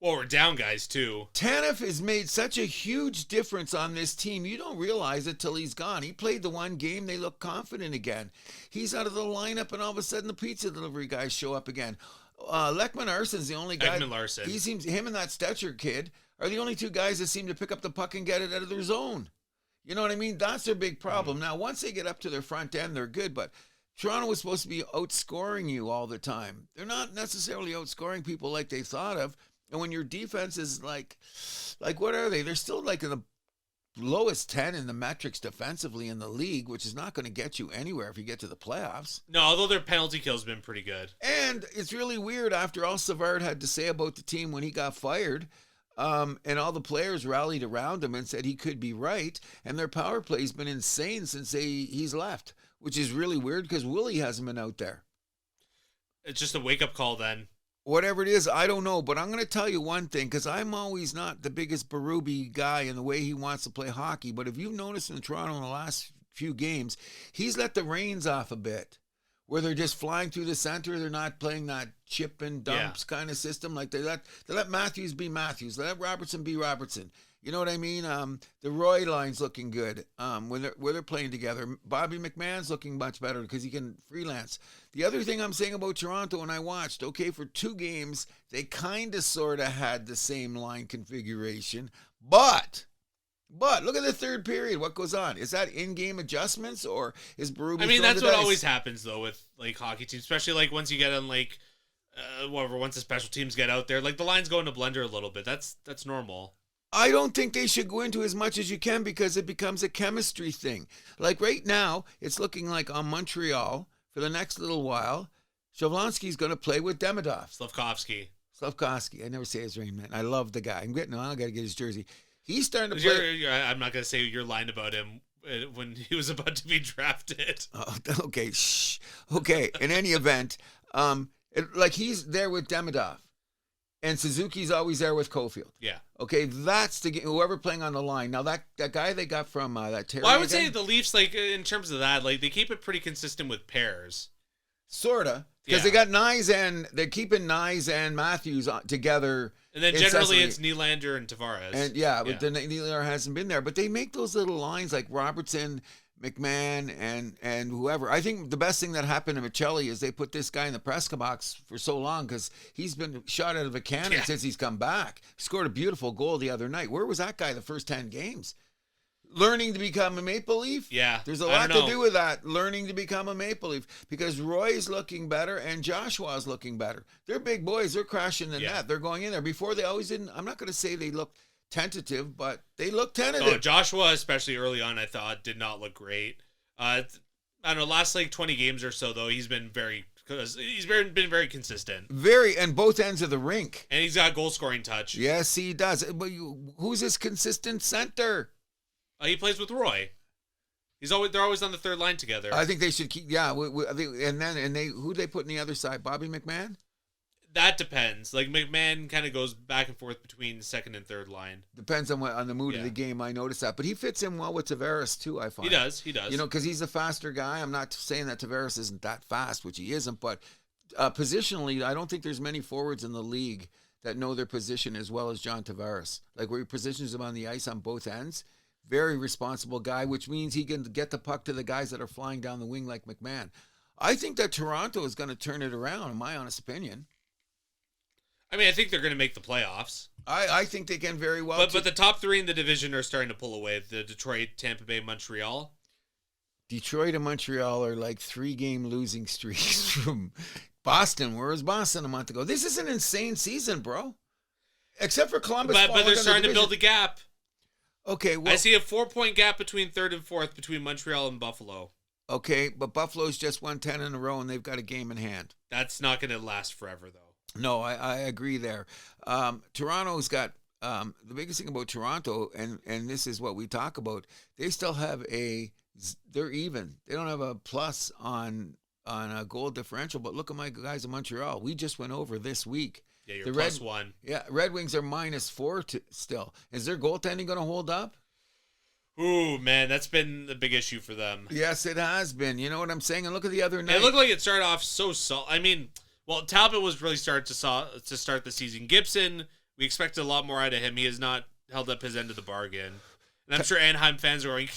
Well, we're down guys, too. Tanev has made such a huge difference on this team. You don't realize it till he's gone. He played the one game. They look confident again. He's out of the lineup, and all of a sudden the pizza delivery guys show up again. Lekman Larson's the only guy. Ekman Larson. Him and that Stetcher kid are the only 2 guys that seem to pick up the puck and get it out of their zone. You know what I mean? That's their big problem. Now, once they get up to their front end, they're good, but Toronto was supposed to be outscoring you all the time. They're not necessarily outscoring people like they thought of. And when your defense is like what are they? They're still like in the lowest 10 in the metrics defensively in the league, which is not going to get you anywhere if you get to the playoffs. No, although their penalty kill's been pretty good. And it's really weird after all Savard had to say about the team when he got fired, and all the players rallied around him and said he could be right, and their power play's been insane since he's left, which is really weird because Willie hasn't been out there. It's just a wake-up call then. Whatever it is, I don't know, but I'm going to tell you one thing, because I'm always not the biggest Berube guy in the way he wants to play hockey, but if you've noticed in Toronto in the last few games, he's let the reins off a bit, where they're just flying through the center. They're not playing that chip and dumps kind of system. Like they let Matthews be Matthews. They let Robertson be Robertson. You know what I mean? The Roy line's looking good when they're playing together. Bobby McMahon's looking much better because he can freelance. The other thing I'm saying about Toronto, when I watched, okay, for 2 games, they kind of sort of had the same line configuration. But look at the third period. What goes on? Is that in-game adjustments or is Berube? I mean, that's what always happens, though, with like hockey teams, especially like once you get on like once the special teams get out there, like the lines go into blender a little bit. That's normal. I don't think they should go into as much as you can because it becomes a chemistry thing. Like right now, it's looking like on Montreal for the next little while, Shavlonsky's going to play with Demidov. Slavkovsky. I never say his name, man. I love the guy. I got to get his jersey. He's starting to play. I'm not going to say your line about him when he was about to be drafted. Oh, okay. Shh. Okay. In any event, he's there with Demidov. And Suzuki's always there with Caulfield. Yeah. Okay, that's the whoever playing on the line. Now that guy they got from that Terry. Well, I would say the Leafs, like in terms of that, like they keep it pretty consistent with pairs. Sorta, because they got they're keeping Nyes and Matthews together. And then generally it's Nylander and Tavares. And but the Nylander hasn't been there. But they make those little lines like Robertson, McMahon, and whoever. I think the best thing that happened to Michelli is they put this guy in the press box for so long because he's been shot out of a cannon since he's come back. He scored a beautiful goal the other night. Where was that guy the first 10 games? Learning to become a Maple Leaf? Yeah. There's a lot to do with that, learning to become a Maple Leaf, because Roy's looking better and Joshua's looking better. They're big boys. They're crashing the net. They're going in there. Before they always didn't. I'm not going to say they looked tentative, but they look tentative. Oh, Joshua, especially early on, I thought did not look great. I don't know, last like 20 games or so though, he's been very consistent. And both ends of the rink. And he's got goal scoring touch. Yes, he does. But who's his consistent center? He plays with Roy. They're always on the third line together. I think they should keep. Yeah, who they put in the other side? Bobby McMahon. That depends. Like McMahon kind of goes back and forth between the second and third line. Depends on the mood of the game. I noticed that, but he fits in well with Tavares too. I find he does. You know, because he's a faster guy. I'm not saying that Tavares isn't that fast, which he isn't, but positionally, I don't think there's many forwards in the league that know their position as well as John Tavares. Like where he positions him on the ice on both ends. Very responsible guy, which means he can get the puck to the guys that are flying down the wing like McMahon. I think that Toronto is going to turn it around, in my honest opinion. I mean, I think they're going to make the playoffs. I think they can very well. But the top 3 in the division are starting to pull away. The Detroit, Tampa Bay, Montreal. Detroit and Montreal are like 3-game losing streaks from Boston. Where was Boston a month ago? This is an insane season, bro. Except for Columbus. But they're starting to build a gap. Okay, well, I see a 4-point gap between 3rd and 4th between Montreal and Buffalo. Okay, but Buffalo's just won 10 in a row, and they've got a game in hand. That's not going to last forever, though. No, I agree there. Toronto's got the biggest thing about Toronto, and this is what we talk about. They still have they're even. They don't have a plus on a goal differential. But look at my guys in Montreal. We just went over this week. Yeah, you're plus 1. Yeah, Red Wings are -4 still. Is their goaltending going to hold up? Ooh, man, that's been the big issue for them. Yes, it has been. You know what I'm saying? And look at the other night. It looked like it started off so solid. I mean, well, Talbot was really starting to start the season. Gibson, we expected a lot more out of him. He has not held up his end of the bargain. And I'm sure Anaheim fans are going...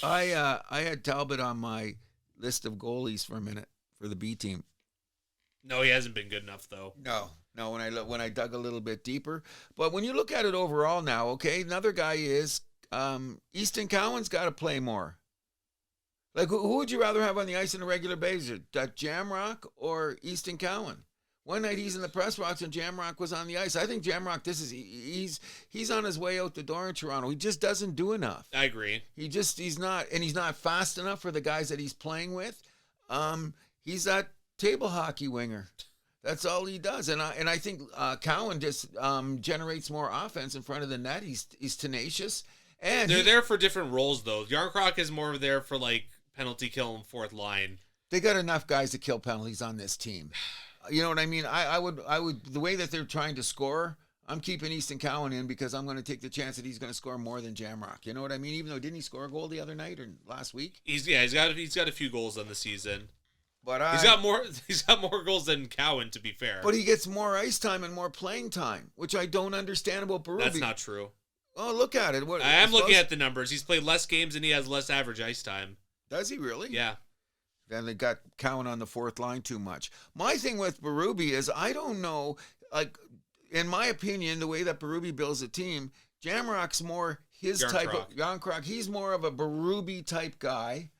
I had Talbot on my list of goalies for a minute for the B team. No, he hasn't been good enough, though. No, when I dug a little bit deeper. But when you look at it overall now, okay, another guy is Easton Cowan's got to play more. Like, who would you rather have on the ice on a regular basis? That Jamrock or Easton Cowan? One night he's in the press box and Jamrock was on the ice. I think Jamrock, he's on his way out the door in Toronto. He just doesn't do enough. I agree. He's not fast enough for the guys that he's playing with. He's that table hockey winger. That's all he does. And I think Cowan just generates more offense in front of the net. He's tenacious. And they're there for different roles though. Yarncroc is more there for like penalty kill and fourth line. They got enough guys to kill penalties on this team. You know what I mean? I would the way that they're trying to score, I'm keeping Easton Cowan in because I'm going to take the chance that he's going to score more than Jamrock. You know what I mean? Even though didn't he score a goal the other night or last week? He's got a few goals on the season. But he's got more goals than Cowan, to be fair. But he gets more ice time and more playing time, which I don't understand about Berube. That's not true. Oh, look at it. I am looking at the numbers. He's played less games and he has less average ice time. Does he really? Yeah. Then they got Cowan on the fourth line too much. My thing with Berube is I don't know, like, in my opinion, the way that Berube builds a team, Jamrock's more his type of Yarncroc. He's more of a Berube type guy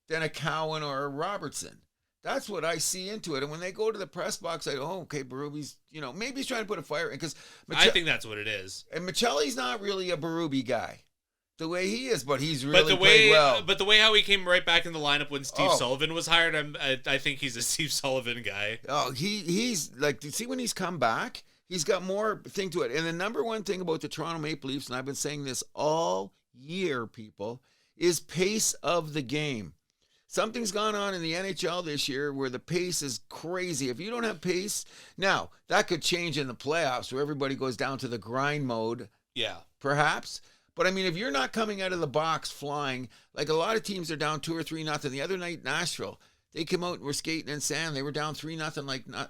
than a Cowan or a Robertson. That's what I see into it. And when they go to the press box, I go, oh, okay, Berube's, maybe he's trying to put a fire in. Because I think that's what it is. And Michelli's not really a Berube guy. The way he is, but he's really played well. But the way how he came right back in the lineup when Steve Sullivan was hired, I think he's a Steve Sullivan guy. Oh, he's like, see when he's come back, he's got more thing to it. And the number one thing about the Toronto Maple Leafs, and I've been saying this all year, people, is pace of the game. Something's gone on in the NHL this year where the pace is crazy. If you don't have pace, now that could change in the playoffs where everybody goes down to the grind mode. Yeah. Perhaps. But I mean, if you're not coming out of the box flying, like a lot of teams are down 2 or 3-0. The other night, Nashville, they came out and were skating in sand. They were down 3-0,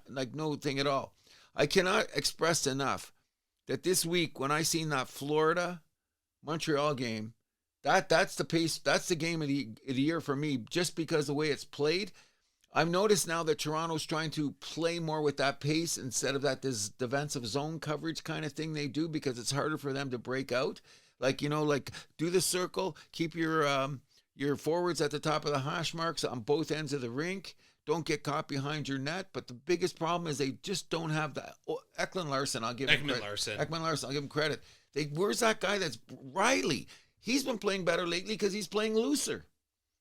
like no thing at all. I cannot express enough that this week when I seen that Florida Montreal game, that's the pace. That's the game of the year for me, just because the way it's played. I've noticed now that Toronto's trying to play more with that pace instead of this defensive zone coverage kind of thing they do, because it's harder for them to break out. Like, do the circle, keep your forwards at the top of the hash marks on both ends of the rink. Don't get caught behind your net. But the biggest problem is they just don't have that. Ekman Larson, I'll give him credit. Where's that guy that's Riley? He's been playing better lately because he's playing looser.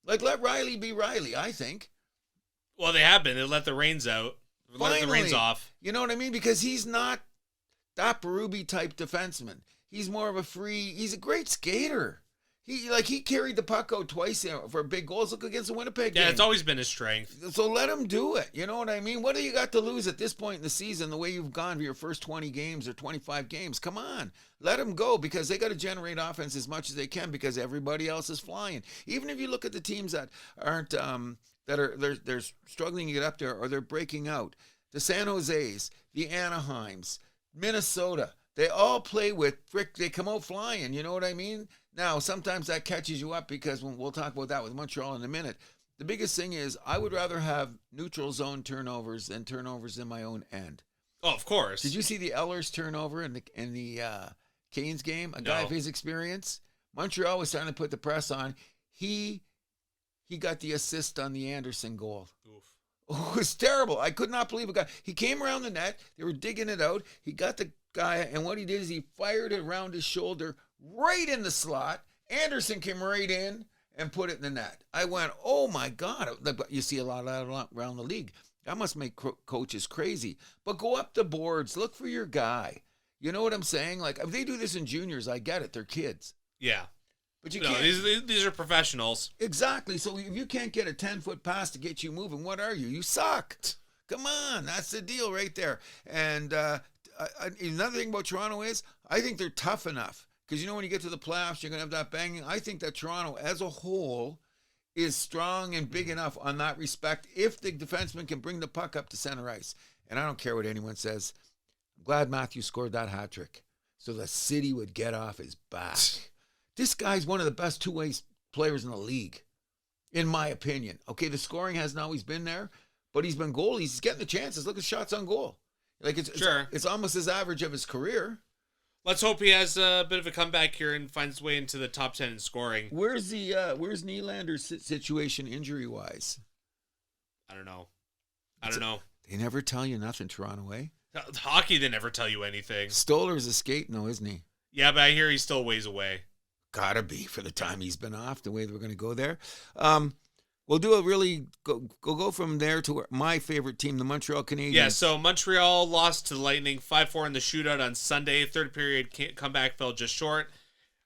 Like, let Riley be Riley, I think. Well, they have been. They let the reins out. Let the reins off. You know what I mean? Because he's not that Berube type defenseman. He's more of he's a great skater. He carried the puck out twice for big goals. Look against the Winnipeg game. Yeah, it's always been his strength. So let him do it. You know what I mean? What do you got to lose at this point in the season, the way you've gone for your first 20 games or 25 games? Come on. Let him go, because they got to generate offense as much as they can because everybody else is flying. Even if you look at the teams that aren't they're struggling to get up there or they're breaking out. The San Jose's, the Anaheims, Minnesota, they all play with they come out flying, you know what I mean? Now, sometimes that catches you up because we'll talk about that with Montreal in a minute. The biggest thing is I would rather have neutral zone turnovers than turnovers in my own end. Oh, of course. Did you see the Ehlers turnover in the Canes game? A guy of his experience? Montreal was trying to put the press on. He got the assist on the Anderson goal. Oof. Oh, it was terrible. I could not believe a guy. He came around the net. They were digging it out. He got the guy, and what he did is he fired it around his shoulder right in the slot. Anderson came right in and put it in the net. I went, oh my God. You see a lot of that around the league. That must make coaches crazy. But go up the boards. Look for your guy. You know what I'm saying? Like, if they do this in juniors, I get it. They're kids. Yeah. But you can't. These are professionals. Exactly. So if you can't get a 10-foot pass to get you moving, what are you? You suck. Come on. That's the deal right there. And another thing about Toronto is I think they're tough enough. Because, when you get to the playoffs, you're going to have that banging. I think that Toronto as a whole is strong and big enough on that respect if the defenseman can bring the puck up to center ice. And I don't care what anyone says. I'm glad Matthews scored that hat trick so the city would get off his back. This guy's one of the best two-way players in the league, in my opinion. Okay, the scoring hasn't always been there, but he's been goal. He's getting the chances. Look at shots on goal. Like it's almost his average of his career. Let's hope he has a bit of a comeback here and finds his way into the top 10 in scoring. Where's Nylander's situation injury-wise? I don't know. They never tell you nothing, Toronto, eh? Hockey, they never tell you anything. Stoller's escaped, no, isn't he? Yeah, but I hear he's still ways away. Gotta be for the time he's been off, the way that we're going to go there. We'll do a really go from there to my favorite team, the Montreal Canadiens. Yeah, so Montreal lost to the Lightning 5-4 in the shootout on Sunday. Third period comeback fell just short.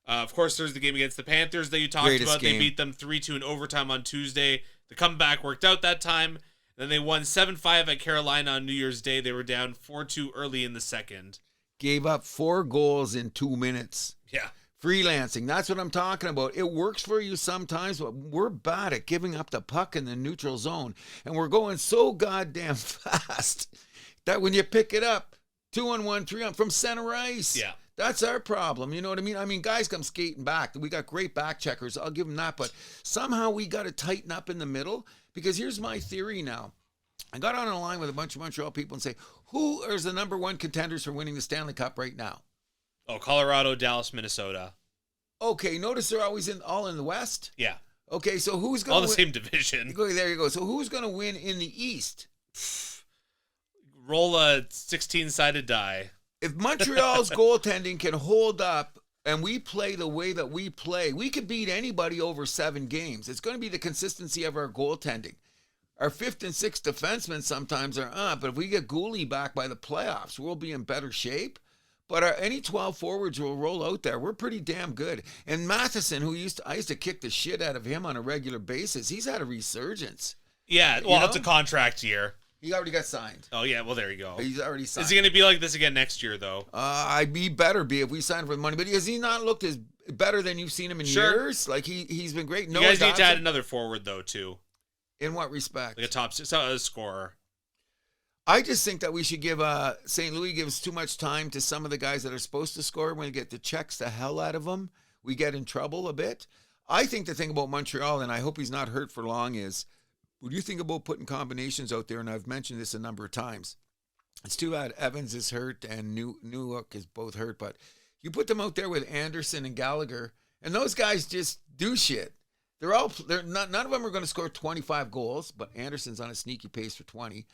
Of course, there's the game against the Panthers that you talked about. They beat them 3-2 in overtime on Tuesday. The comeback worked out that time. Then they won 7-5 at Carolina on New Year's Day. They were down 4-2 early in the second. Gave up 4 goals in 2 minutes. Yeah. Freelancing, that's what I'm talking about. It works for you sometimes, but we're bad at giving up the puck in the neutral zone. And we're going so goddamn fast that when you pick it up, 2-on-1, 3-on from center ice. Yeah. That's our problem. You know what I mean? I mean, guys come skating back. We got great back checkers. I'll give them that. But somehow we got to tighten up in the middle, because here's my theory now. I got on a line with a bunch of Montreal people and say, who is the number 1 contenders for winning the Stanley Cup right now? Oh, Colorado, Dallas, Minnesota. Okay, notice they're always all in the West? Yeah. Okay, so who's going to all the same division. There you go. So who's going to win in the East? Roll a 16-sided die. If Montreal's goaltending can hold up and we play the way that we play, we could beat anybody over 7 games. It's going to be the consistency of our goaltending. Our 5th and 6th defensemen sometimes are up, but if we get Gooley back by the playoffs, we'll be in better shape. But any 12 forwards will roll out there. We're pretty damn good. And Matheson, I used to kick the shit out of him on a regular basis. He's had a resurgence. Yeah, well, it's a contract year. He already got signed. Oh, yeah, well, there you go. He's already signed. Is he going to be like this again next year, though? He better be if we sign for the money. But has he not looked as better than you've seen him in years? Like, he's been great. You guys need to add another forward, though, too. In what respect? Like a scorer. I just think that we should give St. Louis gives too much time to some of the guys that are supposed to score. When we get the checks the hell out of them, we get in trouble a bit. I think the thing about Montreal, and I hope he's not hurt for long, is when you think about putting combinations out there, and I've mentioned this a number of times, it's too bad Evans is hurt and Newhook is both hurt, but you put them out there with Anderson and Gallagher, and those guys just do shit. None of them are going to score 25 goals, but Anderson's on a sneaky pace for 20.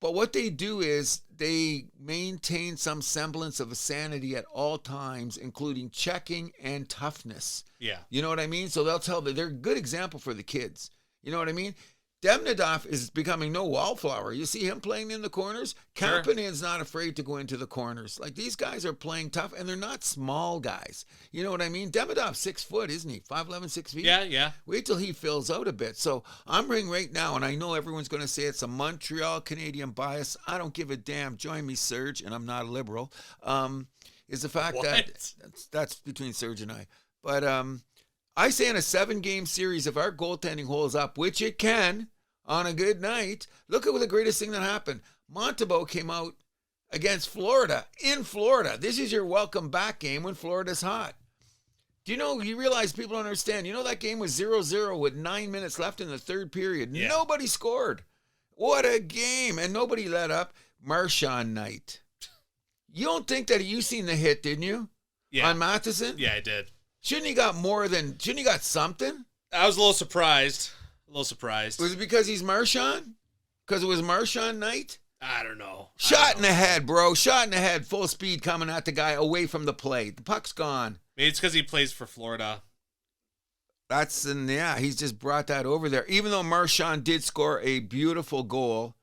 But what they do is they maintain some semblance of a sanity at all times, including checking and toughness. Yeah. You know what I mean? So they're a good example for the kids. You know what I mean? Demidov is becoming no wallflower. You see him playing in the corners? Sure. Kapanen's not afraid to go into the corners. Like, these guys are playing tough, and they're not small guys. You know what I mean? Demidov's 6 foot, isn't he? 5'11", 6 feet? Yeah. Wait till he fills out a bit. So I'm ringing right now, and I know everyone's going to say it's a Montreal Canadian bias. I don't give a damn. Join me, Serge, and I'm not a liberal. Is the fact that that's between Serge and I. But I say in a 7-game series, if our goaltending holds up, which it can on a good night, look at the greatest thing that happened. Montembeault came out against Florida, in Florida. This is your welcome back game when Florida's hot. Do you realize people don't understand? You know that game was 0-0 with 9 minutes left in the third period. Yeah. Nobody scored. What a game. And nobody let up. Marchand night. You don't think that you seen the hit, didn't you? Yeah. On Matheson? Yeah, I did. Shouldn't he got something? I was a little surprised. Was it because he's Marchand? Because it was Marchand night? I don't know. Shot in the head, bro. Shot in the head, full speed coming at the guy away from the plate. The puck's gone. Maybe it's because he plays for Florida. He's just brought that over there. Even though Marchand did score a beautiful goal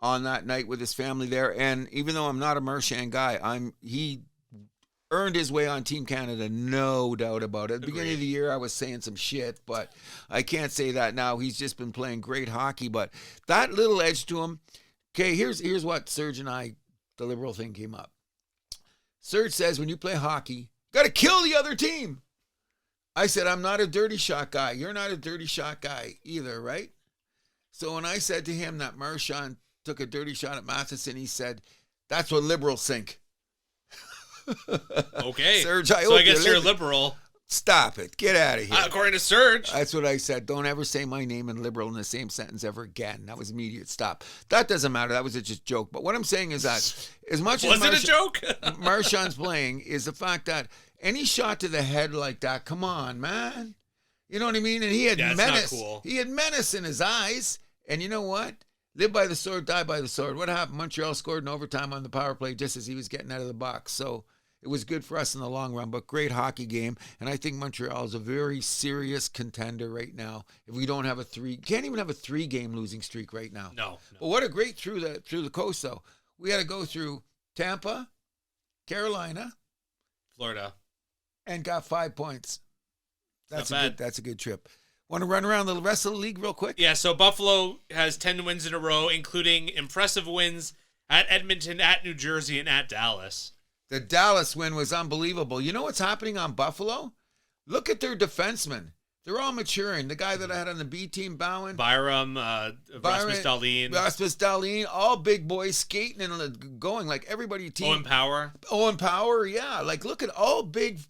on that night with his family there, and even though I'm not a Marchand guy, he earned his way on Team Canada, no doubt about it. At the beginning of the year, I was saying some shit, but I can't say that now. He's just been playing great hockey, but that little edge to him. Okay, here's what Serge and I, the liberal thing came up. Serge says, when you play hockey, you got to kill the other team. I said, I'm not a dirty shot guy. You're not a dirty shot guy either, right? So when I said to him that Marchand took a dirty shot at Matheson, he said, that's what liberals think. Okay. Serge, I guess you're liberal. Stop it. Get out of here. According to Serge. That's what I said. Don't ever say my name and liberal in the same sentence ever again. That was immediate stop. That doesn't matter. That was just a joke. But what I'm saying is that as much as Was it a joke? Marchand's playing is the fact that any shot to the head like that, come on, man. You know what I mean? And he had menace. Not cool. He had menace in his eyes. And you know what? Live by the sword, die by the sword. What happened? Montreal scored in overtime on the power play just as he was getting out of the box. So it was good for us in the long run, but great hockey game. And I think Montreal is a very serious contender right now. If we don't have can't even have a 3-game losing streak right now. No. But what a great through the coast though. We had to go through Tampa, Carolina, Florida, and got 5 points. That's a good trip. Want to run around the rest of the league real quick? Yeah, so Buffalo has 10 wins in a row, including impressive wins at Edmonton, at New Jersey, and at Dallas. The Dallas win was unbelievable. You know what's happening on Buffalo? Look at their defensemen. They're all maturing. The guy that I had on the B team, Bowen. Byram, Rasmus Dahlin, all big boys skating and going like everybody team. Owen Power, yeah. Like look at all big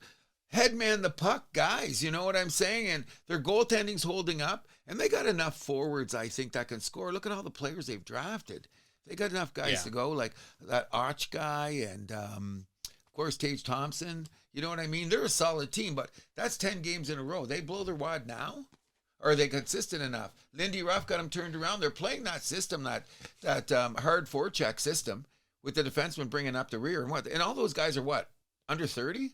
headman the puck guys, you know what I'm saying? And their goaltending's holding up. And they got enough forwards, I think, that can score. Look at all the players they've drafted. They got enough guys to go, like that Arch guy and, of course, Tage Thompson. You know what I mean? They're a solid team, but that's 10 games in a row. They blow their wad now? Or are they consistent enough? Lindy Ruff got them turned around. They're playing that system, that hard forecheck system with the defenseman bringing up the rear. And all those guys are what? Under 30?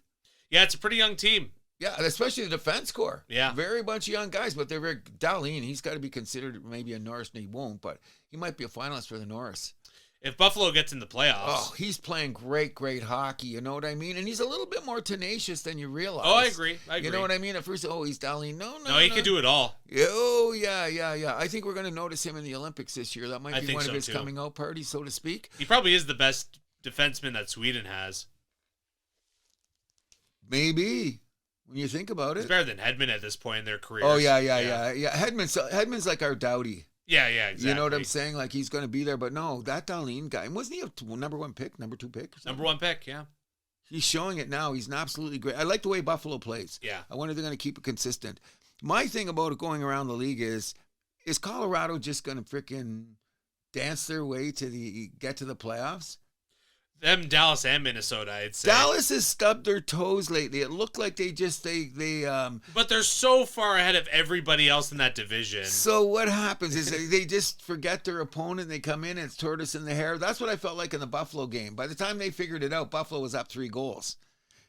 Yeah, it's a pretty young team. Yeah, especially the defense corps. Yeah. Very bunch of young guys, but they're very... Dahlin, he's got to be considered maybe a Norris, and he won't, but he might be a finalist for the Norris. If Buffalo gets in the playoffs... Oh, he's playing great hockey, you know what I mean? And he's a little bit more tenacious than you realize. Oh, I agree. You know what I mean? At first, he's Dahlin. No. He can do it all. Oh, yeah. I think we're going to notice him in the Olympics this year. That might be one of his coming out parties, so to speak. He probably is the best defenseman that Sweden has. Maybe. When you think about it. It's better than Hedman at this point in their career. Oh, yeah. Hedman's like our Doughty. Yeah, exactly. You know what I'm saying? Like, he's going to be there. But no, that Dahlin guy, wasn't he a number 1 pick, number 2 pick? Number 1 pick, yeah. He's showing it now. He's absolutely great. I like the way Buffalo plays. Yeah. I wonder if they're going to keep it consistent. My thing about it going around the league is Colorado just going to freaking dance their way get to the playoffs? Them, Dallas, and Minnesota, I'd say. Dallas has stubbed their toes lately. It looked like they But they're so far ahead of everybody else in that division. So what happens is they just forget their opponent. They come in and it's tortoise in the hair. That's what I felt like in the Buffalo game. By the time they figured it out, Buffalo was up 3 goals.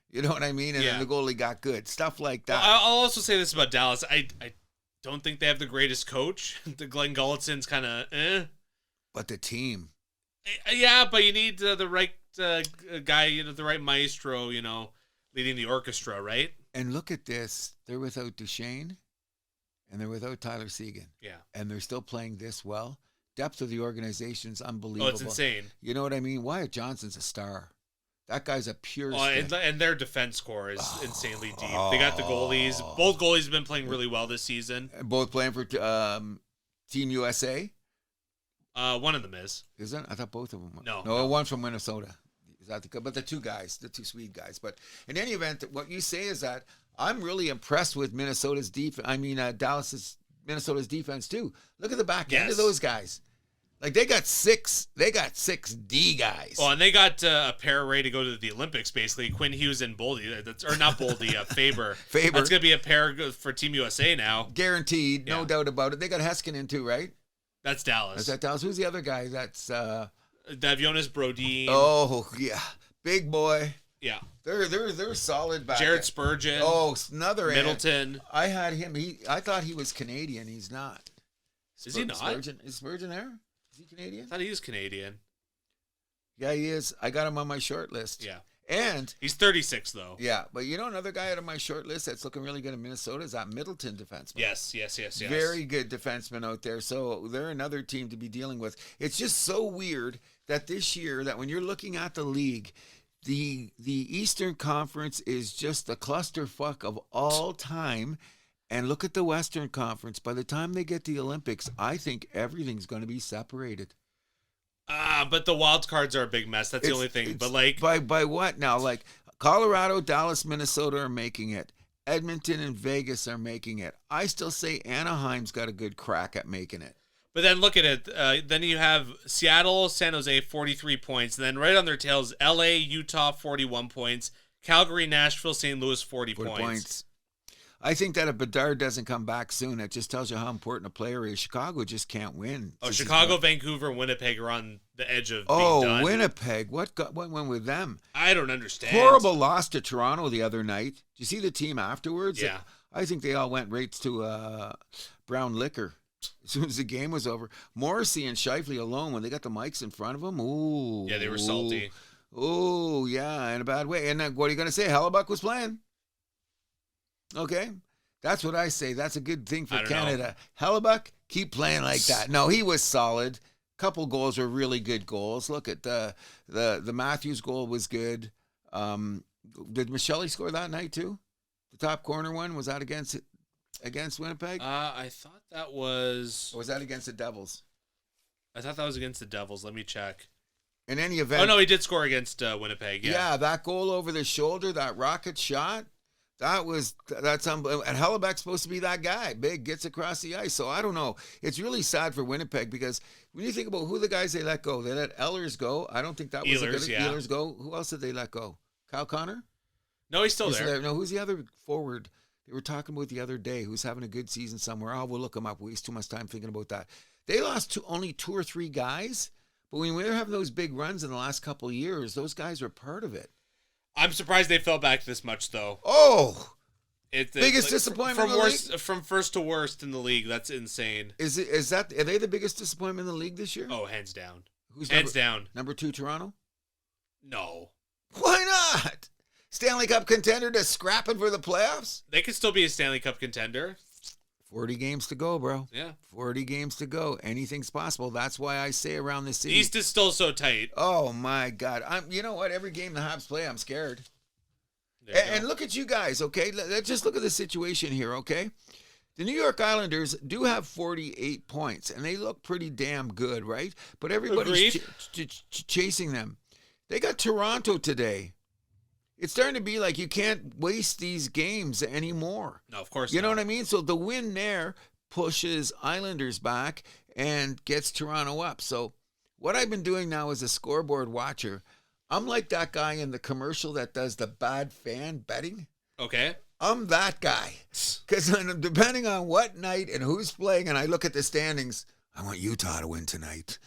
You know what I mean? And then the goalie got good. Stuff like that. Well, I'll also say this about Dallas. I don't think they have the greatest coach. The Glenn Gullettson's kind of But the team. Yeah, but you need the right guy, the right maestro, leading the orchestra, right? And look at this. They're without Duchesne, and they're without Tyler Seguin. Yeah. And they're still playing this well. Depth of the organization's unbelievable. Oh, it's insane. You know what I mean? Wyatt Johnson's a star. That guy's a pure and their defense core is insanely deep. They got the goalies. Both goalies have been playing really well this season. Both playing for Team USA? One of them is. Is that? I thought both of them were. No. One's from Minnesota. But the two Swede guys. But in any event, what you say is that I'm really impressed with Minnesota's defense. I mean, Minnesota's defense too. Look at the back end of those guys. Like they got six D guys. Oh, and they got a pair ready to go to the Olympics, basically. Quinn Hughes and Boldy. Or not Boldy, Faber. Faber. That's going to be a pair for Team USA now. Guaranteed, no doubt about it. They got Heskinen too, right? That's Dallas. Is that Dallas? Who's the other guy? That's Davionis Brodin. Oh yeah, big boy. Yeah, they're solid back. Jared Spurgeon. Oh, another Middleton. I had him. I thought he was Canadian. He's not. Is he not? Is Spurgeon there? Is he Canadian? I thought he was Canadian. Yeah, he is. I got him on my short list. Yeah. And he's 36 though. Yeah, but another guy out of my short list that's looking really good in Minnesota is that Middleton defenseman. Yes. Very good defenseman out there. So they're another team to be dealing with. It's just so weird that this year, that when you're looking at the league, the Eastern Conference is just the clusterfuck of all time. And look at the Western Conference. By the time they get to the Olympics, I think everything's going to be separated. But the wild cards are a big mess. That's the only thing. But like by what now? Like Colorado, Dallas, Minnesota are making it. Edmonton and Vegas are making it. I still say Anaheim's got a good crack at making it. But then look at it. Then you have Seattle, San Jose, 43 points. And then right on their tails, LA, Utah, 41 points. Calgary, Nashville, St. Louis, 40 points. I think that if Bedard doesn't come back soon, it just tells you how important a player is. Chicago just can't win. Chicago, Vancouver, and Winnipeg are on the edge of being done. Winnipeg. What went with them? I don't understand. Horrible loss to Toronto the other night. Did you see the team afterwards? Yeah. I think they all went right to brown liquor as soon as the game was over. Morrissey and Scheifele alone, when they got the mics in front of them, ooh. Yeah, they were salty. Oh, yeah, in a bad way. And then what are you going to say? Hellebuck was playing. Okay, that's what I say. That's a good thing for Canada. Hellebuck, keep playing like that. No, he was solid. Couple goals were really good goals. Look at the Matthews goal was good. Did Michelli score that night too? The top corner one, was that against Winnipeg? I thought that was. Or was that against the Devils? I thought that was against the Devils. Let me check. In any event. Oh no, he did score against Winnipeg. Yeah, that goal over the shoulder, that rocket shot. That's unbelievable. And Hellebuck's supposed to be that guy. Big, gets across the ice. So I don't know. It's really sad for Winnipeg because when you think about who the guys they let go, they let Ehlers go. I don't think that was Ehlers go. Who else did they let go? Kyle Connor? No, he's still there. No, who's the other forward they were talking about the other day who's having a good season somewhere? Oh, we'll look him up. We waste too much time thinking about that. They lost only 2 or 3 guys. But when we were having those big runs in the last couple of years, those guys were part of it. I'm surprised they fell back this much, though. Oh, biggest disappointment in the league? From first to worst in the league. That's insane. Are they the biggest disappointment in the league this year? Oh, hands down. Hands down. Number 2, Toronto? No. Why not? Stanley Cup contender to scrapping for the playoffs? They could still be a Stanley Cup contender. 40 games to go, bro. Yeah. 40 games to go. Anything's possible. That's why I say around the city. East is still so tight. Oh, my God. You know what? Every game the Habs play, I'm scared. And look at you guys, okay? Let's just look at the situation here, okay? The New York Islanders do have 48 points, and they look pretty damn good, right? But everybody's chasing them. They got Toronto today. It's starting to be like you can't waste these games anymore. No, of course not. You know what I mean? So the win there pushes Islanders back and gets Toronto up. So what I've been doing now as a scoreboard watcher, I'm like that guy in the commercial that does the bad fan betting. Okay. I'm that guy. Because depending on what night and who's playing, and I look at the standings, I want Utah to win tonight.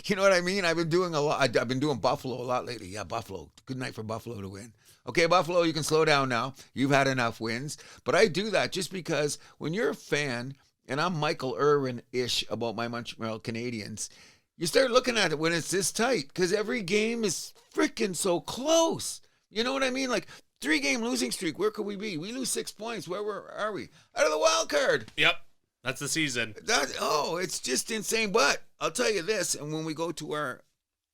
You know what I mean? I've been doing a lot. I've been doing Buffalo a lot lately. Yeah, Buffalo. Good night for Buffalo to win. Okay, Buffalo, you can slow down now. You've had enough wins. But I do that just because when you're a fan, and I'm Michael Irvin-ish about my Montreal Canadiens, you start looking at it when it's this tight because every game is freaking so close. You know what I mean? Like 3-game losing streak. Where could we be? We lose 6 points. Where are we? Out of the wild card. Yep. That's the season. It's just insane. But I'll tell you this, and when we go to our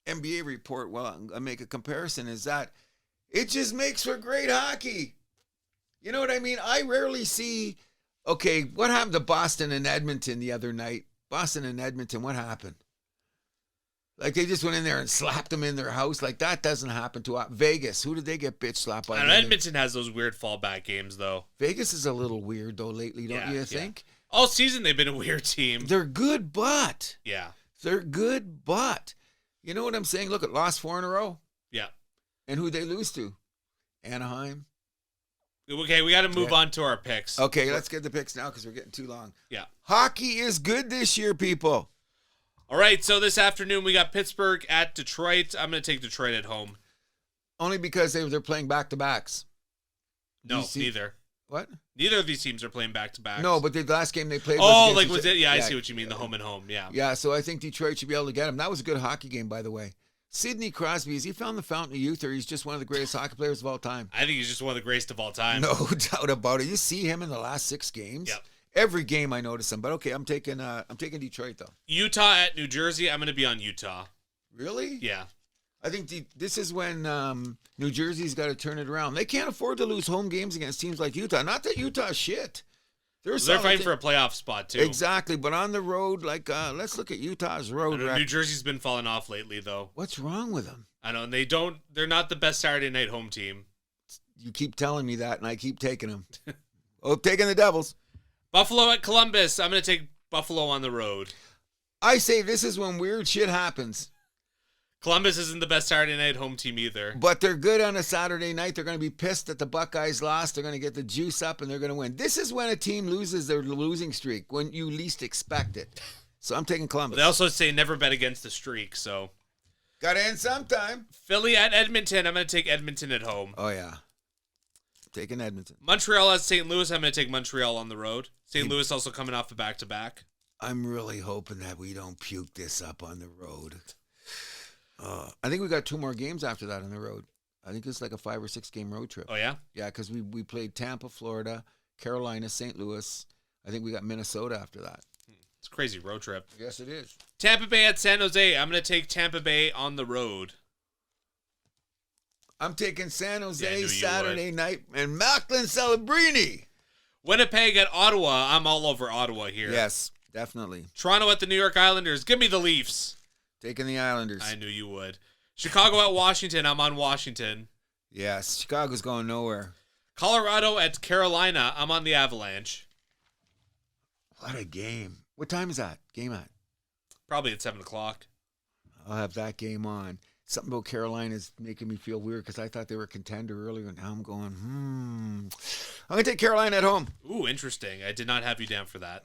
NBA report, well, I'll make a comparison, is that it just makes for great hockey. You know what I mean? I rarely see, okay, what happened to Boston and Edmonton the other night? Boston and Edmonton, what happened? Like they just went in there and slapped them in their house. Like that doesn't happen to Vegas. Who did they get bitch slapped by? Edmonton has those weird fallback games, though. Vegas is a little weird, though, lately, don't you think? All season they've been a weird team. They're good, but. Yeah. They're good, but. You know what I'm saying? Look, lost 4 in a row. Yeah. And who'd they lose to? Anaheim. Okay, we got to move on to our picks. Okay, let's get the picks now because we're getting too long. Yeah. Hockey is good this year, people. All right, so this afternoon we got Pittsburgh at Detroit. I'm going to take Detroit at home. Only because they're playing back-to-backs. No, neither. What? Neither of these teams are playing back-to-backs. No, but the last game they played was like was it? Yeah, I see what you mean, the home and home, yeah. Yeah, so I think Detroit should be able to get him. That was a good hockey game, by the way. Sidney Crosby, has he found the fountain of youth, or he's just one of the greatest hockey players of all time? I think he's just one of the greatest of all time. No doubt about it. You see him in the last 6 games? Yep. Every game I notice him. But okay, I'm taking Detroit, though. Utah at New Jersey, I'm going to be on Utah. Really? Yeah. I think this is when New Jersey's got to turn it around. They can't afford to lose home games against teams like Utah. Not that Utah's shit. They're fighting for a playoff spot, too. Exactly, but on the road, like, let's look at Utah's road. New Jersey's been falling off lately, though. What's wrong with them? I know, and they're not the best Saturday night home team. you keep telling me that, and I keep taking them. Taking the Devils. Buffalo at Columbus. I'm going to take Buffalo on the road. I say this is when weird shit happens. Columbus isn't the best Saturday night home team either. But they're good on a Saturday night. They're going to be pissed that the Buckeyes lost. They're going to get the juice up, and they're going to win. This is when a team loses their losing streak, when you least expect it. So I'm taking Columbus. They also say never bet against the streak, so. Got to end sometime. Philly at Edmonton. I'm going to take Edmonton at home. Oh, yeah. Taking Edmonton. Montreal at St. Louis. I'm going to take Montreal on the road. St. Louis also coming off the back-to-back. I'm really hoping that we don't puke this up on the road. I think we got 2 more games after that on the road. I think it's like a 5 or 6 game road trip. Oh, yeah? Yeah, because we played Tampa, Florida, Carolina, St. Louis. I think we got Minnesota after that. It's a crazy road trip. Yes, it is. Tampa Bay at San Jose. I'm going to take Tampa Bay on the road. I'm taking San Jose Yeah, Saturday night and Macklin Celebrini. Winnipeg at Ottawa. I'm all over Ottawa here. Yes, definitely. Toronto at the New York Islanders. Give me the Leafs. Taking the Islanders. I knew you would. Chicago at Washington. I'm on Washington. Yes, Chicago's going nowhere. Colorado at Carolina. I'm on the Avalanche. What a game. What time is that game at? Probably at 7 o'clock. I'll have that game on. Something about Carolina is making me feel weird because I thought they were a contender earlier, and now I'm going, I'm going to take Carolina at home. Ooh, interesting. I did not have you down for that.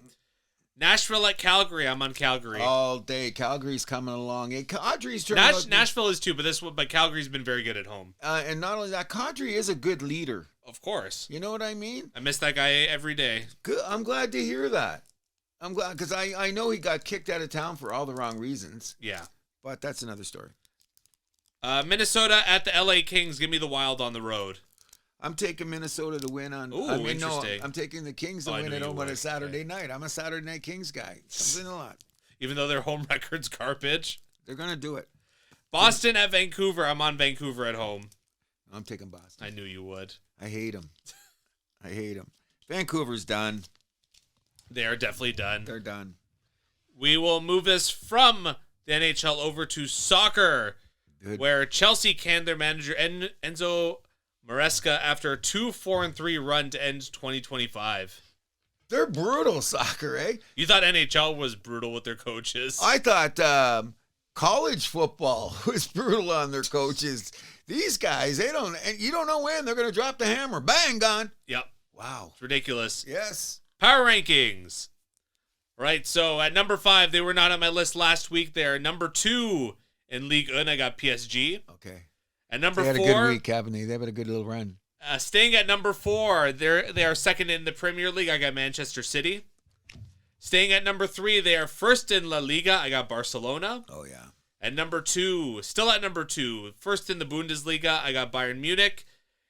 Nashville at Calgary. I'm on Calgary. All day. Calgary's coming along. Hey, Kadri's turning out. Nashville is too, but Calgary's been very good at home. And not only that, Kadri is a good leader. Of course. You know what I mean? I miss that guy every day. Good. I'm glad to hear that. I'm glad because I know he got kicked out of town for all the wrong reasons. Yeah. But that's another story. Minnesota at the LA Kings. Give me the Wild on the road. I'm taking Minnesota to win on. Ooh, interesting. No, I'm taking the Kings to win at home on a Saturday night. I'm a Saturday night Kings guy. Something a lot. Even though their home record's garbage. They're going to do it. Boston at Vancouver. I'm on Vancouver at home. I'm taking Boston. I knew you would. I hate them. I hate them. Vancouver's done. They are definitely done. They're done. We will move this from the NHL over to soccer, where Chelsea canned their manager Enzo Maresca after a 2-4-3 run to end 2025. They're brutal soccer, eh? You thought NHL was brutal with their coaches. I thought college football was brutal on their coaches. These guys, you don't know when they're going to drop the hammer. Bang, gone. Yep. Wow. It's ridiculous. Yes. Power rankings. Right, so at number 5, they were not on my list last week. They are number 2 in Ligue 1. I got PSG. Okay. At number 4. They had a good week, haven't they? They've had a good little run. Staying at number 4, they are second in the Premier League. I got Manchester City. Staying at number 3, they are first in La Liga. I got Barcelona. Oh, yeah. At number 2, still at number 2, first in the Bundesliga. I got Bayern Munich.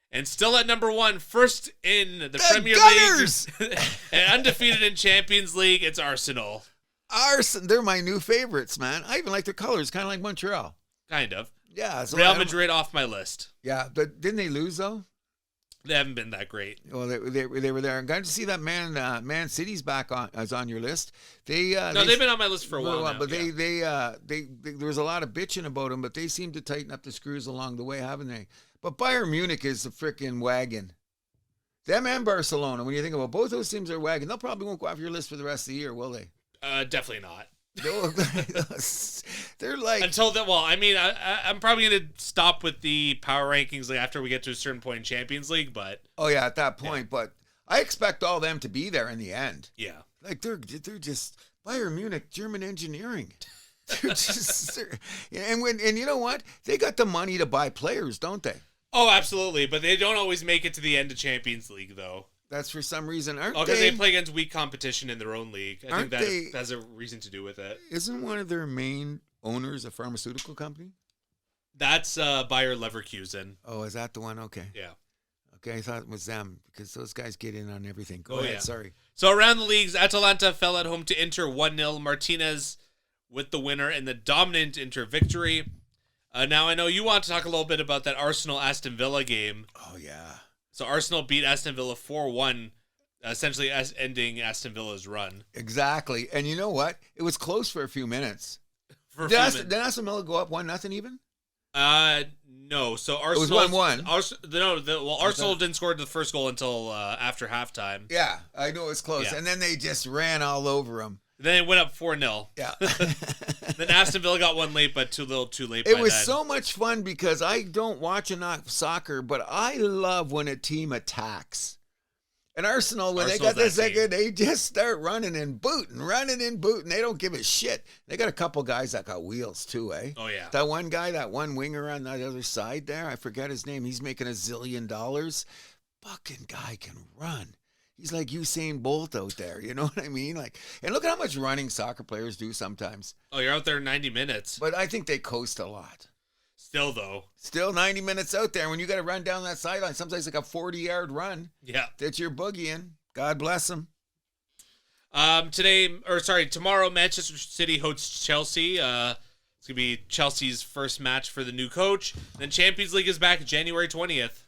And still at number 1, first in the Premier Gunners! League. And undefeated in Champions League, it's Arsenal. They're my new favorites, man. I even like their colors, kind of like Montreal. Kind of. Yeah. So Real Madrid off my list. Yeah, but didn't they lose, though? They haven't been that great. Well, they were there. I'm glad to see that Man City's back on your list. They've been on my list for a while now. But there was a lot of bitching about them, but they seem to tighten up the screws along the way, haven't they? But Bayern Munich is a freaking wagon. Them and Barcelona, when you think about both those teams are wagon, they'll probably won't go off your list for the rest of the year, will they? Definitely not. They're like until then. Well, I mean, I'm probably gonna stop with the power rankings like after we get to a certain point in Champions League. But at that point. Yeah. But I expect all them to be there in the end. Yeah, like they're just Bayern Munich, German engineering. And you know what? They got the money to buy players, don't they? Oh, absolutely. But they don't always make it to the end of Champions League, though. That's for some reason, aren't they? Because they play against weak competition in their own league. I think that has a reason to do with it. Isn't one of their main owners a pharmaceutical company? That's Bayer Leverkusen. Oh, is that the one? Okay. Yeah. Okay, I thought it was them because those guys get in on everything. Go ahead, sorry. So around the leagues, Atalanta fell at home to Inter 1-0. Martinez with the winner in the dominant Inter victory. Now, I know you want to talk a little bit about that Arsenal-Aston Villa game. Oh, yeah. So Arsenal beat Aston Villa 4-1, essentially ending Aston Villa's run. Exactly. And you know what? It was close for a few minutes. Did Aston Villa go up 1-0 even? No. So It was Arsenal 1-1. Arsenal didn't score the first goal until after halftime. Yeah, I know it's close. Yeah. And then they just ran all over them. Then it went up 4-0. Yeah. Then Aston Villa got one late, but too late. It was so much fun because I don't watch enough soccer, but I love when a team attacks. And Arsenal, when they got the second, they just start running and booting. They don't give a shit. They got a couple guys that got wheels too, eh? Oh, yeah. That one guy, that one winger on the other side there, I forget his name. He's making $1 zillion. Fucking guy can run. He's like Usain Bolt out there. You know what I mean? Like, and look at how much running soccer players do sometimes. Oh, you're out there 90 minutes. But I think they coast a lot. Still, though. Still 90 minutes out there. When you got to run down that sideline, sometimes like a 40-yard run. Yeah. That you're boogieing. God bless them. Tomorrow, Manchester City hosts Chelsea. It's going to be Chelsea's first match for the new coach. Then Champions League is back January 20th.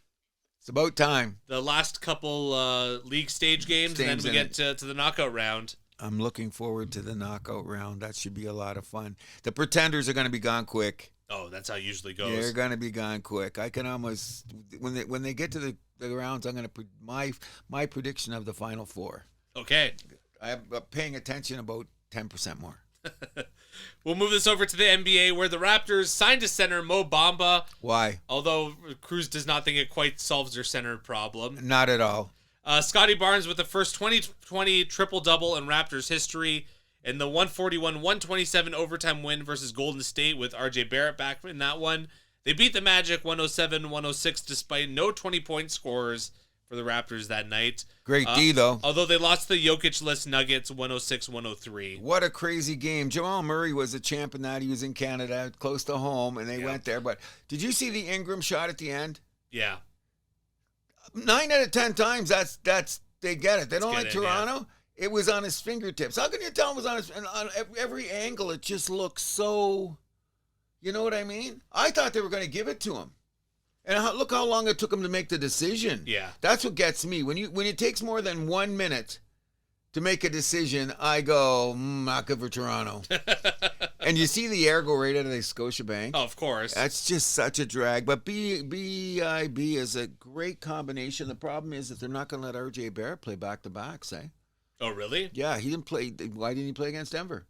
It's about time. The last couple league stage games, and then we get to the knockout round. I'm looking forward to the knockout round. That should be a lot of fun. The Pretenders are going to be gone quick. Oh, that's how it usually goes. They're going to be gone quick. I can almost when they get to the rounds, I'm going to my prediction of the Final Four. Okay. I'm paying attention about 10% more. We'll move this over to the NBA, where the Raptors signed a center, Mo Bamba. Why? Although Cruz does not think it quite solves their center problem. Not at all. Scotty Barnes with the first 2020 triple-double in Raptors history, in the 141-127 overtime win versus Golden State with R.J. Barrett back in that one. They beat the Magic 107-106 despite no 20-point scorers for the Raptors that night. Great D, though. Although they lost the Jokic-less Nuggets 106-103. What a crazy game. Jamal Murray was a champ in that. He was in Canada, close to home, and they went there. But did you see the Ingram shot at the end? Yeah. 9 out of 10 times, that's they get it. They don't like Toronto. Yeah. It was on his fingertips. How can you tell it was on his? And on every angle, it just looks so. You know what I mean? I thought they were going to give it to him, and look how long it took him to make the decision. Yeah, that's what gets me. When it takes more than 1 minute to make a decision, I go not good for Toronto. And you see the air go right out of the Scotiabank. Oh, of course. That's just such a drag. But BIB is a great combination. The problem is that they're not going to let R.J. Barrett play back-to-backs, eh? Oh, really? Yeah, he didn't play. Why didn't he play against Denver?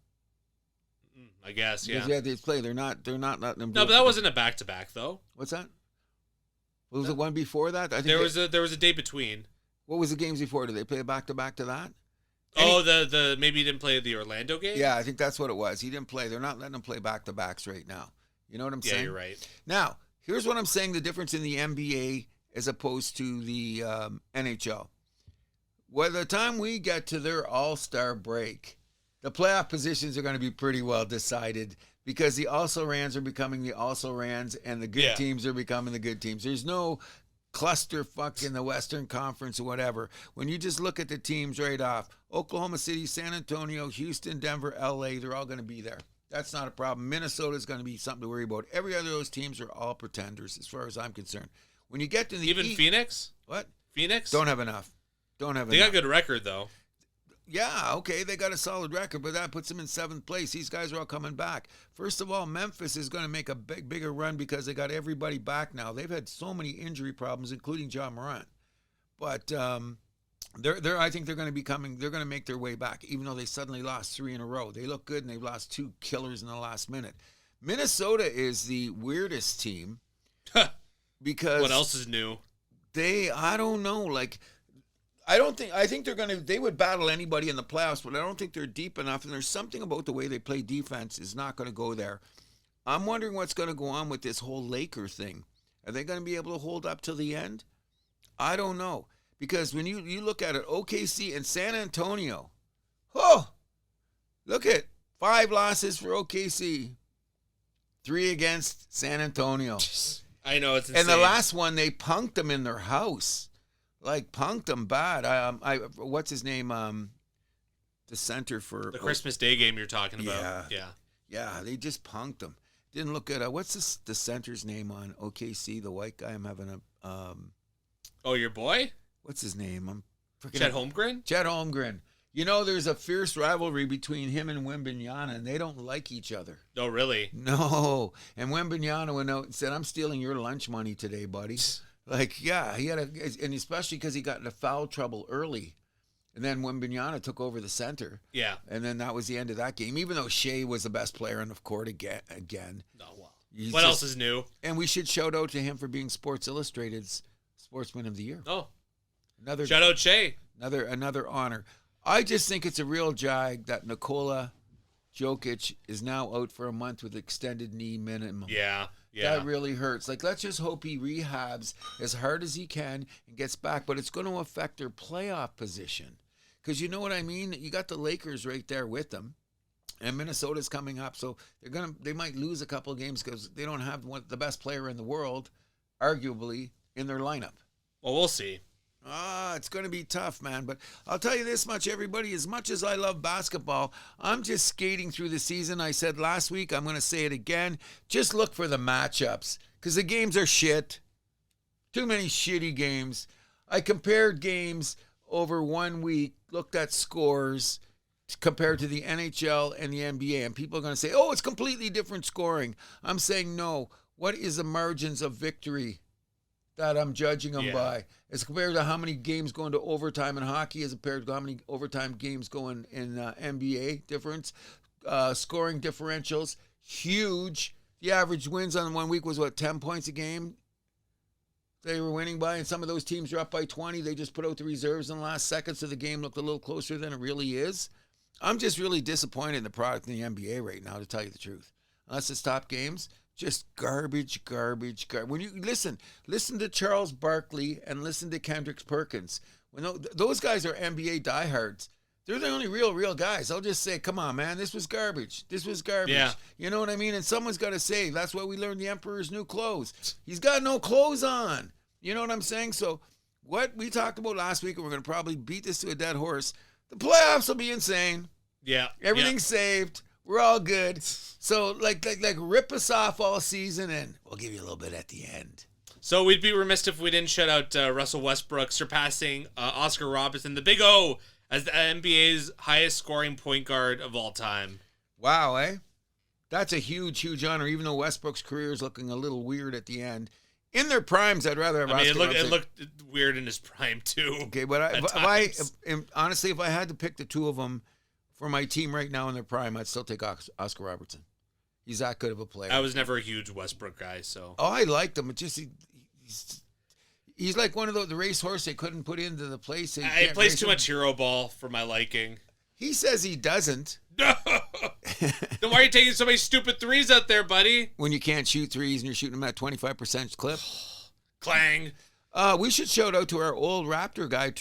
I guess, yeah. Because they play. They're not letting them. No, but that wasn't a back-to-back, though. What's that? What was the one before that? I think there was a day between. What was the games before? Did they play a back-to-back to that? The maybe he didn't play the Orlando game? Yeah, I think that's what it was. He didn't play. They're not letting him play back-to-backs right now. You know what I'm saying? Yeah, you're right. Now, here's what I'm saying, the difference in the NBA as opposed to the NHL. By the time we get to their all-star break, the playoff positions are going to be pretty well decided because the also-rans are becoming the also-rans and the good teams are becoming the good teams. There's no clusterfuck in the Western Conference or whatever. When you just look at the teams right off, Oklahoma City, San Antonio, Houston, Denver, LA, they're all going to be there. That's not a problem. Minnesota's going to be something to worry about. Every other of those teams are all pretenders as far as I'm concerned. When you get to the Even Phoenix? What? Phoenix? Don't have enough. They got a good record, though. Yeah, okay, they got a solid record, but that puts them in 7th place. These guys are all coming back. First of all, Memphis is going to make a bigger run because they got everybody back now. They've had so many injury problems, including John Morant. But I think they're going to make their way back, even though they suddenly lost 3 in a row. They look good, and they've lost 2 killers in the last minute. Minnesota is the weirdest team because what else is new? I don't know, like. I think they would battle anybody in the playoffs, but I don't think they're deep enough. And there's something about the way they play defense is not going to go there. I'm wondering what's going to go on with this whole Laker thing. Are they going to be able to hold up till the end? I don't know. Because when you look at it, OKC and San Antonio, look at 5 losses for OKC, 3 against San Antonio. I know, it's insane. And the last one, they punked them in their house. Like, punked them bad. What's his name? The center for... The Christmas Day game you're talking about. Yeah, they just punked them. Didn't look at... what's the center's name on OKC, the white guy? I'm having a... Oh, your boy? What's his name? I'm Chet Holmgren? Chet Holmgren. You know, there's a fierce rivalry between him and Wembanyama, and they don't like each other. Oh, really? No. And Wembanyama went out and said, I'm stealing your lunch money today, buddy. Like, yeah, and especially because he got into foul trouble early. And then Wembanyama took over the center. Yeah. And then that was the end of that game, even though Shea was the best player on the court again. Oh, well. What else is new? And we should shout out to him for being Sports Illustrated's Sportsman of the Year. Oh. Another shout out Shea. Another honor. I just think it's a real jag that Nikola Jokic is now out for a month with extended knee minimum. Yeah. That really hurts. Like, let's just hope he rehabs as hard as he can and gets back. But it's going to affect their playoff position. Because you know what I mean? You got the Lakers right there with them. And Minnesota's coming up. So they might lose a couple of games because they don't have the best player in the world, arguably, in their lineup. Well, we'll see. It's going to be tough, man. But I'll tell you this much, everybody. As much as I love basketball, I'm just skating through the season. I said last week, I'm going to say it again. Just look for the matchups because the games are shit. Too many shitty games. I compared games over 1 week, looked at scores compared to the NHL and the NBA. And people are going to say, oh, it's completely different scoring. I'm saying no. What is the margins of victory that I'm judging them by? As compared to how many games go into overtime in hockey as compared to how many overtime games go in NBA difference. Scoring differentials, huge. The average wins on 1 week was, 10 points a game they were winning by, and some of those teams are up by 20. They just put out the reserves in the last seconds, so the game looked a little closer than it really is. I'm just really disappointed in the product in the NBA right now, to tell you the truth. Unless it's top games, just garbage. When you listen to Charles Barkley and listen to Kendrick Perkins. When those guys are NBA diehards, they're the only real guys. I'll just say, come on, man, this was garbage. Yeah. You know what I mean? And someone's got to say, that's why we learned the Emperor's new clothes. He's got no clothes on. You know what I'm saying? So what we talked about last week, and we're going to probably beat this to a dead horse, the playoffs will be insane. Yeah. Everything's saved. We're all good. So, like, rip us off all season, and we'll give you a little bit at the end. So we'd be remiss if we didn't shout out Russell Westbrook surpassing Oscar Robertson, the Big O, as the NBA's highest scoring point guard of all time. Wow, eh? That's a huge honor, even though Westbrook's career is looking a little weird at the end. In their primes, I'd rather have Oscar Robertson. It looked weird in his prime, too. Okay, but honestly, if I had to pick the two of them for my team right now in their prime, I'd still take Oscar Robertson. He's that good of a player. I was never a huge Westbrook guy, so. Oh, I liked him. It just he's like one of the racehorse they couldn't put into the place. He plays too much hero ball for my liking. He says he doesn't. No. Then why are you taking so many stupid threes out there, buddy? When you can't shoot threes and you're shooting them at 25% clip. Clang. We should shout out to our old Raptor guy,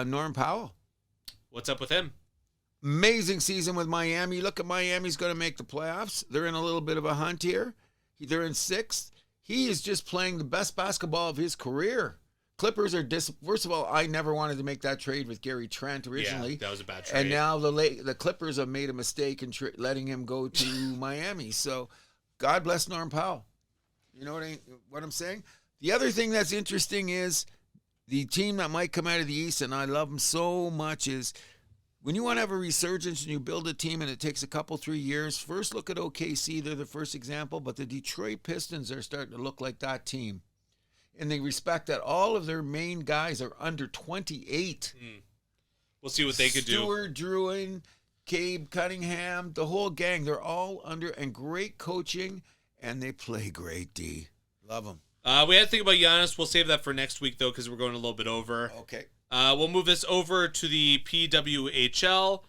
Norm Powell. What's up with him? Amazing season with Miami. Look at Miami's going to make the playoffs. They're in a little bit of a hunt here. They're in 6th. He is just playing the best basketball of his career. Clippers are first of all, I never wanted to make that trade with Gary Trent originally. Yeah, that was a bad trade. And now the Clippers have made a mistake in letting him go to Miami. So God bless Norm Powell. You know what I'm saying? The other thing that's interesting is the team that might come out of the East, and I love them so much, is when you want to have a resurgence and you build a team and it takes a couple, 3 years, first look at OKC. They're the first example, but the Detroit Pistons are starting to look like that team. And they respect that all of their main guys are under 28. We'll see what they could do. Stewart, Druin, Cabe Cunningham, the whole gang, they're all under, and great coaching, and they play great D. Love them. We had to think about Giannis. We'll save that for next week, though, because we're going a little bit over. Okay. We'll move this over to the PWHL,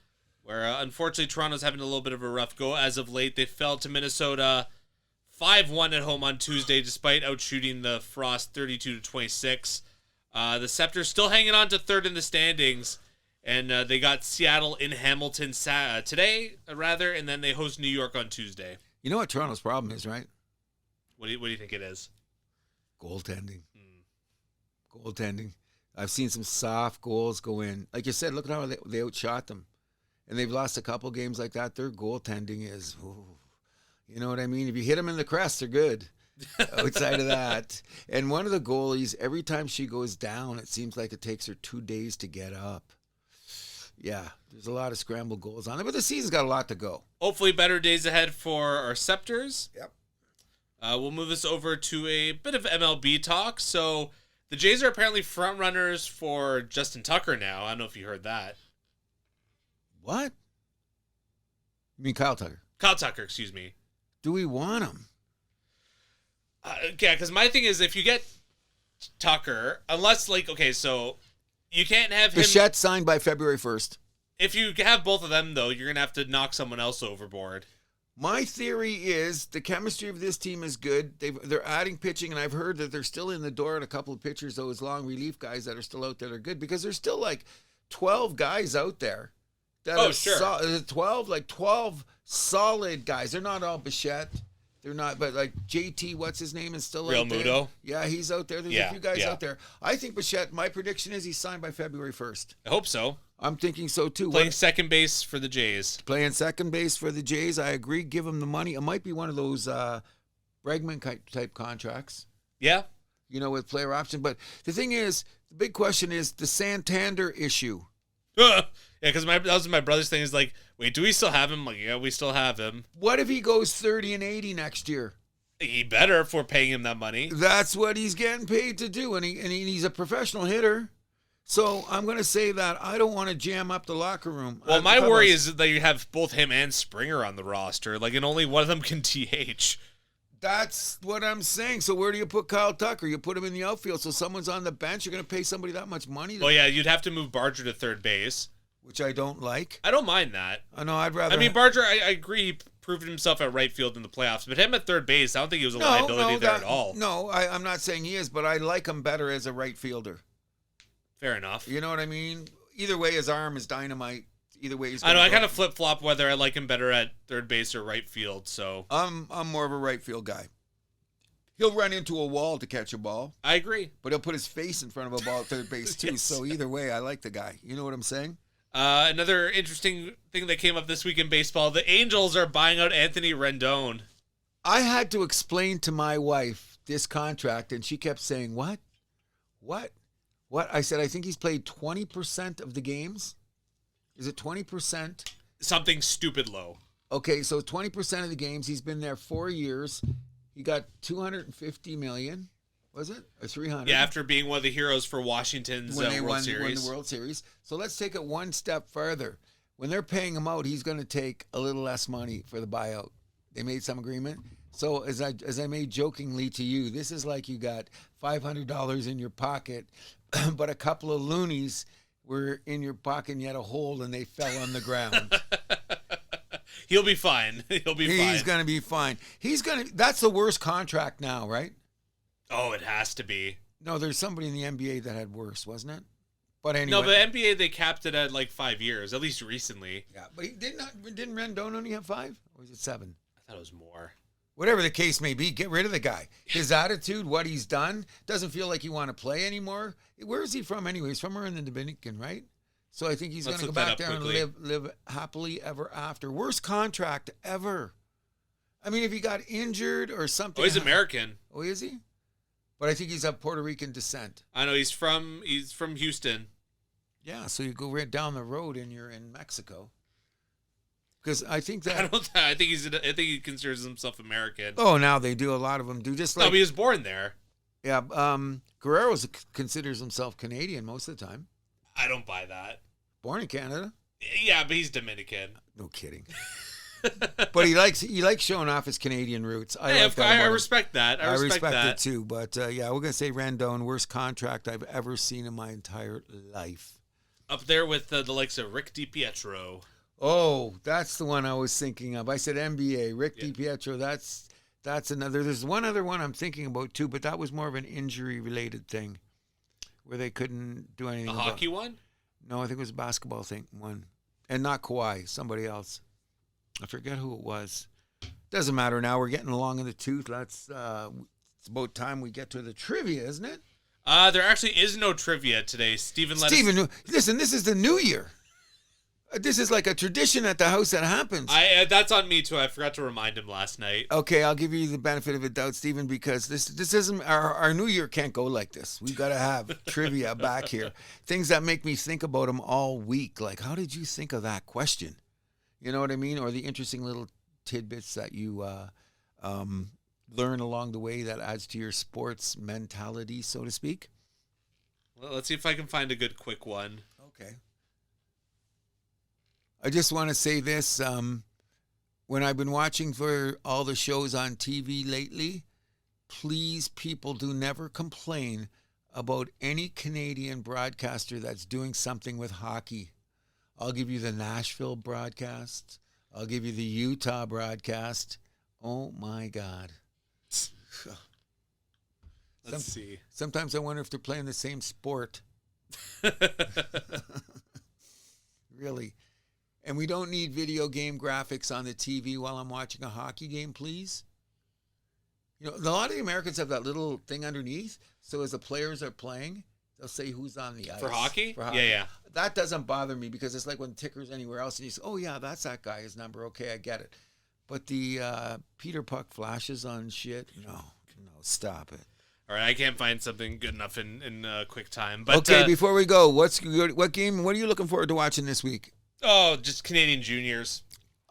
where unfortunately Toronto's having a little bit of a rough go. As of late, they fell to Minnesota 5-1 at home on Tuesday, despite outshooting the Frost 32-26. The Scepter's still hanging on to third in the standings, and they got Seattle in Hamilton today, and then they host New York on Tuesday. You know what Toronto's problem is, right? What do you think it is? Goaltending. Goaltending. I've seen some soft goals go in. Like you said, look at how they outshot them. And they've lost a couple games like that. Their goaltending is, you know what I mean? If you hit them in the crest, they're good. Outside of that. And one of the goalies, every time she goes down, it seems like it takes her 2 days to get up. Yeah, there's a lot of scrambled goals on there, but the season's got a lot to go. Hopefully better days ahead for our Scepters. Yep. We'll move this over to a bit of MLB talk. So the Jays are apparently front runners for Justin Tucker now. I don't know if you heard that. What? You mean Kyle Tucker? Kyle Tucker, excuse me. Do we want him? Yeah, because my thing is if you get Tucker, unless so you can't have him. Bichette signed by February 1st. If you have both of them, though, you're going to have to knock someone else overboard. My theory is the chemistry of this team is good. They're adding pitching, and I've heard that they're still in the door and a couple of pitchers, those long relief guys that are still out there are good because there's still 12 guys out there. Sure. 12 solid guys. They're not all Bichette. They're not, but JT, what's his name, is still Real out there. Muto? Yeah, he's out there. There's a few guys out there. I think Bichette, my prediction is he's signed by February 1st. I hope so. I'm thinking so too. Playing second base for the Jays. Playing second base for the Jays. I agree. Give him the money. It might be one of those Bregman type contracts. Yeah. With player option. But the thing is, the big question is the Santander issue. Yeah, because that was my brother's thing. Is wait, do we still have him? Yeah, we still have him. What if he goes 30 and 80 next year? He better if we're paying him that money. That's what he's getting paid to do, and he's a professional hitter. So I'm going to say that I don't want to jam up the locker room. Well, my worry is that you have both him and Springer on the roster, and only one of them can DH. That's what I'm saying. So where do you put Kyle Tucker? You put him in the outfield, so someone's on the bench. You're going to pay somebody that much money? Well, yeah, you'd have to move Barger to third base. Which I don't like. I don't mind that. I know, I'd rather... Barger, I agree, he proved himself at right field in the playoffs, but him at third base, I don't think he was a liability there at all. No, I'm not saying he is, but I like him better as a right fielder. Fair enough. You know what I mean? Either way, his arm is dynamite. Either way, he's... I kind of flip-flop whether I like him better at third base or right field, so... I'm more of a right field guy. He'll run into a wall to catch a ball. I agree. But he'll put his face in front of a ball at third base, too. Yes. So either way, I like the guy. You know what I'm saying? Another interesting thing that came up this week in baseball, the Angels are buying out Anthony Rendon. I had to explain to my wife this contract, and she kept saying, what? I said, I think he's played 20% of the games. Is it 20%? Something stupid low. Okay, so 20% of the games. He's been there 4 years. He got $250 million. Was it? Or 300? Yeah, after being one of the heroes for Washington's World Series. Won the World Series. So let's take it one step further. When they're paying him out, he's going to take a little less money for the buyout. They made some agreement. So as I made jokingly to you, this is like you got $500 in your pocket, but a couple of loonies were in your pocket and you had a hole and they fell on the ground. He'll be fine. He's going to be fine. That's the worst contract now, right? Oh, it has to be. No, there's somebody in the NBA that had worse, wasn't it? But anyway. No, but NBA, they capped it at 5 years, at least recently. Yeah, but didn't Rendon only have 5? Or was it 7? I thought it was more. Whatever the case may be, get rid of the guy. His attitude, what he's done, doesn't feel like you want to play anymore. Where is he from anyway? He's from around the Dominican, right? So I think he's going to go back there and live happily ever after. Worst contract ever. I mean, if he got injured or something. Oh, he's American. Oh, is he? But I think he's of Puerto Rican descent. I know he's from Houston. Yeah, so you go right down the road and you're in Mexico. Because I think that I think he considers himself American. Oh, now they do. A lot of them do. Just like he was born there. Yeah, Guerrero considers himself Canadian most of the time. I don't buy that. Born in Canada. Yeah, but he's Dominican. No kidding. But he likes showing off his Canadian roots. I respect that. I respect it too. But yeah, we're gonna say Rendon, worst contract I've ever seen in my entire life. Up there with the likes of Rick DiPietro. Oh, that's the one I was thinking of. I said NBA. Rick DiPietro. That's another. There's one other one I'm thinking about too, but that was more of an injury-related thing, where they couldn't do anything. The hockey one? No, I think it was a basketball thing one, and not Kawhi. Somebody else. I forget who it was. Doesn't matter now. We're getting along in the tooth. It's about time we get to the trivia, isn't it? There actually is no trivia today. Listen, this is the new year. This is like a tradition at the house that happens. That's on me too. I forgot to remind him last night. Okay, I'll give you the benefit of the doubt, Stephen, because this isn't our new year can't go like this. We got to have trivia back here. Things that make me think about them all week. Like, how did you think of that question? You know what I mean? Or the interesting little tidbits that you learn along the way that adds to your sports mentality, so to speak. Well, let's see if I can find a good quick one. Okay. I just want to say this. When I've been watching for all the shows on TV lately, please, people, do never complain about any Canadian broadcaster that's doing something with hockey. I'll give you the Nashville broadcast. I'll give you the Utah broadcast. Oh, my God. Let's see. Sometimes I wonder if they're playing the same sport. Really. And we don't need video game graphics on the TV while I'm watching a hockey game, please. You know, a lot of the Americans have that little thing underneath. So as the players are playing, they'll say who's on the ice. For hockey? For hockey. Yeah. That doesn't bother me because it's like when tickers anywhere else and you say, oh, yeah, that's that guy, his number. Okay, I get it. But the Peter Puck flashes on shit, no, stop it. All right, I can't find something good enough in quick time. But okay, before we go, what game? What are you looking forward to watching this week? Oh, just Canadian juniors.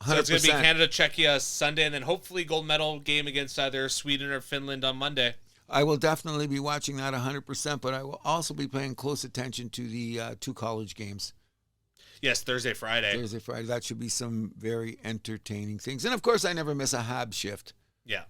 100%. So it's going to be Canada, Czechia Sunday, and then hopefully gold medal game against either Sweden or Finland on Monday. I will definitely be watching that 100%, but I will also be paying close attention to the 2 college games. Yes, Thursday, Friday. That should be some very entertaining things. And, of course, I never miss a Hab shift. Yeah.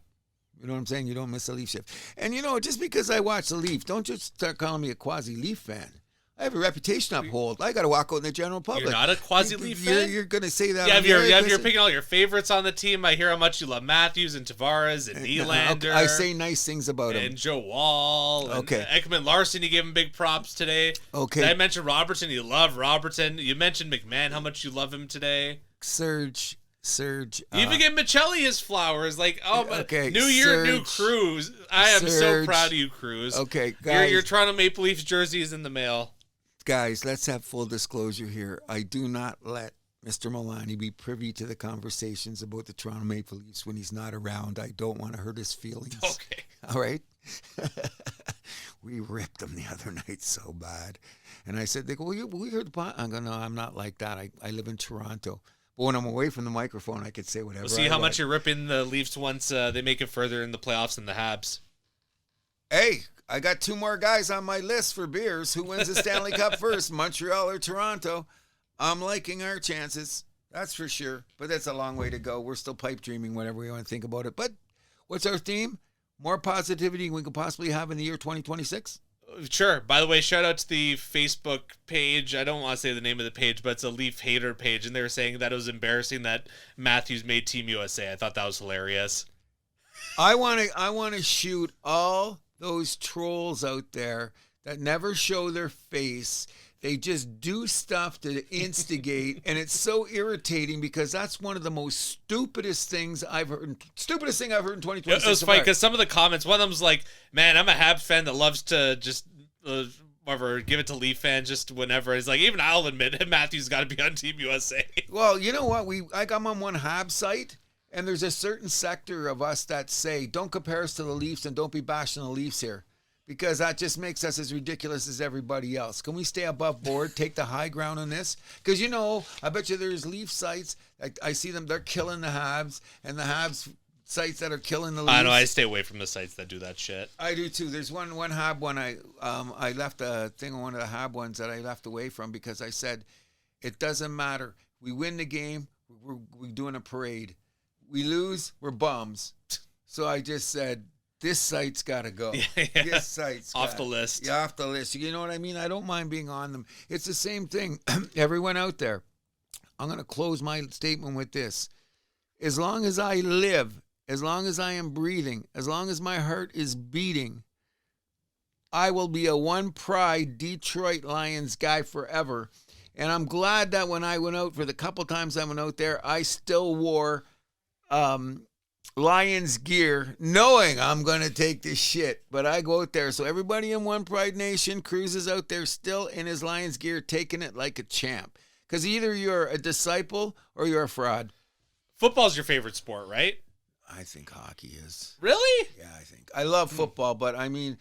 You know what I'm saying? You don't miss a Leaf shift. And, you know, just because I watch the Leaf, don't just start calling me a quasi-Leaf fan. I have a reputation to uphold. I got to walk out in the general public. You're not a quasi-Leaf fan? You're going to say that. You're picking all your favorites on the team. I hear how much you love Matthews and Tavares and Nylander. I say nice things about him. And Joe Wall. And Ekman Larson, you gave him big props today. Okay. Did I mention Robertson? You love Robertson. You mentioned McMahon, how much you love him today. Serge. You even give Michelli his flowers. Like, new year, Serge, new Cruz. I am so proud of you, Cruz. Okay, guys. Your Toronto Maple Leafs jersey is in the mail. Guys, let's have full disclosure here. I do not let Mr. Milani be privy to the conversations about the Toronto Maple Leafs when he's not around. I don't want to hurt his feelings. Okay. All right? We ripped him the other night so bad. And I said, they go, we heard the pot. I go, no, I'm not like that. I live in Toronto. But when I'm away from the microphone, I could say whatever. We'll see how much you're ripping the Leafs once they make it further in the playoffs than the Habs. Hey, I got 2 more guys on my list for beers. Who wins the Stanley Cup first, Montreal or Toronto? I'm liking our chances. That's for sure. But that's a long way to go. We're still pipe dreaming, whatever we want to think about it. But what's our theme? More positivity we could possibly have in the year 2026? Sure. By the way, shout out to the Facebook page. I don't want to say the name of the page, but it's a Leaf hater page. And they were saying that it was embarrassing that Matthews made Team USA. I thought that was hilarious. I want to shoot all those trolls out there that never show their face. They just do stuff to instigate, and it's so irritating because that's one of the most stupidest thing I've heard in 2026. It was funny because some of the comments, one of them was like, man, I'm a Habs fan that loves to just whatever, give it to Leaf fans just whenever. It's like, even I'll admit Matthews got to be on Team USA. Well, you know what? I'm on one Habs site, and there's a certain sector of us that say, don't compare us to the Leafs and don't be bashing the Leafs here. Because that just makes us as ridiculous as everybody else. Can we stay above board, take the high ground on this? Because, you know, I bet you there's Leaf sites. I see them, they're killing the Habs, and the Habs sites that are killing the Leafs. I know, I stay away from the sites that do that shit. I do too. There's one Hab one I left a thing on one of the Hab ones that I left away from because I said, it doesn't matter. We win the game, we're doing a parade. We lose, we're bums. So I just said, this site's got to go. Yeah. This site's off the list. Yeah, off the list. You know what I mean? I don't mind being on them. It's the same thing. Everyone out there, I'm going to close my statement with this. As long as I live, as long as I am breathing, as long as my heart is beating, I will be a one pride Detroit Lions guy forever. And I'm glad that when I went out, for the couple times I went out there, I still wore Lions gear, knowing I'm going to take this shit. But I go out there. So everybody in One Pride Nation, Cruz is out there still in his Lions gear, taking it like a champ. Because either you're a disciple or you're a fraud. Football's your favorite sport, right? I think hockey is. Really? Yeah, I think. I love football, but I mean,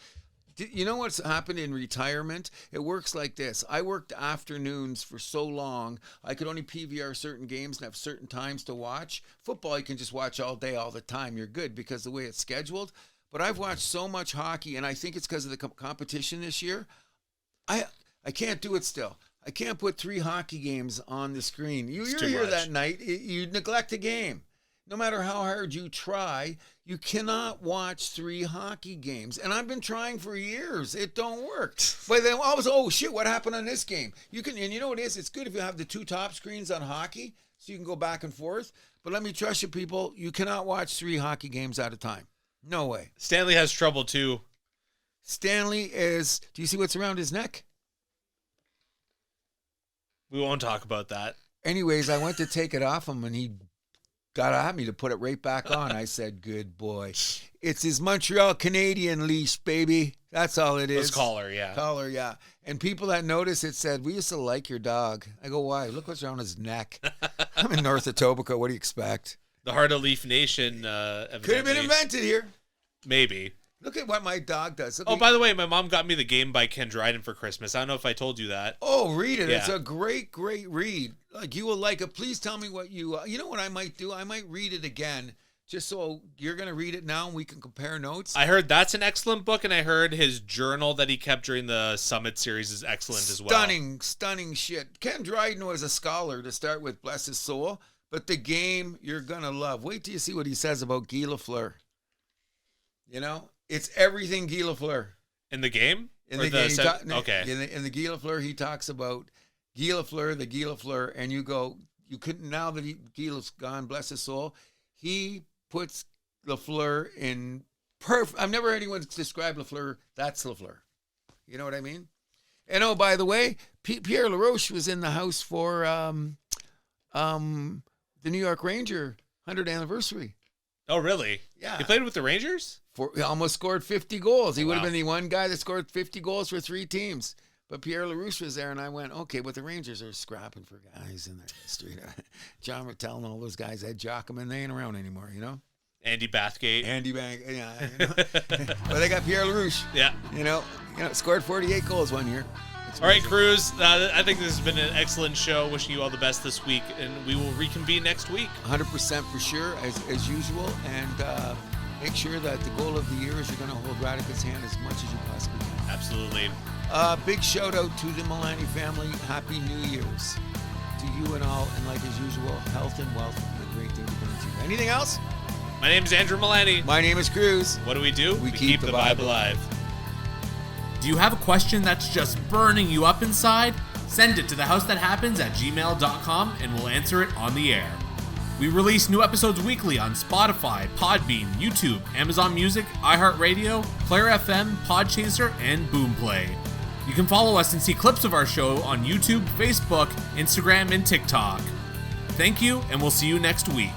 you know what's happened in retirement? It works like this. I worked afternoons for so long, I could only PVR certain games and have certain times to watch. Football, you can just watch all day, all the time. You're good because the way it's scheduled. But I've watched so much hockey, and I think it's because of the competition this year. I can't do it still. I can't put 3 hockey games on the screen. You're here that night. You neglect a game. No matter how hard you try, you cannot watch 3 hockey games. And I've been trying for years. It don't work. But then I was, oh shit, what happened on this game? You can, and you know what it is? It's good if you have the 2 top screens on hockey, so you can go back and forth. But let me trust you, people, you cannot watch 3 hockey games at a time. No way. Stanley has trouble too. Stanley is, do you see what's around his neck? We won't talk about that. Anyways, I went to take it off him, and he got at me to put it right back on. I said, good boy. It's his Montreal Canadian leash, baby. That's all it is. His collar, yeah. Collar, yeah. And people that noticed it said, we used to like your dog. I go, why? Look what's around his neck. I'm in North Etobicoke. What do you expect? The Heart of Leaf Nation. Could have been invented here. Maybe. Look at what my dog does. By the way, my mom got me the game by Ken Dryden for Christmas. I don't know if I told you that. Oh, read it. Yeah. It's a great, great read. Like, you will like it. Please tell me what you know what I might do? I might read it again, just so you're going to read it now and we can compare notes. I heard that's an excellent book, and I heard his journal that he kept during the Summit series is excellent as well. Stunning shit. Ken Dryden was a scholar to start with, bless his soul. But the game you're going to love. Wait till you see what he says about Guy Lafleur. You know? It's everything Guy Lafleur. In the game? In the game. Okay. In the Guy Lafleur, he talks about Guy Lafleur, and you go, you couldn't, now that Guy's gone, bless his soul, he puts Lafleur in perfect. I've never heard anyone describe Lafleur. That's Lafleur. You know what I mean? And oh, by the way, Pierre LaRoche was in the house for the New York Ranger 100th anniversary. Oh, really? Yeah. He played with the Rangers? He almost scored 50 goals. He would have been the one guy that scored 50 goals for 3 teams. But Pierre LaRouche was there, and I went, okay, but the Rangers are scrapping for guys in their history. John Rattel and all those guys, Ed Jockman, they ain't around anymore, you know? Andy Bathgate. Yeah. You know? But they got Pierre LaRouche. Yeah. You know, scored 48 goals one year. All right, Cruz, I think this has been an excellent show. Wishing you all the best this week, and we will reconvene next week. 100% for sure, as usual. And make sure that the goal of the year is you're going to hold Radica's hand as much as you possibly can. Absolutely. Big shout out to the Milani family. Happy New Year's to you and all. And like as usual, health and wealth are the great thing to bring to you. Anything else? My name is Andrew Milani. My name is Cruz. What do? We keep the vibe alive. Do you have a question that's just burning you up inside? Send it to thehousethathappens@gmail.com and we'll answer it on the air. We release new episodes weekly on Spotify, Podbean, YouTube, Amazon Music, iHeartRadio, Player FM, Podchaser, and Boomplay. You can follow us and see clips of our show on YouTube, Facebook, Instagram, and TikTok. Thank you, and we'll see you next week.